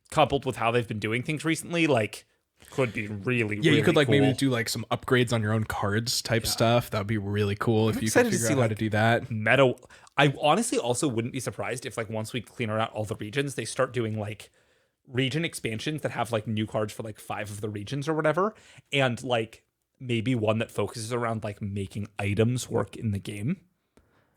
Speaker 2: coupled with how they've been doing things recently, like, could be really,
Speaker 1: yeah,
Speaker 2: really
Speaker 1: you could like
Speaker 2: cool.
Speaker 1: maybe do like some upgrades on your own cards type stuff. That would be really cool if you could figure out how to do that.
Speaker 2: Meta. I honestly also wouldn't be surprised if, like, once we clean out all the regions, they start doing like region expansions that have like new cards for like 5 of the regions or whatever, and like maybe one that focuses around like making items work in the game.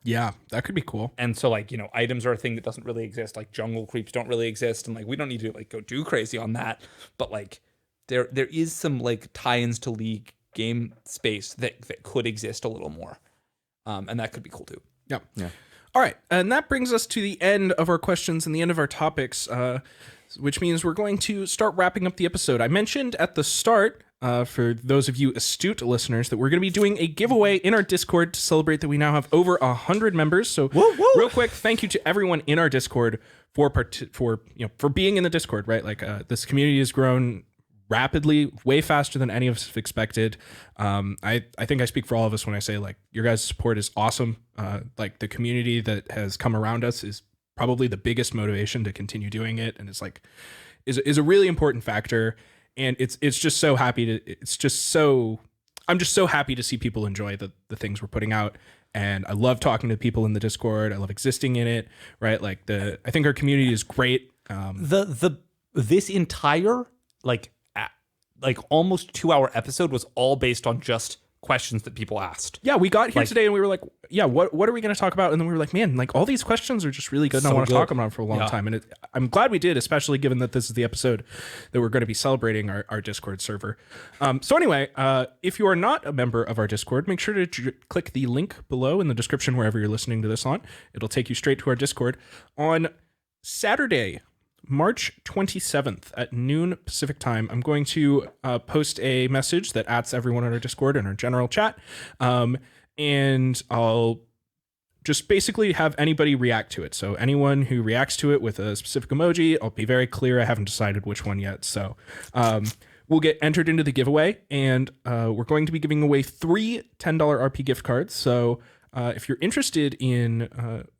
Speaker 1: Yeah, that could be cool.
Speaker 2: And so, like, you know, items are a thing that doesn't really exist. Like, jungle creeps don't really exist, and like we don't need to like go too crazy on that. But like, there is some like tie-ins to League game space that could exist a little more, and that could be cool too.
Speaker 1: Yeah. All right, and that brings us to the end of our questions and the end of our topics, which means we're going to start wrapping up the episode. I mentioned at the start, for those of you astute listeners, that we're going to be doing a giveaway in our Discord to celebrate that we now have over 100 members. So, real quick, thank you to everyone in our Discord for being in the Discord. Right, like this community has grown rapidly, way faster than any of us have expected. I think I speak for all of us when I say like your guys' support is awesome. Like the community that has come around us is probably the biggest motivation to continue doing it, and it's like is a really important factor. And I'm just so happy to see people enjoy the things we're putting out. And I love talking to people in the Discord. I love existing in it, right? Like I think our community is great.
Speaker 2: This entire like almost 2-hour episode was all based on just questions that people asked.
Speaker 1: Yeah, we got here today and we were like, yeah, what are we going to talk about? And then we were like, man, like all these questions are just really good and I want to talk about them for a long time. And I'm glad we did, especially given that this is the episode that we're going to be celebrating our Discord server. So anyway, if you are not a member of our Discord, make sure to click the link below in the description wherever you're listening to this on. It'll take you straight to our Discord. On Saturday, March 27th at noon Pacific time, I'm going to post a message that adds everyone on our Discord and our general chat. And I'll just basically have anybody react to it. So anyone who reacts to it with a specific emoji, I'll be very clear. I haven't decided which one yet. So we'll get entered into the giveaway, and we're going to be giving away 3 $10 RP gift cards. So if you're interested in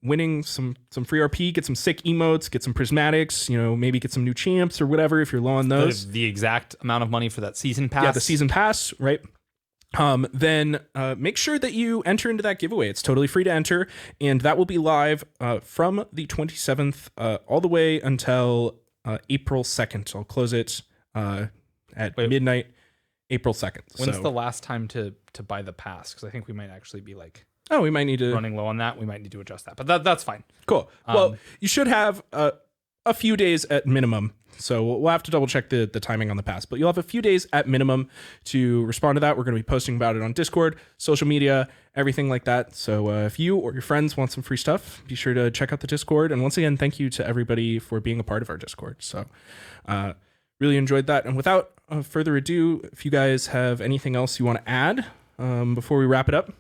Speaker 1: winning some free RP, get some sick emotes, get some prismatics, maybe get some new champs or whatever if you're low on those.
Speaker 2: The exact amount of money for that season pass.
Speaker 1: Yeah, the season pass, right? Then make sure that you enter into that giveaway. It's totally free to enter, and that will be live from the 27th all the way until April 2nd. I'll close it at midnight, April 2nd.
Speaker 2: When's the last time to buy the pass? Because I think we might actually be like...
Speaker 1: Oh, we might need to...
Speaker 2: running low on that. We might need to adjust that, but that's fine.
Speaker 1: Cool. Well, you should have a few days at minimum. So we'll have to double check the timing on the pass, but you'll have a few days at minimum to respond to that. We're going to be posting about it on Discord, social media, everything like that. So if you or your friends want some free stuff, be sure to check out the Discord. And once again, thank you to everybody for being a part of our Discord. So really enjoyed that. And without further ado, if you guys have anything else you want to add before we wrap it up.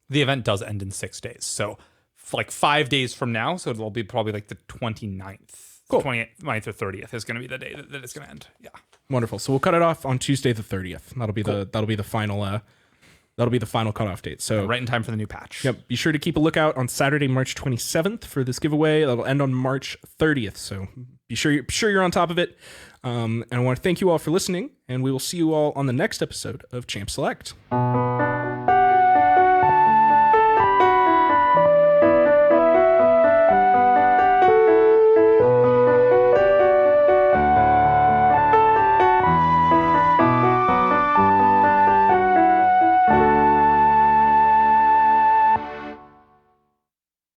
Speaker 2: The event does end in 6 days. So like 5 days from now. So it'll be probably like the 29th.
Speaker 1: Cool.
Speaker 2: 29th or 30th is going to be the day that it's going to end. Yeah.
Speaker 1: Wonderful. So we'll cut it off on Tuesday the 30th. That'll be the final cutoff date. So
Speaker 2: right in time for the new patch.
Speaker 1: Yep. Be sure to keep a lookout on Saturday, March 27th for this giveaway. That'll end on March 30th. So be sure you're on top of it. And I want to thank you all for listening, and we will see you all on the next episode of Champ Select.